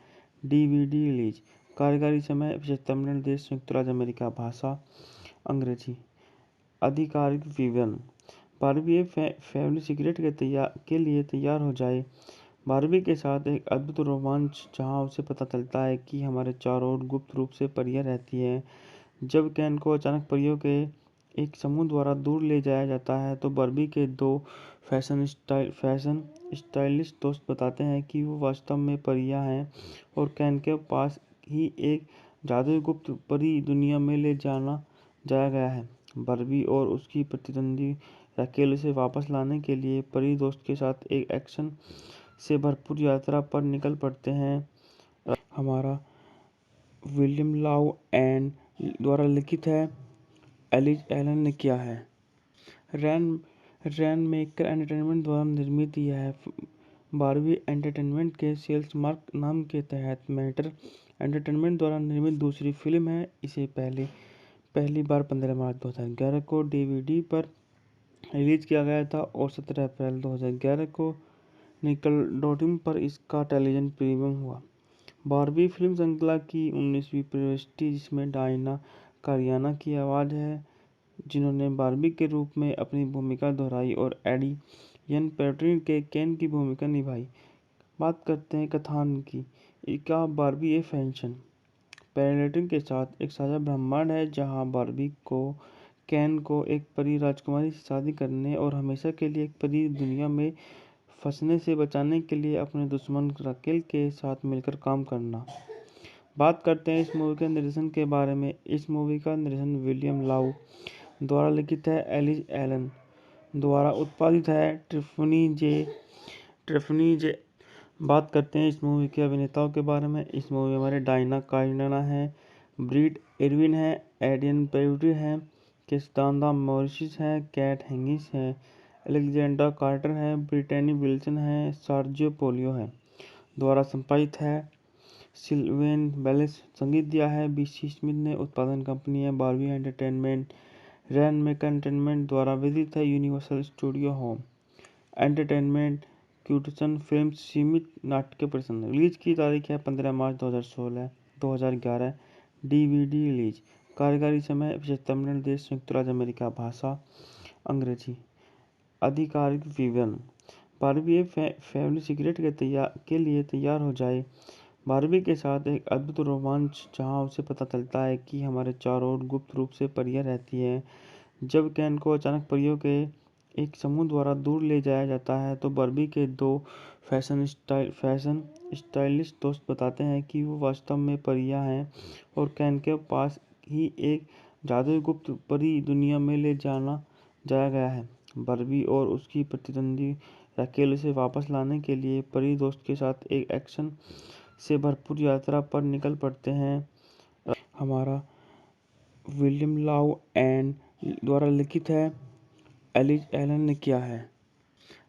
DVD release. कार्यकारी समय 75 मिनट। देश संयुक्त राज्य अमेरिका। भाषा अंग्रेजी। आधिकारिक विवरण। बारबी फैमिली सीक्रेट के लिए तैयार हो जाए। बारबी के साथ एक अद्भुत रोमांच जहां उसे पता चलता है कि हमारे चारों ओर गुप्त रूप से परियां रहती हैं। जब केन को अचानक परियों के एक समूह द्वारा दूर ले जाया जाता है तो बारबी के दो फैशन स्टाइलिस्ट दोस्त बताते हैं कि वो वास्तव में परियां हैं और केन के पास ही एक जादुई गुप्त परी दुनिया में ले जाया गया है। बारबी और उसकी प्रतिद्वंदी राकेल उसे वापस लाने के लिए परी दोस्त के साथ एक एक्शन से भरपूर यात्रा पर निकल पड़ते हैं। हमारा विलियम लाउ एन द्वारा लिखित है, एलिस एलन ने किया है। रैन मेकर एंटरटेनमेंट द्वारा निर्मित यह है। बारबी एंटरटेनमेंट के सेल्स मार्क नाम के तहत मैटर एंटरटेनमेंट द्वारा निर्मित दूसरी फिल्म है। इसे पहली बार 15 मार्च 2011 को डीवीडी पर रिलीज किया गया था और 17 अप्रैल 2011 को निकलडोटियम पर इसका टेलीविजन प्रीमियम हुआ। बारबी फिल्म श्रृंखला की 19वीं प्रविष्टि जिसमें डायना कारियाना की आवाज़ है, जिन्होंने बारबी के रूप में अपनी भूमिका दोहराई और एडी यन पेट्रिन के केन की भूमिका निभाई। बात करते हैं कथानक की। क्या बारबी ए फैशन पैरेलल के साथ एक साझा ब्रह्मांड है जहां बारबी को केन को एक परी राजकुमारी से शादी करने और हमेशा के लिए एक परी दुनिया में फंसने से बचाने के लिए अपने दुश्मन राकेल के साथ मिलकर काम करना। बात करते हैं इस मूवी के निर्देशन के बारे में। इस मूवी का निर्देशन विलियम लाउ द्वारा लिखित है, एलिस एलन द्वारा उत्पादित है, ट्रिफनी जे। बात करते हैं इस मूवी के अभिनेताओं के बारे में। इस मूवी में हमारे डायना कारियाना है, ब्रीड एरविन है, एडियन पेरिटी है, किस्तांदा मॉरिस है, कैट हेंगिस है, अलेक्जेंड्रा कार्टर है, ब्रिटेनी विल्सन है, सार्जियो पोलियो है। द्वारा संपादित है, सिल्वेन बेलिस। संगीत दिया है, बीसी स्मिथ ने। उत्पादन कंपनी है बारबी एंटरटेनमेंट। रैन मेकर एंटरटेनमेंट द्वारा वितरित है, यूनिवर्सल स्टूडियो होम एंटरटेनमेंट। क्यूटसन फिल्म्स सीमित नाट्य प्रदर्शन। रिलीज की तारीख है 15 मार्च 2011। DVD release. कार्यकारी समय 75 मिनट। देश संयुक्त राज्य अमेरिका। भाषा अंग्रेजी। आधिकारिक विवरण। बारबी फैमिली सीक्रेट के लिए तैयार हो जाए। बारबी के साथ एक अद्भुत रोमांच जहां उसे पता चलता है कि हमारे चारों ओर गुप्त रूप से परियां रहती हैं। जब केन को अचानक परियों के एक समूह द्वारा दूर ले जाया जाता है तो बारबी के दो फैशन स्टाइलिस्ट दोस्त बताते हैं कि वो वास्तव में परियां हैं और केन के पास ही एक जादुई गुप्त परी दुनिया में ले जाया गया है। बारबी और उसकी प्रतिद्वंदी राकेल उसे वापस लाने के लिए परी दोस्त के साथ एक एक्शन से भरपूर यात्रा पर निकल पड़ते हैं। हमारा विलियम लाउ एन द्वारा लिखित है, एलिस एलन ने किया है।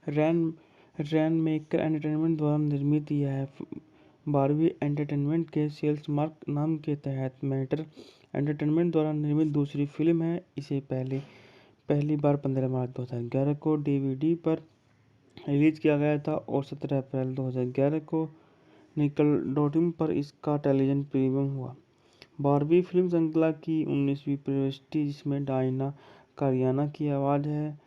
रैन रैनमेकर एंटरटेनमेंट द्वारा निर्मित यह बारबी एंटरटेनमेंट के सेल्स मार्क नाम के तहत मैटर एंटरटेनमेंट द्वारा निर्मित दूसरी फिल्म है। इसे पहली बार 15 मार्च 2011 को डीवीडी पर रिलीज किया गया था और 17 अप्रैल 2011 को निकलडोटियम पर इसका टेलीविजन प्रीमियम हुआ। बारबी फिल्म श्रृंखला की 19वीं प्रविष्टि जिसमें डायना कारियाना की आवाज़ है,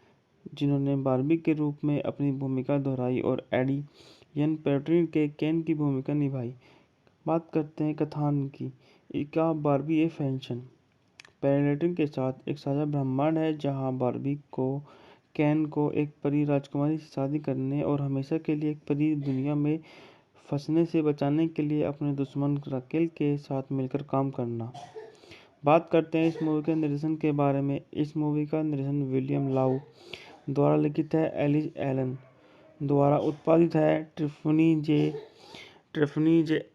जिन्होंने बारबी के रूप में अपनी भूमिका दोहराई और एडी यन पेट्रिन के केन की भूमिका निभाई। बात करते हैं कथान की। इसका बारबी ए फैशन पैरेलटिंग के साथ एक साझा ब्रह्मांड है जहां बारबी को केन को एक परी राजकुमारी से शादी करने और हमेशा के लिए एक परी दुनिया में फंसने से बचाने के लिए अपने दुश्मन राकेल के साथ मिलकर काम करना। बात करते हैं इस मूवी के निर्देशन के बारे में। इस मूवी का निर्देशन विलियम लाउ द्वारा लिखित है, एलिस एलन द्वारा उत्पादित है, ट्रिफनी जे।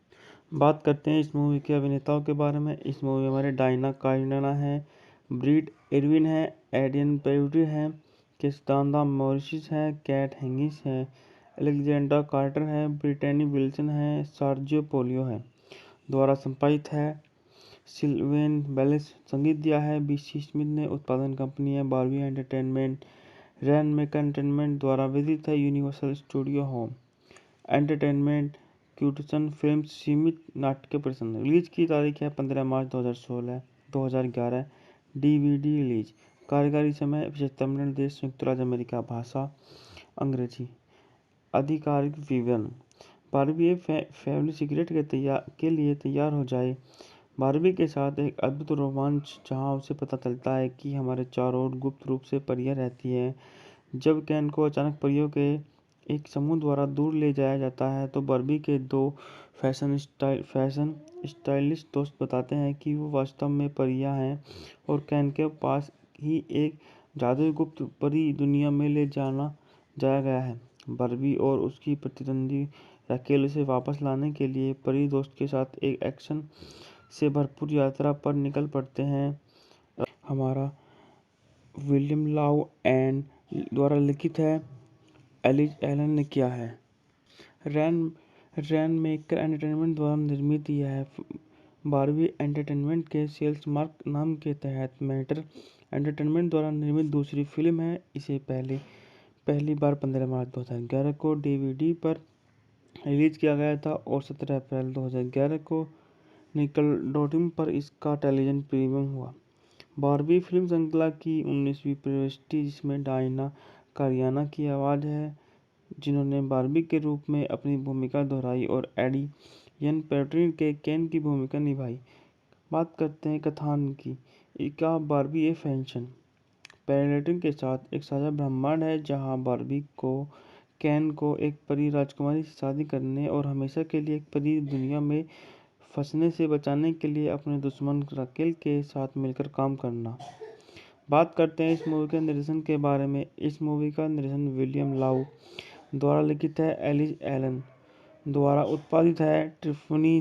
बात करते हैं इस मूवी के अभिनेताओं के बारे में। इस मूवी में हमारे डायना कारियाना है, ब्रीड एरविन है, एडियन पेड्री है, किस्तांदा मॉरिस है, कैट हेंगिस है, अलेक्जेंडर कार्टर है, ब्रिटेनी विल्सन है, सर्जियो पोलियो है। द्वारा संपादित है, सिल्वेन बेलिस संगीत दिया है, बीसी स्मिथ ने। उत्पादन कंपनी है बारबी एंटरटेनमेंट। रैनमेकर एंटरटेनमेंट द्वारा वितरित है, यूनिवर्सल स्टूडियो होम एंटरटेनमेंट क्यूटसन फिल्म्स सीमित नाट्य प्रदर्शन। रिलीज की तारीख है 15 मार्च 2011। DVD release. कार्यकारी समय 75 मिनट। देश संयुक्त राज्य अमेरिका। भाषा अंग्रेजी। आधिकारिक विवरण। बारबी फैमिली सिगरेट के लिए तैयार हो जाए। बारबी के साथ एक अद्भुत रोमांच जहां उसे पता चलता है कि हमारे चारों ओर गुप्त रूप से परियां रहती हैं। जब केन को अचानक परियों के एक समूह द्वारा दूर ले जाया जाता है तो बारबी के दो फैशन स्टाइलिस्ट दोस्त बताते हैं कि वो वास्तव में परियां हैं और केन के पास ही एक जादुई गुप्त परी दुनिया में ले जाया गया है। बारबी और उसकी प्रतिद्वंदी राकेल उसे वापस लाने के लिए परी दोस्त के साथ एक एक्शन से भरपूर यात्रा पर निकल पड़ते हैं। हमारा विलियम लाउ एन द्वारा लिखित है, एलिस एलन ने किया है। रैनमेकर एंटरटेनमेंट द्वारा निर्मित यह बारबी एंटरटेनमेंट के सेल्स मार्क नाम के तहत मैटर एंटरटेनमेंट द्वारा निर्मित दूसरी फिल्म है। इसे पहली बार 15 मार्च 2011 को डीवीडी पर रिलीज किया गया था और 17 अप्रैल 2011 को निकलडोटियम पर इसका टेलीविजन प्रीमियम हुआ। बारबी फिल्म श्रृंखला की 19वीं प्रविष्टि जिसमें डायना कारियाना की आवाज़ है, जिन्होंने बारबी के रूप में अपनी भूमिका दोहराई और एडी यन पेट्रिन के केन की भूमिका निभाई। बात करते हैं कथान की। इसका बारबी ए फैशन पैरेलटिंग के साथ एक साझा ब्रह्मांड है जहां बारबी को केन को एक परी राजकुमारी से शादी करने और हमेशा के लिए एक परी दुनिया में फंसने से बचाने के लिए अपने दुश्मन राकेल के साथ मिलकर काम करना। बात करते हैं इस मूवी के निर्देशन के बारे में। इस मूवी का निर्देशन विलियम लाउ द्वारा लिखित है, एलिस एलन द्वारा उत्पादित है, ट्रिफनी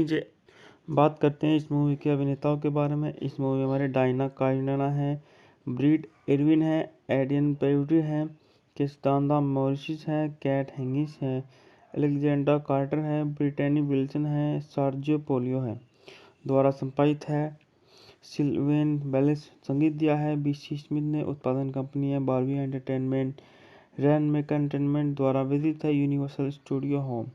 जे। बात करते हैं इस मूवी के अभिनेताओं के बारे में। इस मूवी में हमारे डायना कारियाना है, ब्रीड एरविन है, एडियन पेड्री है, किस्तांदा मॉरिस है, कैट हेंगिस है, अलेक्जेंडर कार्टर है, ब्रिटेनी विल्सन है, सर्जियो पोलियो है। द्वारा संपादित है, सिल्वेन बेलिस संगीत दिया है, बीसी स्मिथ ने। उत्पादन कंपनी है बारबी एंटरटेनमेंट। रैनमेकर एंटरटेनमेंट द्वारा वितरित है, यूनिवर्सल स्टूडियो होम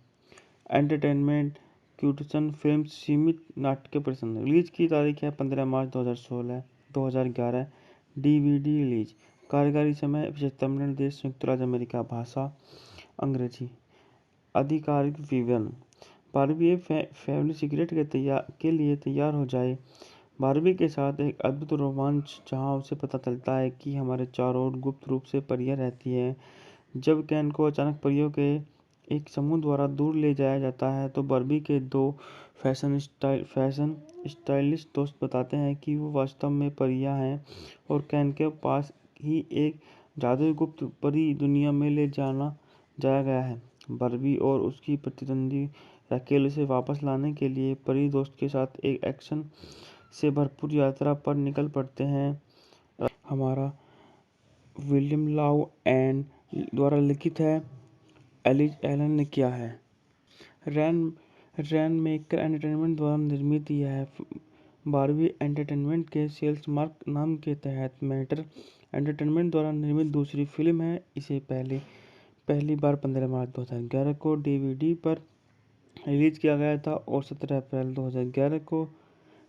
एंटरटेनमेंट क्यूटसन फिल्म्स सीमित नाट्य प्रदर्शन। रिलीज की तारीख है 15 मार्च 2011। DVD release. कार्यकारी समय 75 मिनट। देश संयुक्त राज्य अमेरिका। भाषा अंग्रेजी। आधिकारिक विवरण। बारबी फैमिली सिगरेट के लिए तैयार हो जाए। बारबी के साथ एक अद्भुत रोमांच जहां उसे पता चलता है कि हमारे चारों ओर गुप्त रूप से परियां रहती हैं। जब केन को अचानक परियों के एक समूह द्वारा दूर ले जाया जाता है तो बारबी के दो फैशन स्टाइलिस्ट दोस्त बताते हैं कि वो वास्तव में परियां हैं और केन के पास ही एक जादुई गुप्त परी दुनिया में ले जाया गया है। बारबी और उसकी प्रतिद्वंदी राकेल उसे वापस लाने के लिए परी दोस्त के साथ एक एक्शन से भरपूर यात्रा पर निकल पड़ते हैं। हमारा विलियम लाउ एन द्वारा लिखित है, एलिज एलन ने किया है। रैन मेकर एंटरटेनमेंट द्वारा निर्मित यह बारबी एंटरटेनमेंट के सेल्स मार्क नाम के तहत मैटर एंटरटेनमेंट द्वारा निर्मित दूसरी फिल्म है। इसे पहली बार 15 मार्च 2011 को डीवीडी पर रिलीज किया गया था और 17 अप्रैल 2011 को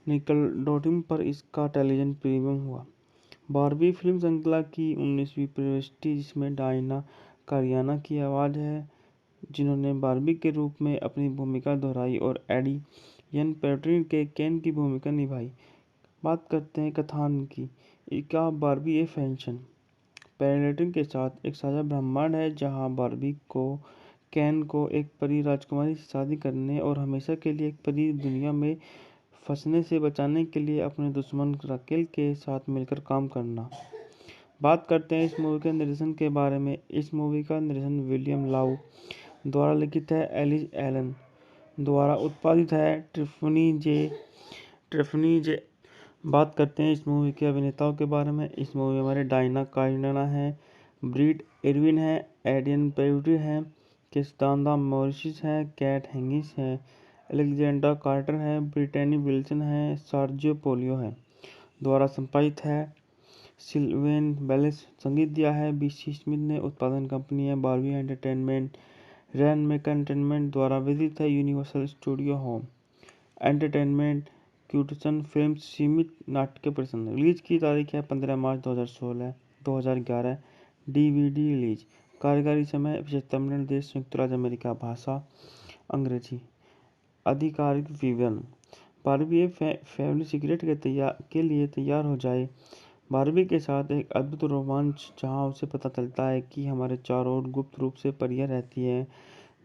निकलडोटियम पर इसका टेलीविजन प्रीमियम हुआ। बारबी फिल्म श्रृंखला की 19वीं प्रविष्टि जिसमें डायना कारियाना की आवाज़ है, जिन्होंने बारबी के रूप में अपनी भूमिका दोहराई और एडी यन पेट्रिन के केन की भूमिका निभाई। बात करते हैं कथान की। इसका बारबी ए फैशन पैरेलटिंग के साथ एक साझा ब्रह्मांड है जहां बारबी को केन को एक परी राजकुमारी से शादी करने और हमेशा के लिए एक परी दुनिया में फंसने से बचाने के लिए अपने दुश्मन राकेल के साथ मिलकर काम करना। बात करते हैं इस मूवी के निर्देशन के बारे में। इस मूवी का निर्देशन विलियम लाउ द्वारा लिखित है, एलिज एलन द्वारा उत्पादित है, टिफ़नी जे। बात करते हैं इस मूवी के अभिनेताओं के बारे में। इस मूवी में हमारे डायना कारियाना है, ब्रीड इरविन है, एडियन पेड्री है, किस्तांदा मॉरिस है, कैट हेंगिस है, अलेक्जेंडर कार्टर है, ब्रिटेनी विल्सन है, सर्जियो पोलियो है। द्वारा संपादित है, सिल्वेन बेलेस संगीत दिया है, बीसी स्मिथ ने। उत्पादन कंपनी है बारबी एंटरटेनमेंट। रैन मेकर एंटरटेनमेंट द्वारा वितरित है, यूनिवर्सल स्टूडियो होम एंटरटेनमेंट, क्यूटसन फिल्म्स, सीमित नाट्य प्रदर्शन। रिलीज की तारीख है 15 मार्च 2011। DVD release. कार्यकारी समय 75 मिनट। देश संयुक्त राज्य अमेरिका। भाषा अंग्रेजी। आधिकारिक विवरण। बारबी फैमिली सीक्रेट के लिए तैयार हो जाए। बारबी के साथ एक अद्भुत रोमांच जहां उसे पता चलता है कि हमारे चारों ओर गुप्त रूप से परियां रहती हैं।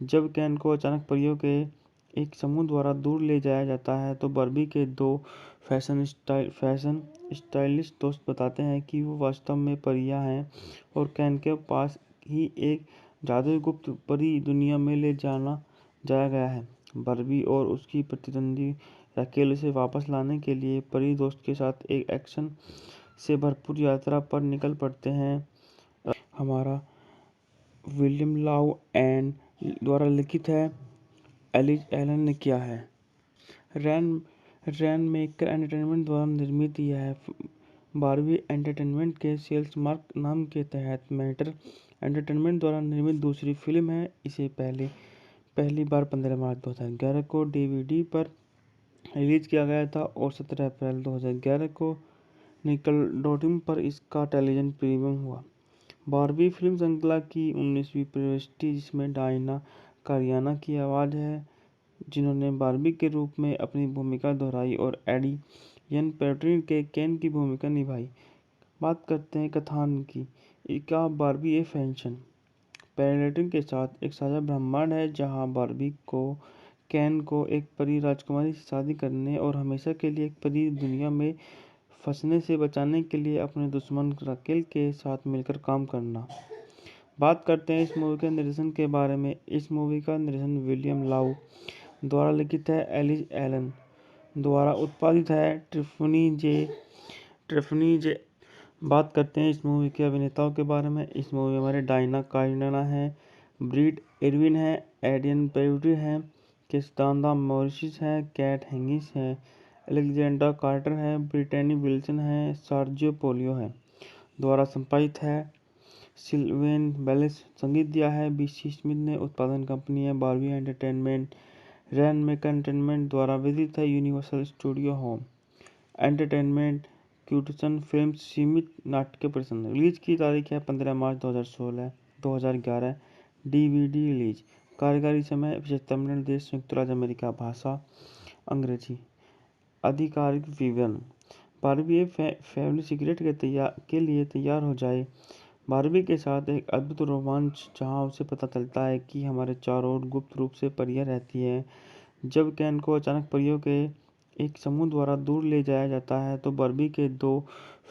जब केन को अचानक परियों के एक समूह द्वारा दूर ले जाया जाता है तो बारबी के दो फैशन स्टाइलिस्ट दोस्त बताते हैं कि वो वास्तव में परियां हैं और केन के पास ही एक जादुई गुप्त परी दुनिया में ले जाया गया है। बारबी और उसकी प्रतिद्वंदी राकेल उसे वापस लाने के लिए परी दोस्त के साथ एक एक्शन से भरपूर यात्रा पर निकल पड़ते हैं। हमारा विलियम लाउ एन द्वारा लिखित है, एलिज एलन ने किया है। रैन मेकर एंटरटेनमेंट द्वारा निर्मित यह बारबी एंटरटेनमेंट के सेल्स मार्क नाम के तहत मैटर एंटरटेनमेंट द्वारा निर्मित दूसरी फिल्म है। इसे पहली बार 15 मार्च 2011 को डीवीडी पर रिलीज किया गया था और 17 अप्रैल 2011 को निकलडोटियम पर इसका टेलीविजन प्रीमियम हुआ। बारबी फिल्म श्रृंखला की 19वीं प्रविष्टि जिसमें डायना कारियाना की आवाज़ है, जिन्होंने बारबी के रूप में अपनी भूमिका दोहराई और एडी यन पेट्रिन के केन की भूमिका निभाई। बात करते हैं कथान की। इसका बारबी ए फैशन पैरेलटिंग के साथ एक साझा ब्रह्मांड है जहां बारबी को केन को एक परी राजकुमारी से शादी करने और हमेशा के लिए एक परी दुनिया में फंसने से बचाने के लिए अपने दुश्मन राकेल के साथ मिलकर काम करना। बात करते हैं इस मूवी के निर्देशन के बारे में। इस मूवी का निर्देशन विलियम लाउ द्वारा लिखित है, एलिज एलन द्वारा उत्पादित है, टिफ़नी जे। बात करते हैं इस मूवी के अभिनेताओं के बारे में। इस मूवी में हमारे डायना कारियाना है, ब्रीड इरविन है, एडियन पेड्री है, किस्तांदा मॉरिस है, कैट हेंगिस है, अलेक्जेंडर कार्टर है, ब्रिटेनी विल्सन है, सर्जियो पोलियो है। द्वारा संपादित है, सिल्वेन बेलेस संगीत दिया है, बीसी स्मिथ ने। उत्पादन कंपनी है बारबी एंटरटेनमेंट। रैन मेकर एंटरटेनमेंट द्वारा वितरित है, यूनिवर्सल स्टूडियो होम एंटरटेनमेंट, क्यूटसन फिल्म्स, सीमित नाट्य प्रदर्शन। रिलीज की तारीख है 15 मार्च 2011। DVD release. कार्यकारी समय 75 मिनट। देश संयुक्त राज्य अमेरिका। भाषा अंग्रेजी। आधिकारिक विवरण। बारबी फैमिली सीक्रेट के लिए तैयार हो जाए। बारबी के साथ एक अद्भुत रोमांच जहां उसे पता चलता है कि हमारे चारों ओर गुप्त रूप से परियां रहती हैं। जब केन को अचानक परियों के एक समूह द्वारा दूर ले जाया जाता है तो बारबी के दो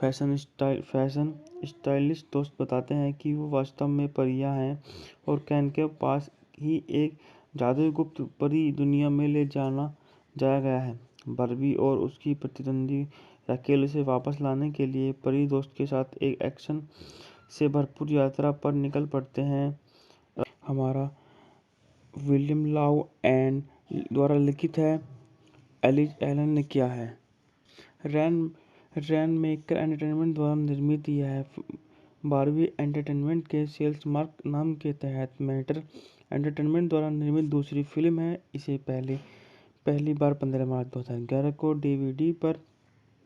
फैशन स्टाइलिस्ट दोस्त बताते हैं कि वो वास्तव में परियां हैं और केन के पास ही एक जादुई गुप्त परी दुनिया में ले जाया गया है। बारबी और उसकी प्रतिद्वंदी राकेल उसे वापस लाने के लिए परी दोस्त के साथ एक एक्शन से भरपूर यात्रा पर निकल पड़ते हैं। हमारा विलियम लाउ एंड द्वारा लिखित है, एलिस एलन ने किया है। रैन मेकर एंटरटेनमेंट द्वारा निर्मित यह बारहवीं एंटरटेनमेंट के सेल्स मार्क नाम के तहत मैटर एंटरटेनमेंट द्वारा निर्मित दूसरी फिल्म है। इसे पहली बार 15 मार्च 2011 को डीवीडी पर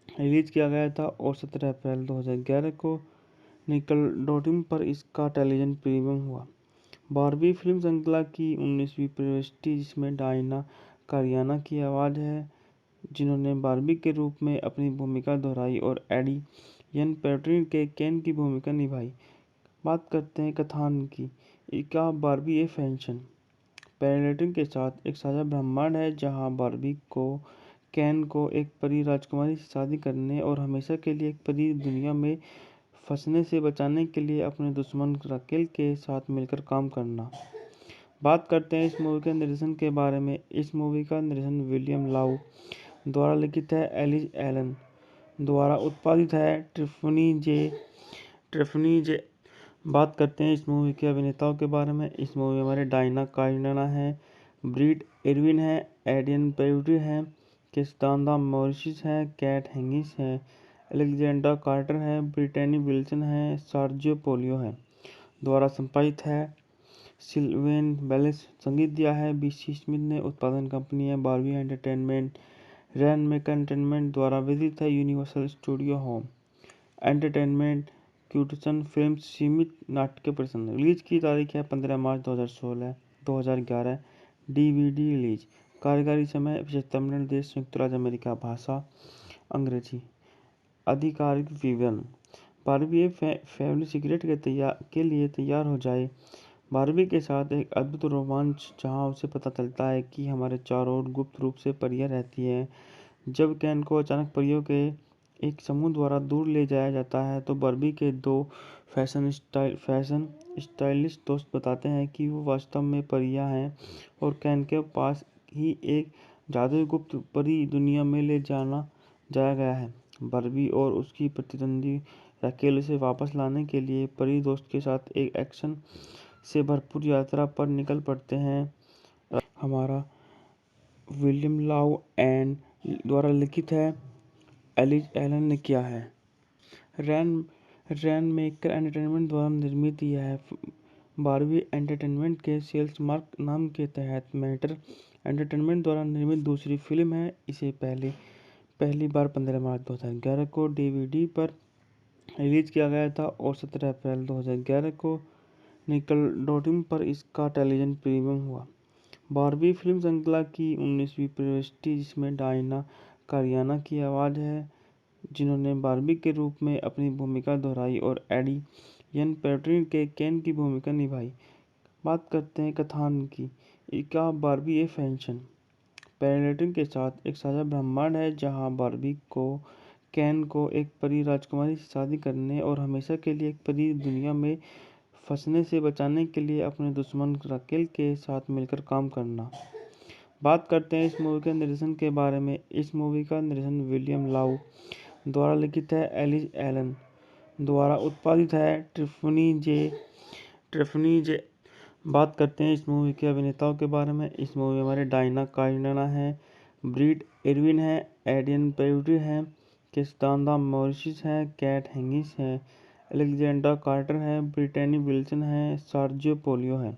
रिलीज किया गया था और 17 अप्रैल 2011 को निकलडोडियम पर इसका टेलीविजन प्रीमियम हुआ। बारहवीं फिल्म श्रृंखला की 19वीं प्रविष्टि, जिसमें डायना कारियाना की आवाज़ है, जिन्होंने बारबी के रूप में अपनी भूमिका दोहराई और एडी यन पेट्रिन के केन की भूमिका निभाई। बात करते हैं कथानक की। इसका बारबी ए फैशन पैरेलटिंग के साथ एक साझा ब्रह्मांड है, जहां बारबी को केन को एक परी राजकुमारी से शादी करने और हमेशा के लिए एक परी दुनिया में फंसने से बचाने के लिए अपने दुश्मन राकेल के साथ मिलकर काम करना। बात करते हैं इस मूवी के निर्देशन के बारे में। इस मूवी का निर्देशन विलियम लाउ द्वारा लिखित है, एलिस एलन द्वारा उत्पादित है, ट्रिफनी जे। बात करते हैं इस मूवी के अभिनेताओं के बारे में। इस मूवी में हमारे डायना कारियाना है, ब्रीड इरविन है, एडियन पेरिटी है, किस्तांदा मॉरिस है, कैट हेंगिस है, अलेक्जेंडर कार्टर है, ब्रिटेनी विल्सन है, सर्जियो पोलियो है। द्वारा संपादित है, सिल्वेन बेलेस। संगीत दिया है बीसी स्मिथ ने। उत्पादन कंपनी है बारबी एंटरटेनमेंट। रैन मेकर एंटरटेनमेंट द्वारा वितरित है यूनिवर्सल स्टूडियो होम एंटरटेनमेंट। क्यूटसन फिल्म्स सीमित नाट्य प्रदर्शन। रिलीज की तारीख है 15 मार्च 2011। DVD release. कार्यकारी समय 75 मिनट। देश संयुक्त राज्य अमेरिका। भाषा अंग्रेजी। आधिकारिक विवरण। बारबी फैमिली सीक्रेट के लिए तैयार हो जाए। बारबी के साथ एक अद्भुत रोमांच, जहां उसे पता चलता है कि हमारे चारों ओर गुप्त रूप से परियां रहती हैं। जब केन को अचानक परियों के एक समूह द्वारा दूर ले जाया जाता है, तो बारबी के दो फैशन स्टाइलिस्ट दोस्त बताते हैं कि वो वास्तव में परियां हैं और केन के पास ही एक जादुई गुप्त परी दुनिया में ले जाया गया है। बारबी और उसकी प्रतिद्वंदी राकेल उसे वापस लाने के लिए परी दोस्त के साथ एक एक्शन से भरपूर यात्रा पर निकल पड़ते हैं। हमारा विलियम लाउ एंड द्वारा लिखित है, एलिस एलन ने किया है। रैन मेकर एंटरटेनमेंट द्वारा निर्मित यह बारहवीं एंटरटेनमेंट के सेल्स मार्क नाम के तहत मैटर एंटरटेनमेंट द्वारा निर्मित दूसरी फिल्म है। इसे पहली बार 15 मार्च 2011 को डीवीडी पर रिलीज किया गया था और 17 अप्रैल 2011 को निकलडोडियम पर इसका टेलीविजन प्रीमियम हुआ। बारहवीं फिल्म श्रृंखला की 19वीं प्रविष्टि, जिसमें डायना कारियाना की आवाज़ है, जिन्होंने बारबी के रूप में अपनी भूमिका दोहराई और एडी यन पेट्रिन के केन की भूमिका निभाई। बात करते हैं कथानक की। इसका बारबी ए फैशन पैरेलटिंग के साथ एक साझा ब्रह्मांड है, जहां बारबी को केन को एक परी राजकुमारी से शादी करने और हमेशा के लिए एक परी दुनिया में फंसने से बचाने के लिए अपने दुश्मन राकेल के साथ मिलकर काम करना। बात करते हैं इस मूवी के निर्देशन के बारे में। इस मूवी का निर्देशन विलियम लाउ द्वारा लिखित है, एलिस एलन द्वारा उत्पादित है, ट्रिफनी जे। बात करते हैं इस मूवी के अभिनेताओं के बारे में। इस मूवी में हमारे डायना कारियाना है, ब्रीड इरविन है, एडियन पेरिटी है, किस्तांदा मॉरिस है, कैट हेंगिस है, अलेक्जेंडर कार्टर है, ब्रिटेनी विल्सन है, सर्जियो पोलियो है।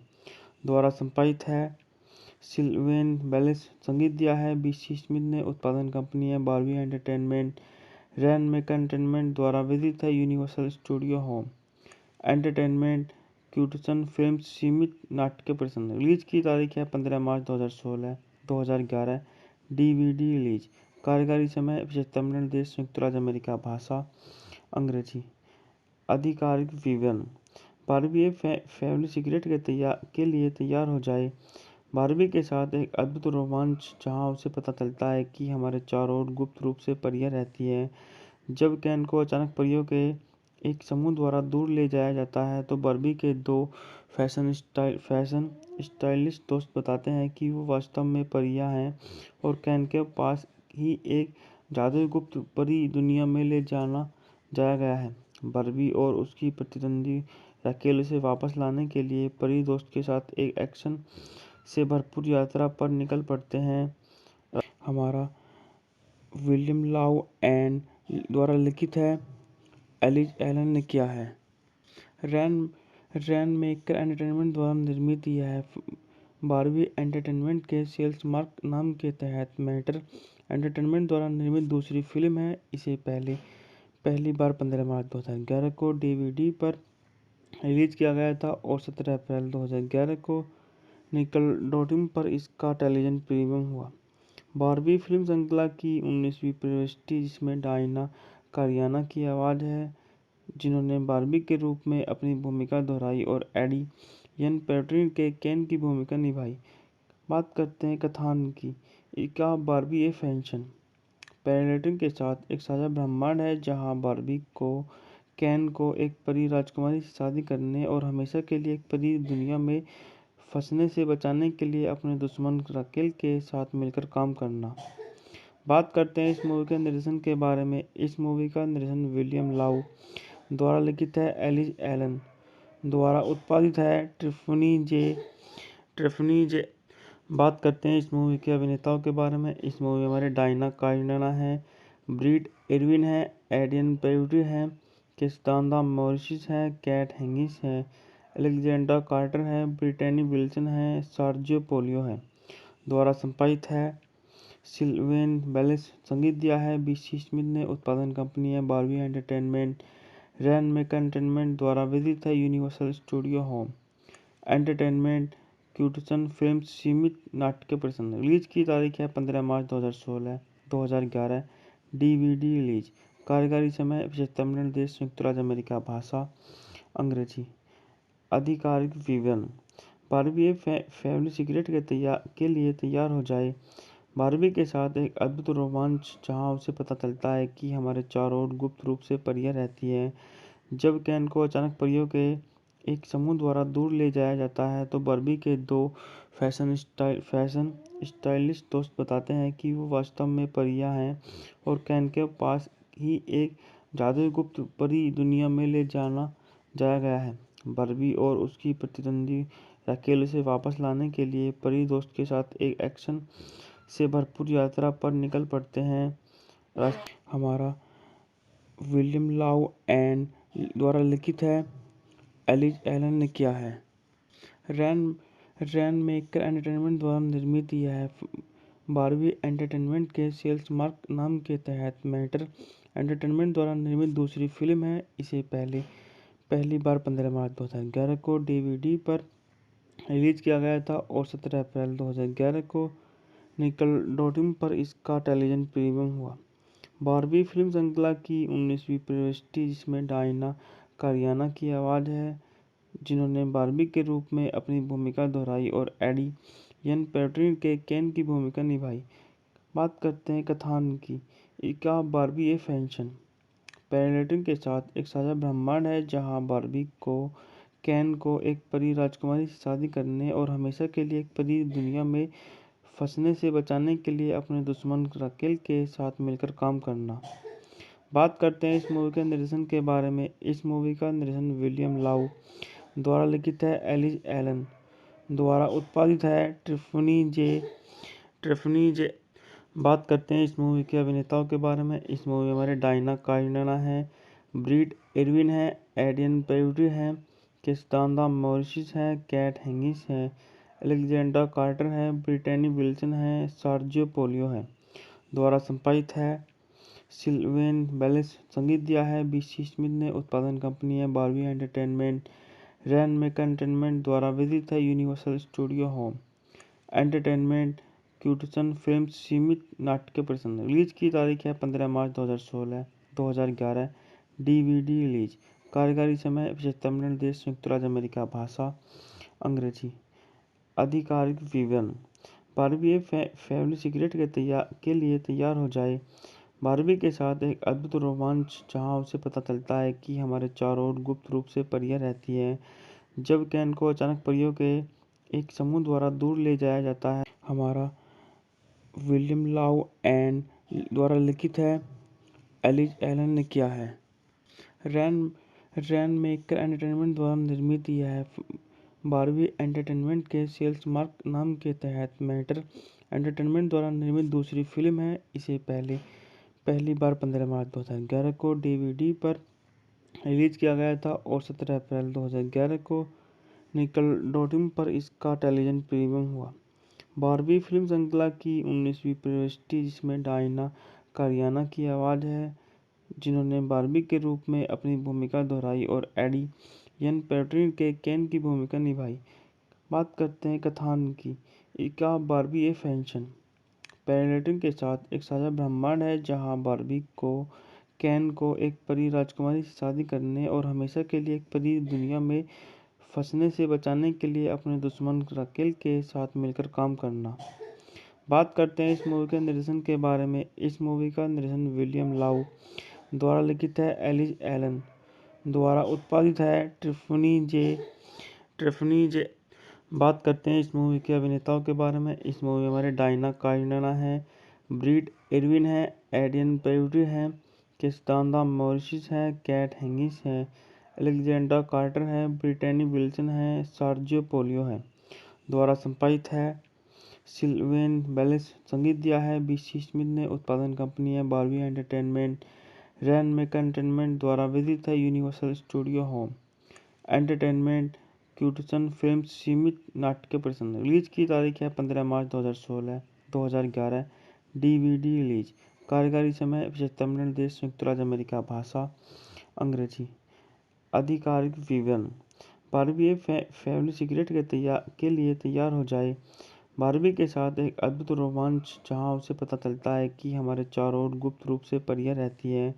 द्वारा संपादित है, सिल्वेन बेलेस। संगीत दिया है बीसी स्मिथ ने। उत्पादन कंपनी है बारबी एंटरटेनमेंट। रैन मेकर एंटरटेनमेंट द्वारा वितरित है यूनिवर्सल स्टूडियो होम एंटरटेनमेंट। क्यूटसन फिल्म्स सीमित नाट्य प्रदर्शन। रिलीज की तारीख है 15 मार्च 2011। DVD release. कार्यकारी समय 75 मिनट। देश संयुक्त राज्य अमेरिका। भाषा अंग्रेजी। आधिकारिक विवरण। बारबी फैमिली सीक्रेट के लिए तैयार हो जाए। बारबी के साथ एक अद्भुत रोमांच, जहां उसे पता चलता है कि हमारे चारों ओर गुप्त रूप से परियां रहती हैं। जब केन को अचानक परियों के एक समूह द्वारा दूर ले जाया जाता है, तो बारबी के दो फैशन स्टाइलिस्ट दोस्त बताते हैं कि वो वास्तव में परियां हैं और केन के पास ही एक जादुई गुप्त परी दुनिया में ले जाया गया है। बार्बी और उसकी प्रतिद्वंदी राकेल उसे वापस लाने के लिए परी दोस्त के साथ एक एक्शन से भरपूर यात्रा पर निकल पड़ते हैं। हमारा विलियम लाउ एंड द्वारा लिखित है, एलिज एलन ने किया है। रैन मेकर एंटरटेनमेंट द्वारा निर्मित यह है बार्बी एंटरटेनमेंट के सेल्स मार्क नाम के तहत मैटर एंटरटेनमेंट द्वारा निर्मित दूसरी फिल्म है। इसे पहली बार 15 मार्च 2011 को डीवीडी पर रिलीज किया गया था और 17 अप्रैल 2011 को निकलडोटियम पर इसका टेलीविजन प्रीमियम हुआ। बार्बी फिल्म श्रृंखला की 19वीं प्रविष्टि जिसमें डायना कारियाना की आवाज़ है, जिन्होंने बार्बी के रूप में अपनी भूमिका दोहराई और एडी यन पेट्रिन के केन की भूमिका निभाई। बात करते हैं कथानक की। इसका बार्बी ए फैशन पैरेलटिंग के साथ एक साझा ब्रह्मांड है जहां बार्बी को केन को एक परी राजकुमारी से शादी करने और हमेशा के लिए एक परी दुनिया में फंसने से बचाने के लिए अपने दुश्मन राकेल के साथ मिलकर काम करना। बात करते हैं इस मूवी के निर्देशन के बारे में। इस मूवी का निर्देशन विलियम लाउ द्वारा लिखित है, एलिज एलन द्वारा उत्पादित है, ट्रिफनी जे। बात करते हैं इस मूवी के अभिनेताओं के बारे में। इस मूवी में हमारे डायना काइनाना है, ब्रीड एरविन है, एडियन पेरिटी है, किस्तांदा मॉरिस है, कैट हेंगिस है, अलेक्जेंडर कार्टर है, ब्रिटेनी विल्सन है, सर्जियो पोलियो है। द्वारा संपादित है, सिल्वेन बेलिस। संगीत दिया है बीसी स्मिथ ने। उत्पादन कंपनी है बार्बी एंटरटेनमेंट। रैन मेकर एंटरटेनमेंट द्वारा वितरित है यूनिवर्सल स्टूडियो होम एंटरटेनमेंट। क्यूटसन फिल्म्स सीमित नाट्य प्रदर्शन। रिलीज की तारीख है 15 मार्च 2011। DVD release. कार्यकारी समय 75 मिनट। देश संयुक्त राज्य अमेरिका। भाषा अंग्रेजी। आधिकारिक विवरण। बार्बी फैमिली सीक्रेट के लिए तैयार हो जाए। बार्बी के साथ एक अद्भुत रोमांच जहां उसे पता चलता है कि हमारे चारों ओर गुप्त रूप से परियां रहती हैं। जब केन को अचानक परियों के एक समूह द्वारा दूर ले जाया जाता है तो बार्बी के दो फैशन स्टाइलिस्ट दोस्त बताते हैं कि वो वास्तव में परियां हैं और केन के पास ही एक जादुई गुप्त परी दुनिया में ले जाया गया है। बार्बी और उसकी प्रतिद्वंदी राकेल उसे वापस लाने के लिए परी दोस्त के साथ एक एक्शन से भरपूर यात्रा पर निकल पड़ते हैं। हमारा विलियम लाउ एंड द्वारा लिखित है, एलिज एलन ने किया है। रैन मेकर एंटरटेनमेंट द्वारा निर्मित यह है बार्बी एंटरटेनमेंट के सेल्स मार्क नाम के तहत मैटर एंटरटेनमेंट द्वारा निर्मित दूसरी फिल्म है। इसे पहली बार 15 मार्च 2011 को डीवीडी पर रिलीज किया गया था और 17 अप्रैल 2011 को निकलडोटियम पर इसका टेलीविजन प्रीमियम हुआ। बार्बी फिल्म श्रृंखला की 19वीं प्रविष्टि जिसमें डायना कारियाना की आवाज़ है, जिन्होंने बार्बी के रूप में अपनी भूमिका दोहराई और एडी यन पेट्रिन के केन की भूमिका निभाई। बात करते हैं कथानक की। इसका बार्बी ए फैशन पैरेलटिंग के साथ एक साझा ब्रह्मांड है जहां बार्बी को केन को एक परी राजकुमारी से शादी करने और हमेशा के लिए एक परी दुनिया में फंसने से बचाने के लिए अपने दुश्मन राकेल के साथ मिलकर काम करना। बात करते हैं इस मूवी के निर्देशन के बारे में। इस मूवी का निर्देशन विलियम लाउ द्वारा लिखित है, एलिज एलन द्वारा उत्पादित है, ट्रिफनी जे। बात करते हैं इस मूवी के अभिनेताओं के बारे में। इस मूवी में हमारे डायना काइनाना है, ब्रीड एरविन है, एडियन पेरिटी है, किस्तांदा मॉरिस है, कैट हेंगिस है, अलेक्जेंडर कार्टर है, ब्रिटेनी विल्सन है, सर्जियो पोलियो है। द्वारा संपादित है, सिल्वेन बेलिस। संगीत दिया है बीसी स्मिथ ने। उत्पादन कंपनी है बार्बी एंटरटेनमेंट। रैन मेकर एंटरटेनमेंट द्वारा वितरित है यूनिवर्सल स्टूडियो होम एंटरटेनमेंट। क्यूटसन फिल्म्स सीमित नाट्य प्रदर्शन। रिलीज की तारीख है 15 मार्च 2011। DVD release. कार्यकारी समय 75 मिनट। देश संयुक्त राज्य अमेरिका। भाषा अंग्रेजी। आधिकारिक विवरण। बार्बी फैमिली सीक्रेट के लिए तैयार हो जाए। बार्बी के साथ एक अद्भुत रोमांच जहां उसे पता चलता है कि हमारे चारों ओर गुप्त रूप से परियां रहती हैं। जब केन को अचानक परियों के एक समूह द्वारा दूर ले जाया जाता है। हमारा विलियम लाउ एंड द्वारा लिखित है, एलिज एलन ने किया है। रैन रैन मेकर एंटरटेनमेंट द्वारा निर्मित यह है बारबी एंटरटेनमेंट के सेल्स मार्क नाम के तहत मैटर एंटरटेनमेंट द्वारा निर्मित दूसरी फिल्म है। इसे पहली बार 15 मार्च 2011 को डीवीडी पर रिलीज किया गया था और 17 अप्रैल 2011 को निकलडोडियम पर इसका टेलीविजन प्रीमियम हुआ। बारबी फिल्म श्रृंखला की 19वीं प्रविष्टि जिसमें डायना कारियाना की आवाज़ है, जिन्होंने बारबी के रूप में अपनी भूमिका दोहराई और एडियन पेट्रिन के केन की भूमिका निभाई। बात करते हैं कथानक की। इसका बारबी ए फैशन पैरेलटिन के साथ एक साझा ब्रह्मांड है, जहां बारबी को केन को एक परी राजकुमारी से शादी करने और हमेशा के लिए एक परी दुनिया में फंसने से बचाने के लिए अपने दुश्मन राकेल के साथ मिलकर काम करना। बात करते हैं इस मूवी के निर्देशन के बारे में। इस मूवी का निर्देशन विलियम लाउ द्वारा लिखित है, एलिस एलन द्वारा उत्पादित है, ट्रिफनी जे। बात करते हैं इस मूवी के अभिनेताओं के बारे में। इस मूवी में हमारे डायना काइनाना है, ब्रीड एरविन है, एडियन पेड्री है, किस्तांदा मॉरिस है, कैट हेंगिस है, अलेक्जेंडर कार्टर है, ब्रिटेनी विल्सन है, सार्जियो पोलियो है। द्वारा संपादित है, सिल्वेन बेलिस। संगीत दिया है, बीसी स्मिथ ने। उत्पादन कंपनी है बारबी एंटरटेनमेंट। रैन मेकर एंटरटेनमेंट द्वारा विदित है, यूनिवर्सल स्टूडियो होम एंटरटेनमेंट, क्यूटसन फिल्म्स, सीमित नाट्य प्रदर्शन। रिलीज की तारीख है 15 मार्च 2011। DVD release. कार्यकारी समय 75 मिनट। देश संयुक्त राज्य अमेरिका। भाषा अंग्रेजी। आधिकारिक विवरण। बारबी फैमिली सीक्रेट के लिए तैयार हो जाए। बारबी के साथ एक अद्भुत रोमांच, जहां उसे पता चलता है कि हमारे चारों ओर गुप्त रूप से परियां रहती हैं।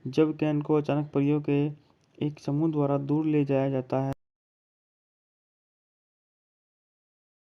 जब केन को अचानक परियों के एक समूह द्वारा दूर ले जाया जाता है